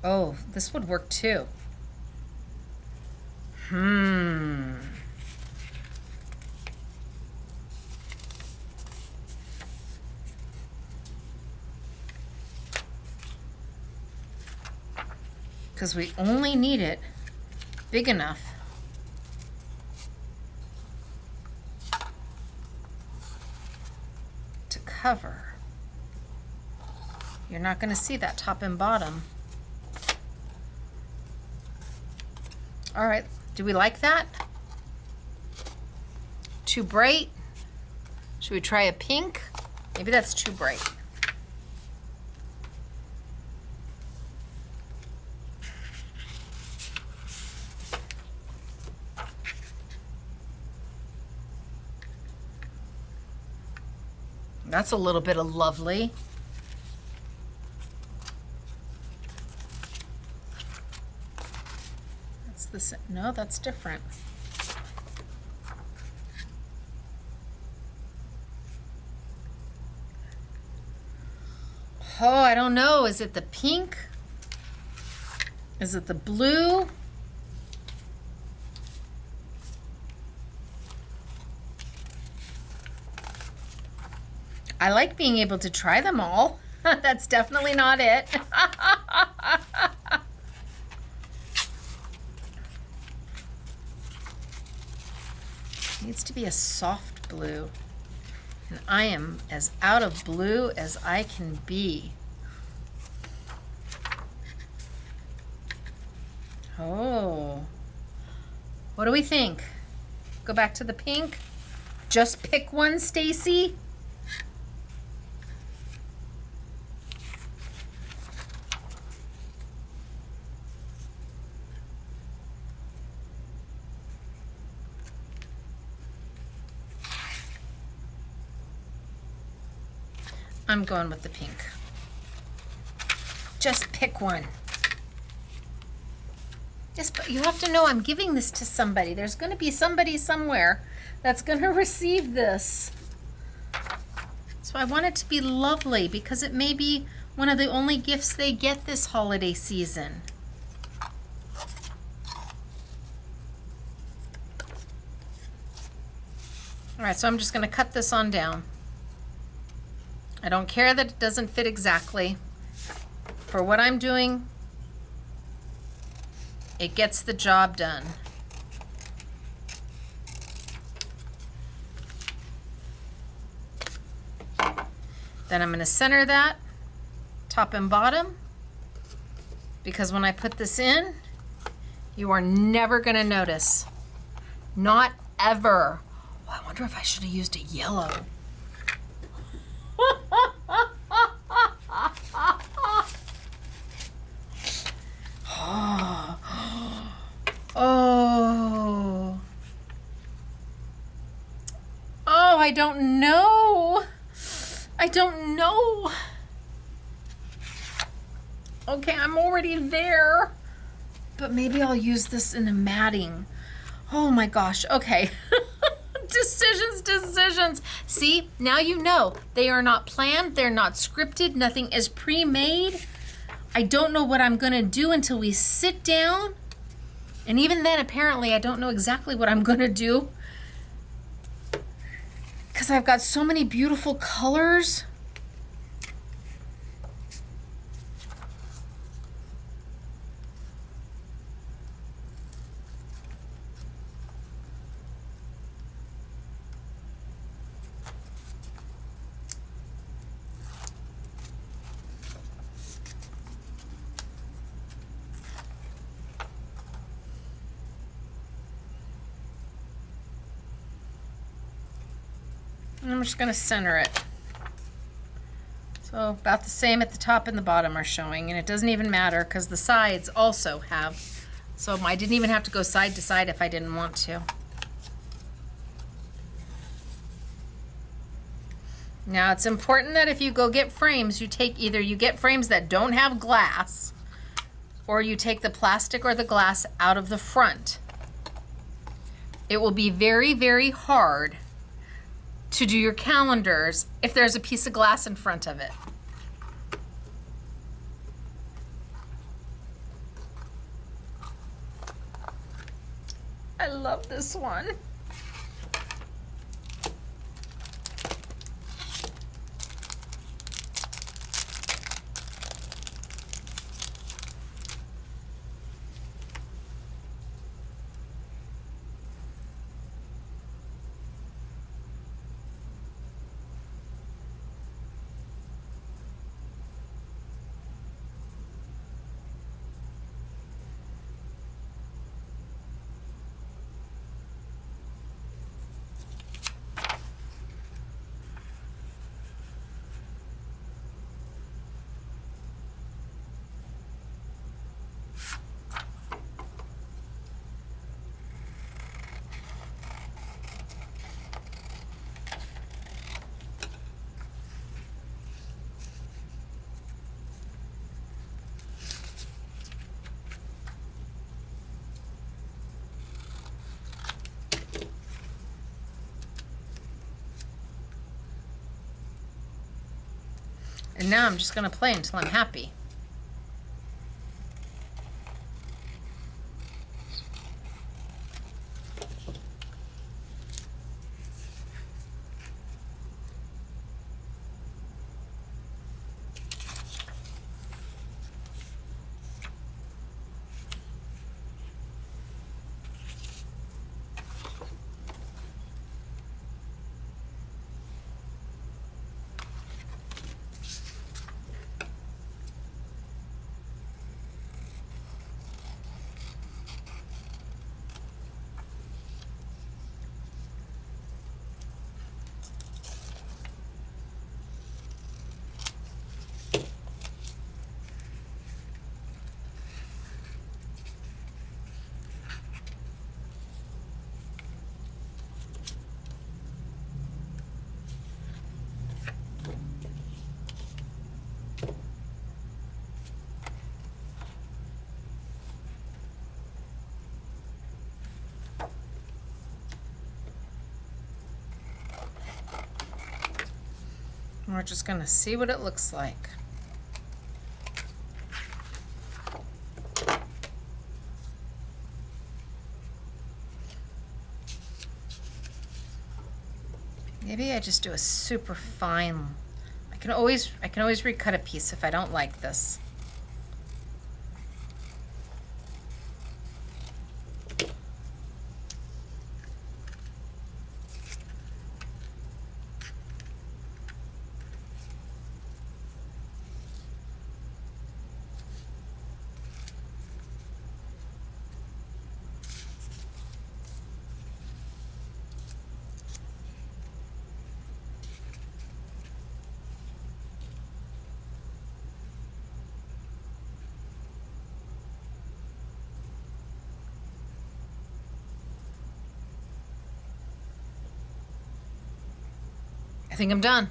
Oh, this would work too. Because we only need it big enough to cover. You're not going to see that top and bottom. All right, do we like that? Too bright? Should we try a pink? Maybe that's too bright. That's a little bit of lovely. No, that's different. Oh, I don't know. Is it the pink? Is it the blue? I like being able to try them all. That's definitely not it. Needs to be a soft blue. And I am as out of blue as I can be. Oh. What do we think? Go back to the pink? Just pick one, Stacy. I'm going with the pink. Just pick one. Yes, but you have to know I'm giving this to somebody. There's going to be somebody somewhere that's going to receive this. So I want it to be lovely because it may be one of the only gifts they get this holiday season. All right, so I'm just going to cut this on down. I don't care that it doesn't fit exactly. For what I'm doing, it gets the job done. Then I'm going to center that top and bottom, because when I put this in, you are never going to notice. Not ever. Oh, I wonder if I should have used a yellow. Oh. Oh, I don't know. I don't know. Okay, I'm already there. But maybe I'll use this in a matting. Oh my gosh, okay. Decisions. See, now you know. They are not planned, they're not scripted, nothing is pre-made. I don't know what I'm gonna do until we sit down. And even then, apparently, I don't know exactly what I'm gonna do, because I've got so many beautiful colors. And I'm just going to center it. So about the same at the top and the bottom are showing, and it doesn't even matter because the sides also have. So I didn't even have to go side to side if I didn't want to. Now it's important that if you go get frames, you get frames that don't have glass, or you take the plastic or the glass out of the front. It will be very, very hard to do your calendars if there's a piece of glass in front of it. I love this one. And now I'm just gonna play until I'm happy. We're just gonna see what it looks like. Maybe I just do a super fine. I can always recut a piece if I don't like this. I think I'm done.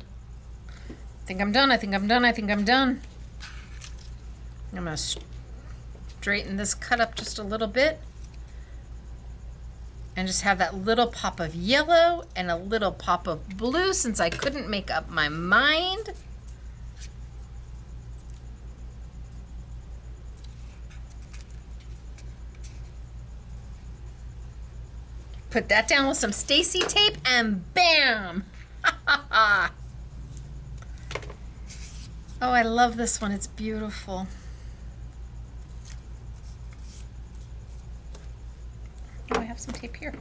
I think I'm done. I think I'm done. I think I'm done. I'm going to straighten this cut up just a little bit. And just have that little pop of yellow and a little pop of blue since I couldn't make up my mind. Put that down with some Stacy tape and bam! Oh, I love this one. It's beautiful. Oh, I have some tape here.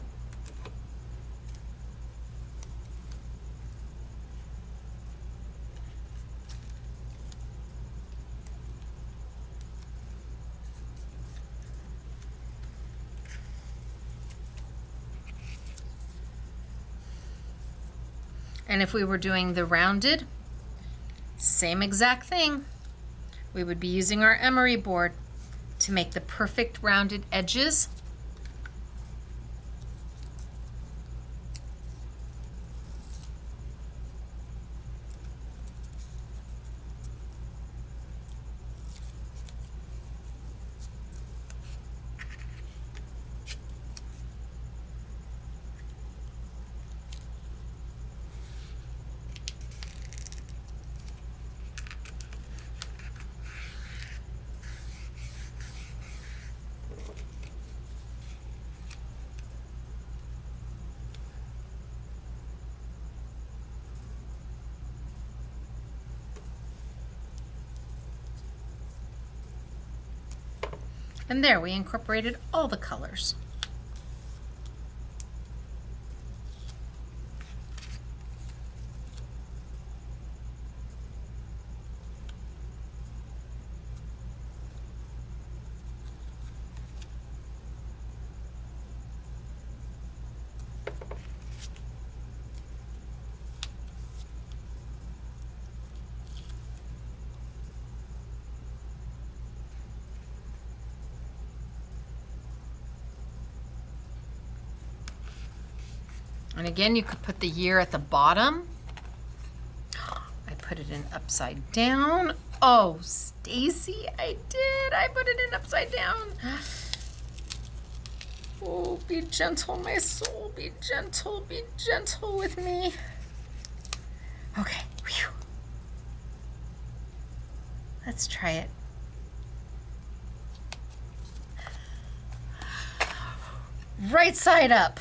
And if we were doing the rounded, same exact thing. We would be using our emery board to make the perfect rounded edges. And there, we incorporated all the colors. And again, you could put the year at the bottom. I put it in upside down. Oh, Stacy, I did. I put it in upside down. Oh, be gentle, my soul. Be gentle with me. Okay. Whew. Let's try it. Right side up.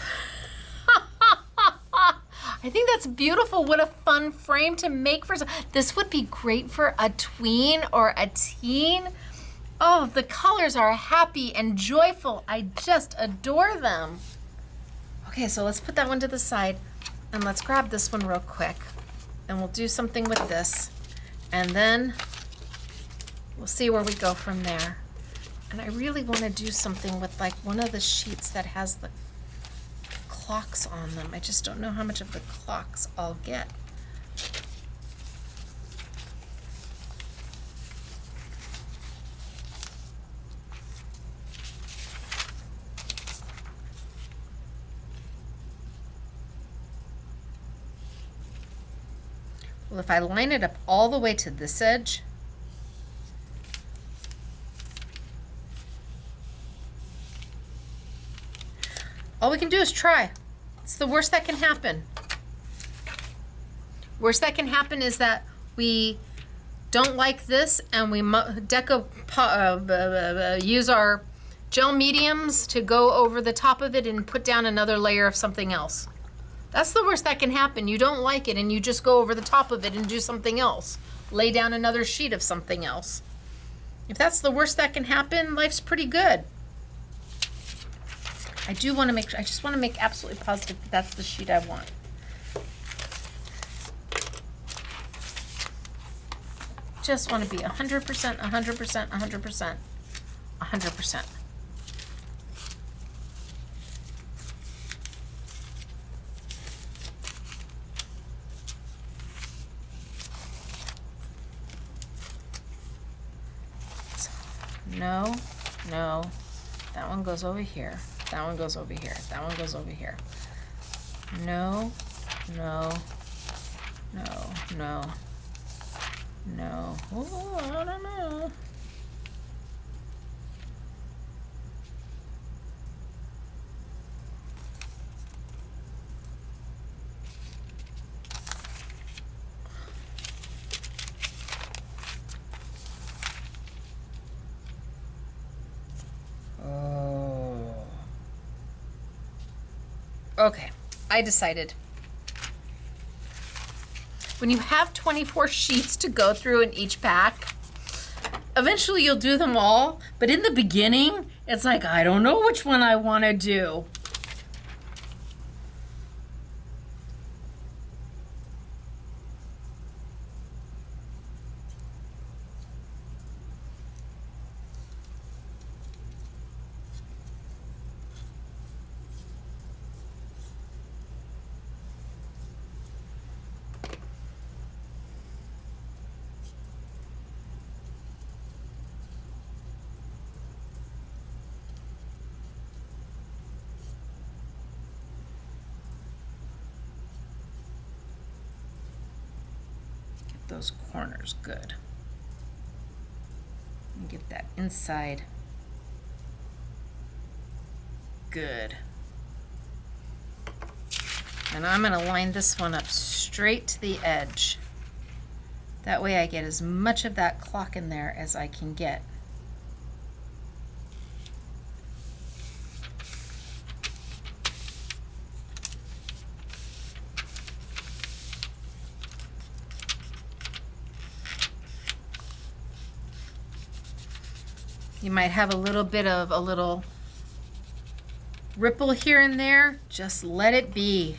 I think that's beautiful. What a fun frame to make for. This would be great for a tween or a teen. Oh, the colors are happy and joyful. I just adore them. Okay, so let's put that one to the side and let's grab this one real quick. And we'll do something with this. And then we'll see where we go from there. And I really want to do something with like one of the sheets that has the clocks on them. I just don't know how much of the clocks I'll get. Well, if I line it up all the way to this edge, all we can do is try. It's the worst that can happen. Worst that can happen is that we don't like this and we use our gel mediums to go over the top of it and put down another layer of something else. That's the worst that can happen. You don't like it and you just go over the top of it and do something else. Lay down another sheet of something else. If that's the worst that can happen, life's pretty good. I just want to make absolutely positive that that's the sheet I want. Just want to be 100%, 100%, 100%, 100%. No, no, that one goes over here. That one goes over here. That one goes over here. No, no, no, no, no. Oh, I don't know. Okay, I decided. When you have 24 sheets to go through in each pack, eventually you'll do them all, but in the beginning, it's like, I don't know which one I want to do. Those corners good. And get that inside good. And I'm going to line this one up straight to the edge. That way I get as much of that clock in there as I can get. You might have a little bit of a little ripple here and there. Just let it be.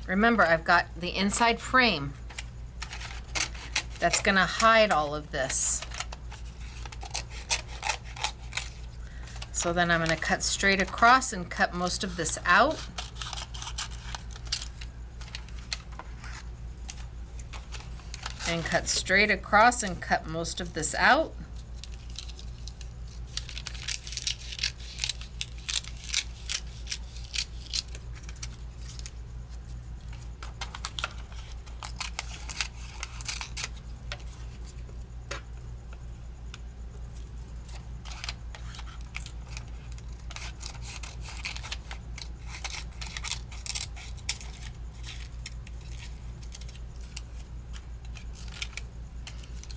Remember, I've got the inside frame that's going to hide all of this. So then I'm going to cut straight across and cut most of this out. And cut straight across and cut most of this out.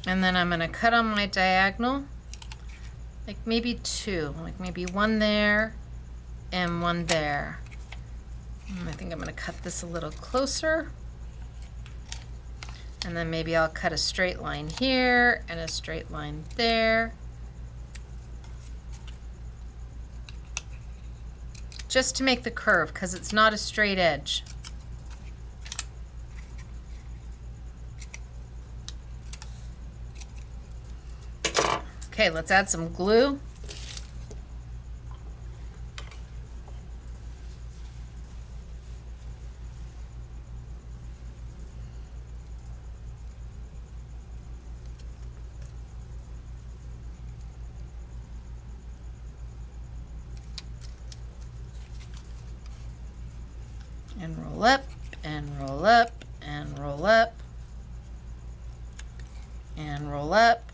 And then I'm going to cut on my diagonal, like maybe 2, like maybe 1 there and 1 there. And I think I'm going to cut this a little closer. And then maybe I'll cut a straight line here and a straight line there. Just to make the curve, because it's not a straight edge. Okay, let's add some glue. And roll up, and roll up, and roll up, and roll up.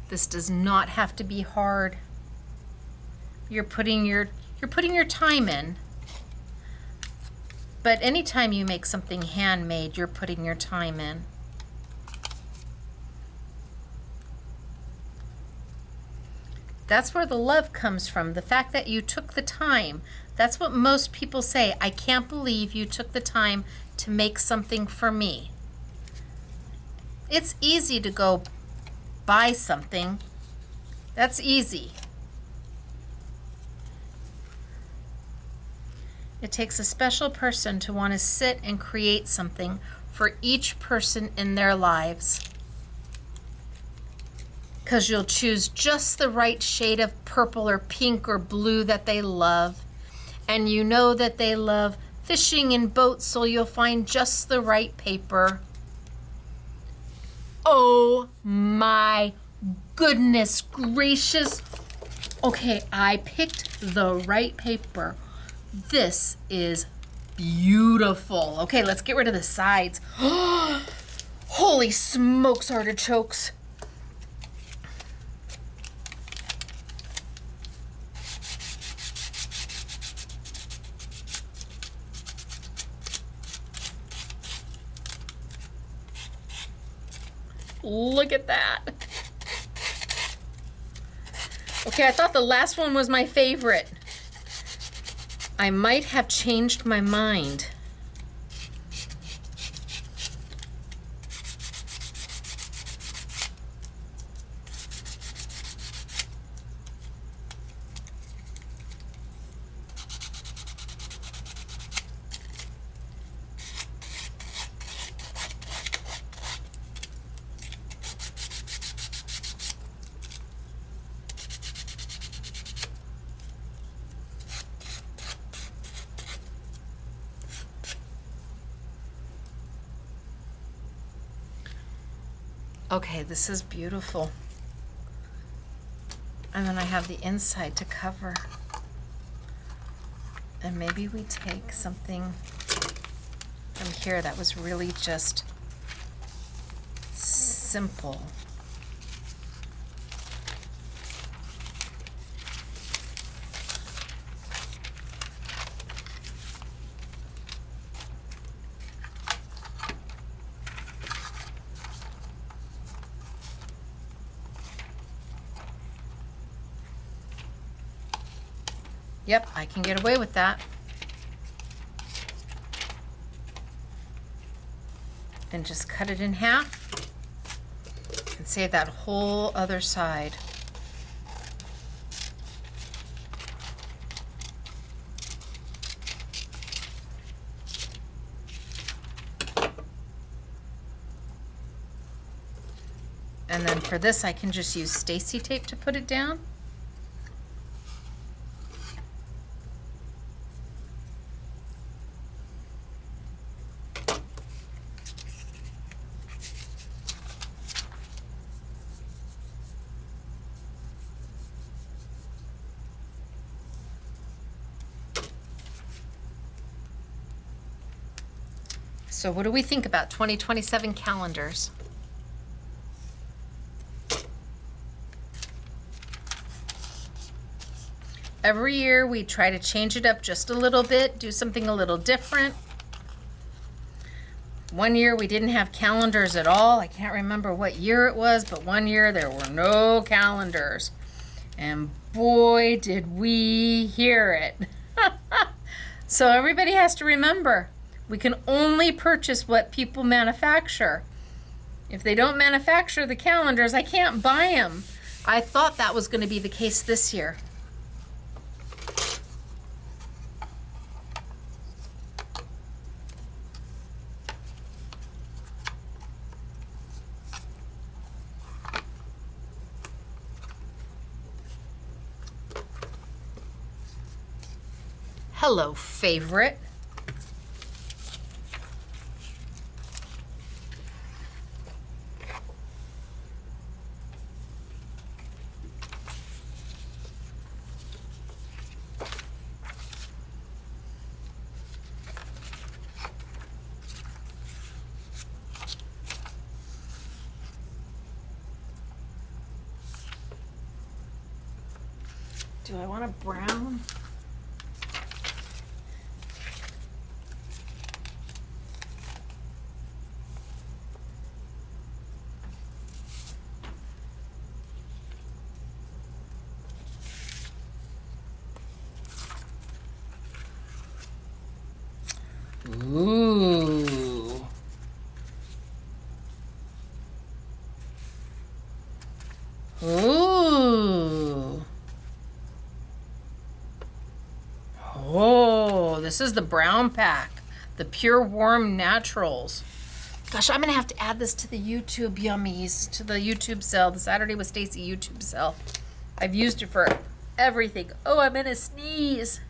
This does not have to be hard. You're putting your time in. But anytime you make something handmade, you're putting your time in. That's where the love comes from, the fact that you took the time. That's what most people say. I can't believe you took the time to make something for me. It's easy to go buy something. That's easy. It takes a special person to want to sit and create something for each person in their lives. Because you'll choose just the right shade of purple or pink or blue that they love. And you know that they love fishing in boats, so you'll find just the right paper. Oh my goodness gracious. Okay, I picked the right paper. This is beautiful. Okay, let's get rid of the sides. Holy smokes, artichokes. Look at that. Okay, I thought the last one was my favorite. I might have changed my mind. Okay, this is beautiful. And then I have the inside to cover. And maybe we take something from here that was really just simple. Yep, I can get away with that. And just cut it in half and save that whole other side. And then for this, I can just use Stacy tape to put it down. So what do we think about 2027 calendars? Every year we try to change it up just a little bit, do something a little different. One year we didn't have calendars at all. I can't remember what year it was, but one year there were no calendars. And boy, did we hear it. So everybody has to remember, we can only purchase what people manufacture. If they don't manufacture the calendars, I can't buy them. I thought that was going to be the case this year. Hello, favorite. Do I want a brown? Ooh. Ooh. Oh, this is the brown pack, the Pure Warm Naturals. Gosh, I'm gonna have to add this to the YouTube yummies, to the YouTube sale, the Saturday with Stacy YouTube sale. I've used it for everything. Oh, I'm gonna sneeze.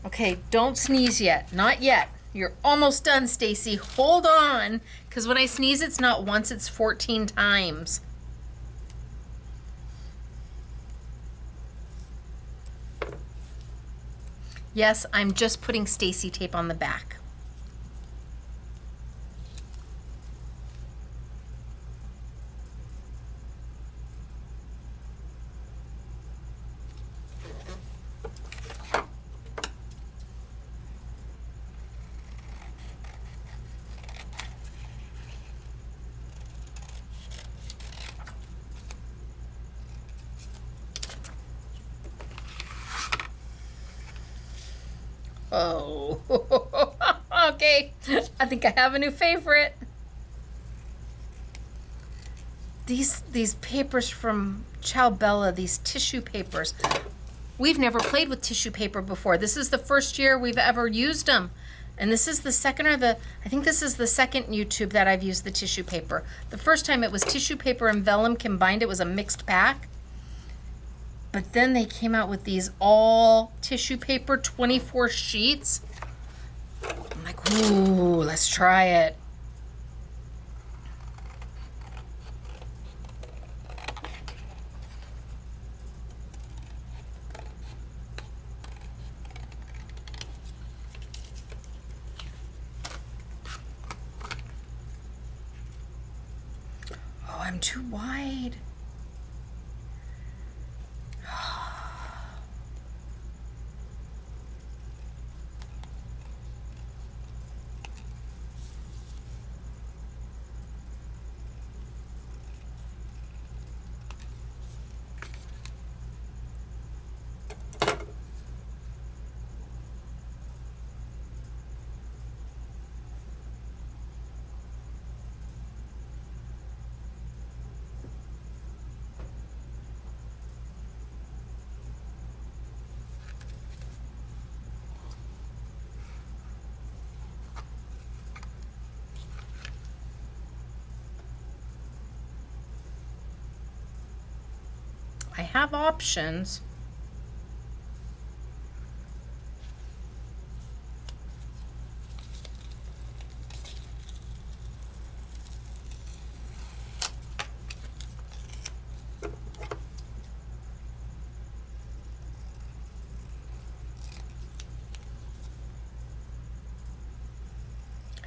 Okay, don't sneeze yet. Not yet. You're almost done, Stacy. Hold on, because when I sneeze, it's not once, it's 14 times. Yes, I'm just putting Stacy tape on the back. Oh, okay. I think I have a new favorite. These papers from Ciao Bella, these tissue papers. We've never played with tissue paper before. This is the first year we've ever used them. And this is the second I think this is the second YouTube that I've used the tissue paper. The first time it was tissue paper and vellum combined. It was a mixed pack. But then they came out with these all tissue paper, 24 sheets. I'm like, ooh, let's try it. Oh, I'm too wide. I have options.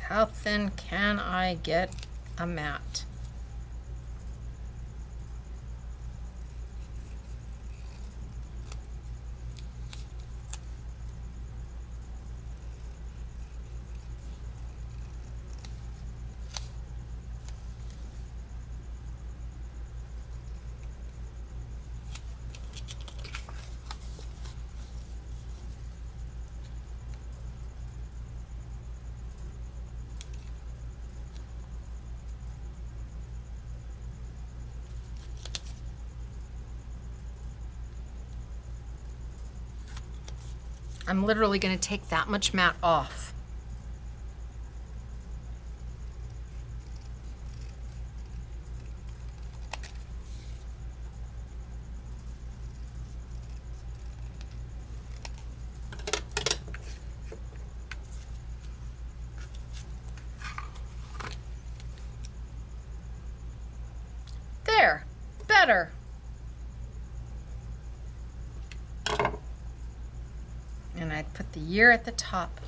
How thin can I get a mat? I'm literally going to take that much mat off. There, better. And I put the year at the top.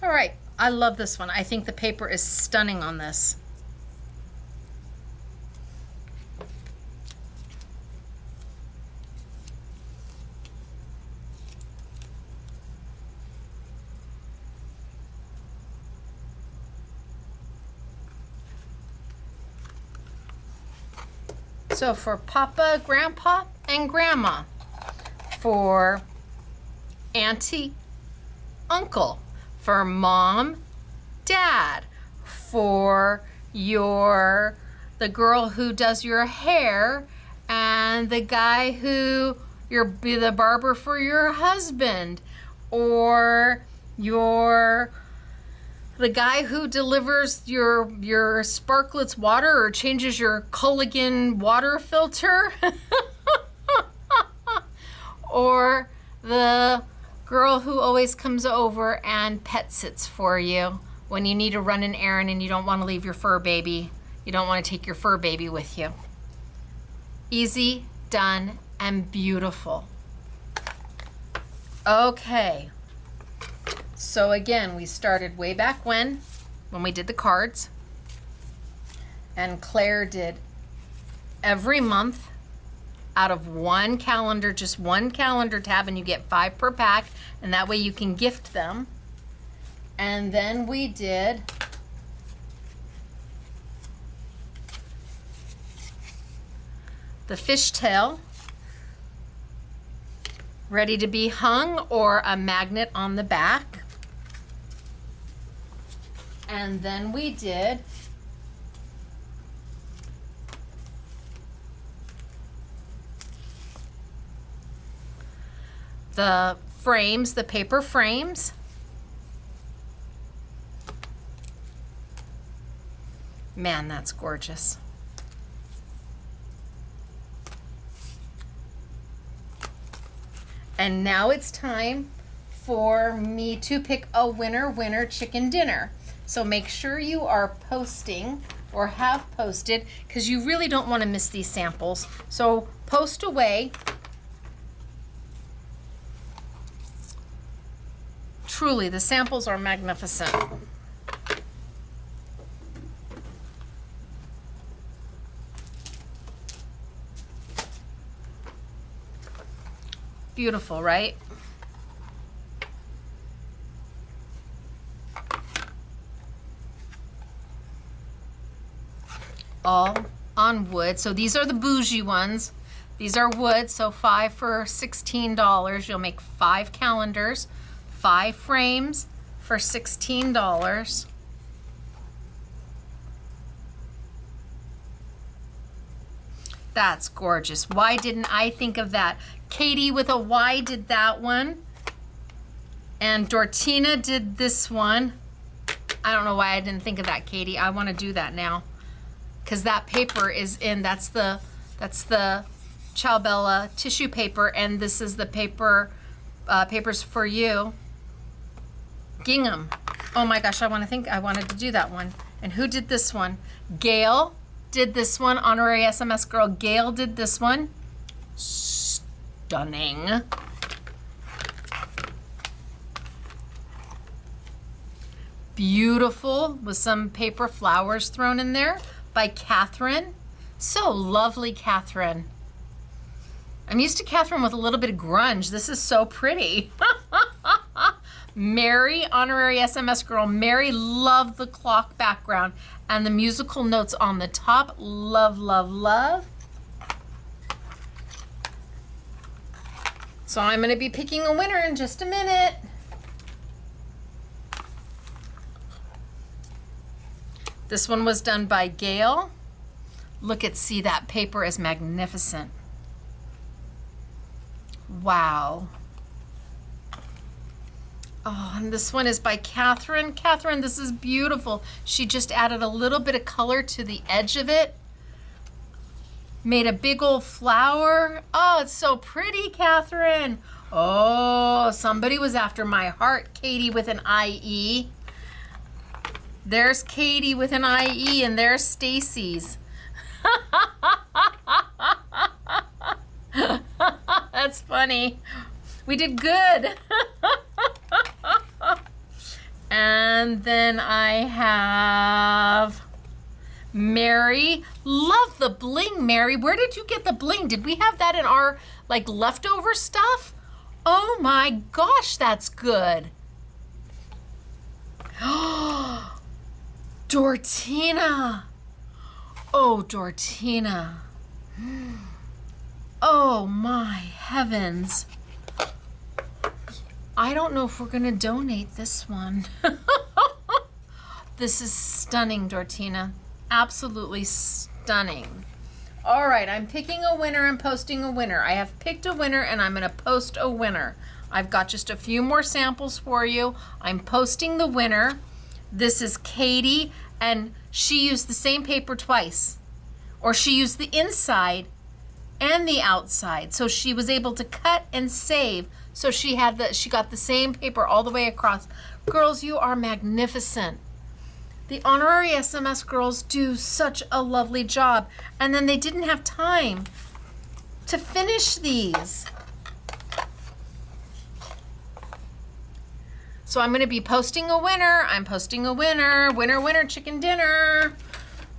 All right, I love this one. I think the paper is stunning on this. So for Papa, Grandpa, and Grandma, for Auntie, Uncle, for Mom, Dad, for the girl who does your hair, and the guy who be the barber for your husband, or the guy who delivers your Sparklets water or changes your Culligan water filter, or the girl who always comes over and pet sits for you when you need to run an errand and you don't want to leave your fur baby. You don't want to take your fur baby with you. Easy, done, and beautiful. Okay. So again, we started way back when we did the cards. And Claire did every month out of one calendar, just one calendar tab, and you get 5 per pack, and that way you can gift them. And then we did the fishtail, ready to be hung, or a magnet on the back. And then we did the frames, the paper frames. Man, that's gorgeous. And now it's time for me to pick a winner chicken dinner. So make sure you are posting or have posted, because you really don't want to miss these samples. So post away. Truly, the samples are magnificent. Beautiful, right? All on wood. So these are the bougie ones. These are wood, so 5 for $16. You'll make 5 calendars, 5 frames for $16. That's gorgeous. Why didn't I think of that? Katie with a Y did that one. And Dortina did this one. I don't know why I didn't think of that, Katie. I want to do that now. Because that paper is in, that's the Ciao Bella tissue paper, and this is the papers for you. Gingham. Oh my gosh, I wanted to do that one. And who did this one? Gail did this one, honorary SMS girl. Gail did this one. Stunning. Beautiful, with some paper flowers thrown in there, by Catherine. So lovely, Catherine. I'm used to Catherine with a little bit of grunge. This is so pretty. Mary, honorary SMS girl. Mary loved the clock background and the musical notes on the top. Love, love, love. So I'm gonna be picking a winner in just a minute. This one was done by Gail. See, that paper is magnificent. Wow. Oh, and this one is by Catherine. Catherine, this is beautiful. She just added a little bit of color to the edge of it. Made a big old flower. Oh, it's so pretty, Catherine. Oh, somebody was after my heart. Katie with an IE. There's Katie with an IE, and there's Stacy's. That's funny. We did good. And then I have Mary. Love the bling, Mary. Where did you get the bling? Did we have that in our like leftover stuff? Oh my gosh, that's good. Dortina. Oh, Dortina. Oh my heavens. I don't know if we're gonna donate this one. This is stunning, Dortina. Absolutely stunning. All right, I'm picking a winner and posting a winner. I have picked a winner and I'm gonna post a winner. I've got just a few more samples for you. I'm posting the winner. This is Katie, and she used the same paper twice. Or she used the inside and the outside. So she was able to cut and save. So she got the same paper all the way across. Girls, you are magnificent. The honorary SMS girls do such a lovely job. And then they didn't have time to finish these. So I'm gonna be posting a winner. I'm posting a winner. Winner, winner, chicken dinner.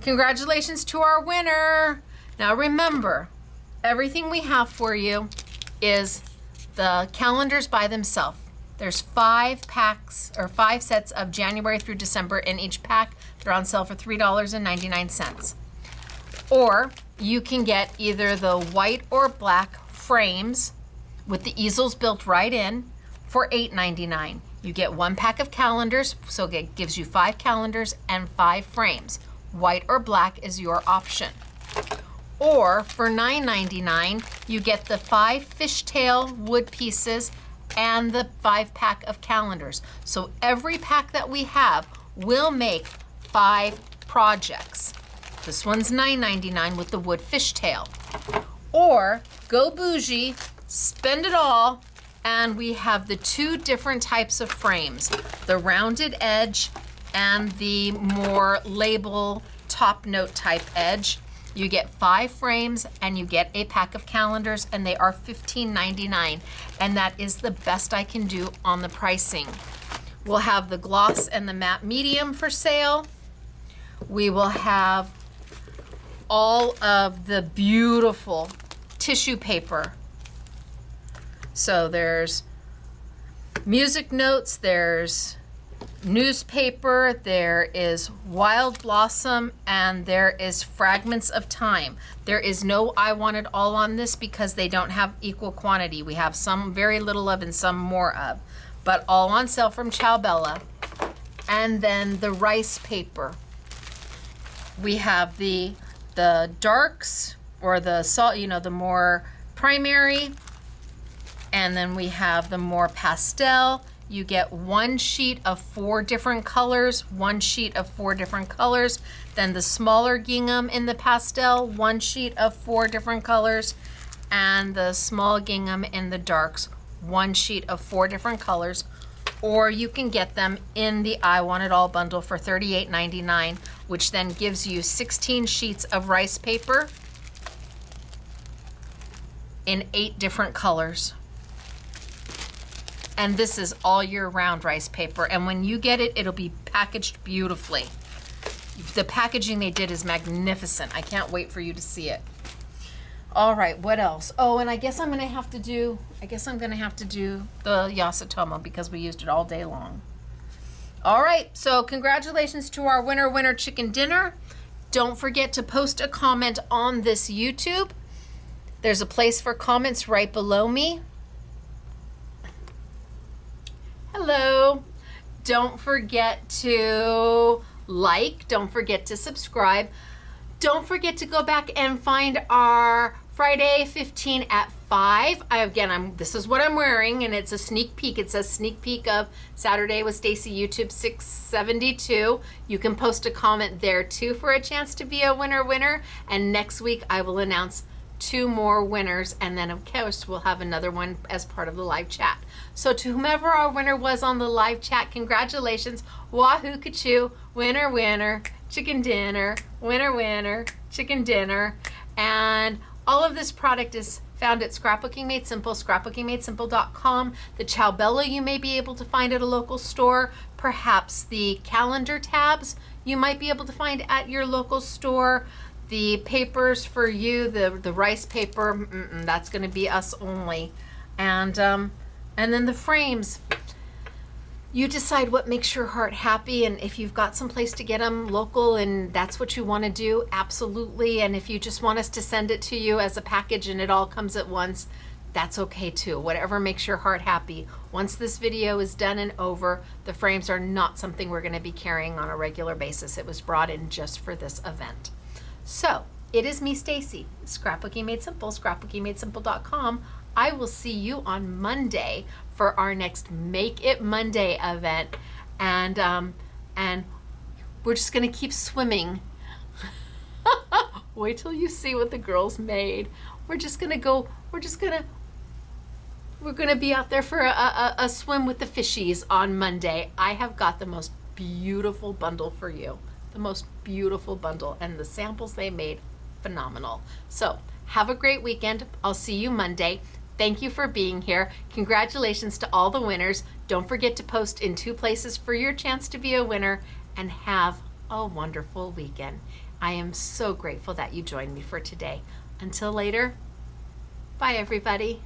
Congratulations to our winner. Now remember, everything we have for you is the calendars by themselves. There's 5 packs or 5 sets of January through December in each pack. They're on sale for $3.99. Or you can get either the white or black frames with the easels built right in for $8.99. You get 1 pack of calendars, so it gives you 5 calendars and 5 frames. White or black is your option. Or for $9.99, you get the 5 fishtail wood pieces and the 5 pack of calendars. So every pack that we have will make 5 projects. This one's $9.99 with the wood fishtail. Or go bougie, spend it all, and we have the 2 different types of frames, the rounded edge and the more label top note type edge. You get 5 frames and you get a pack of calendars, and they are $15.99. And that is the best I can do on the pricing. We'll have the gloss and the matte medium for sale. We will have all of the beautiful tissue paper. So there's music notes, there's newspaper, there is wild blossom, and there is fragments of time. There is no I want it all on this because they don't have equal quantity. We have some very little of and some more of, but all on sale from Ciao Bella. And then the rice paper. We have the darks or the salt, the more primary, and then we have the more pastel. You get 1 sheet of 4 different colors, 1 sheet of 4 different colors. Then the smaller gingham in the pastel, 1 sheet of 4 different colors. And the small gingham in the darks, 1 sheet of 4 different colors. Or you can get them in the I Want It All bundle for $38.99, which then gives you 16 sheets of rice paper in 8 different colors. And this is all year round rice paper. And when you get it, it'll be packaged beautifully. The packaging they did is magnificent. I can't wait for you to see it. All right, what else? Oh, and I guess I'm gonna have to do the Yasatomo because we used it all day long. All right, so congratulations to our winner chicken dinner. Don't forget to post a comment on this YouTube. There's a place for comments right below me. Hello. Don't forget to like, don't forget to subscribe. Don't forget to go back and find our Friday 15 at 5. This is what I'm wearing, and it's a sneak peek. It says sneak peek of Saturday with Stacy YouTube 672. You can post a comment there too for a chance to be a winner. And next week I will announce 2 more winners, and then of course we'll have another one as part of the live chat. So to whomever our winner was on the live chat, congratulations. Wahoo Kachoo, winner, chicken dinner, winner, chicken dinner. And all of this product is found at Scrapbooking Made Simple, scrapbookingmadesimple.com. The Ciao Bella you may be able to find at a local store. Perhaps the calendar tabs you might be able to find at your local store. The papers for you, the rice paper, that's going to be us only. And then the frames. You decide what makes your heart happy, and if you've got some place to get them local and that's what you want to do, absolutely. And if you just want us to send it to you as a package and it all comes at once, that's okay too. Whatever makes your heart happy. Once this video is done and over, the frames are not something we're going to be carrying on a regular basis. It was brought in just for this event. So it is me, Stacy, Scrapbooking Made Simple, scrapbookingmadesimple.com. I will see you on Monday for our next Make It Monday event, and we're just gonna keep swimming. Wait till you see what the girls made. We're gonna be out there for a swim with the fishies on Monday. I have got the most beautiful bundle for you. The most beautiful bundle, and the samples they made, phenomenal. So have a great weekend. I'll see you Monday. Thank you for being here. Congratulations to all the winners. Don't forget to post in 2 places for your chance to be a winner, and have a wonderful weekend. I am so grateful that you joined me for today. Until later, bye everybody.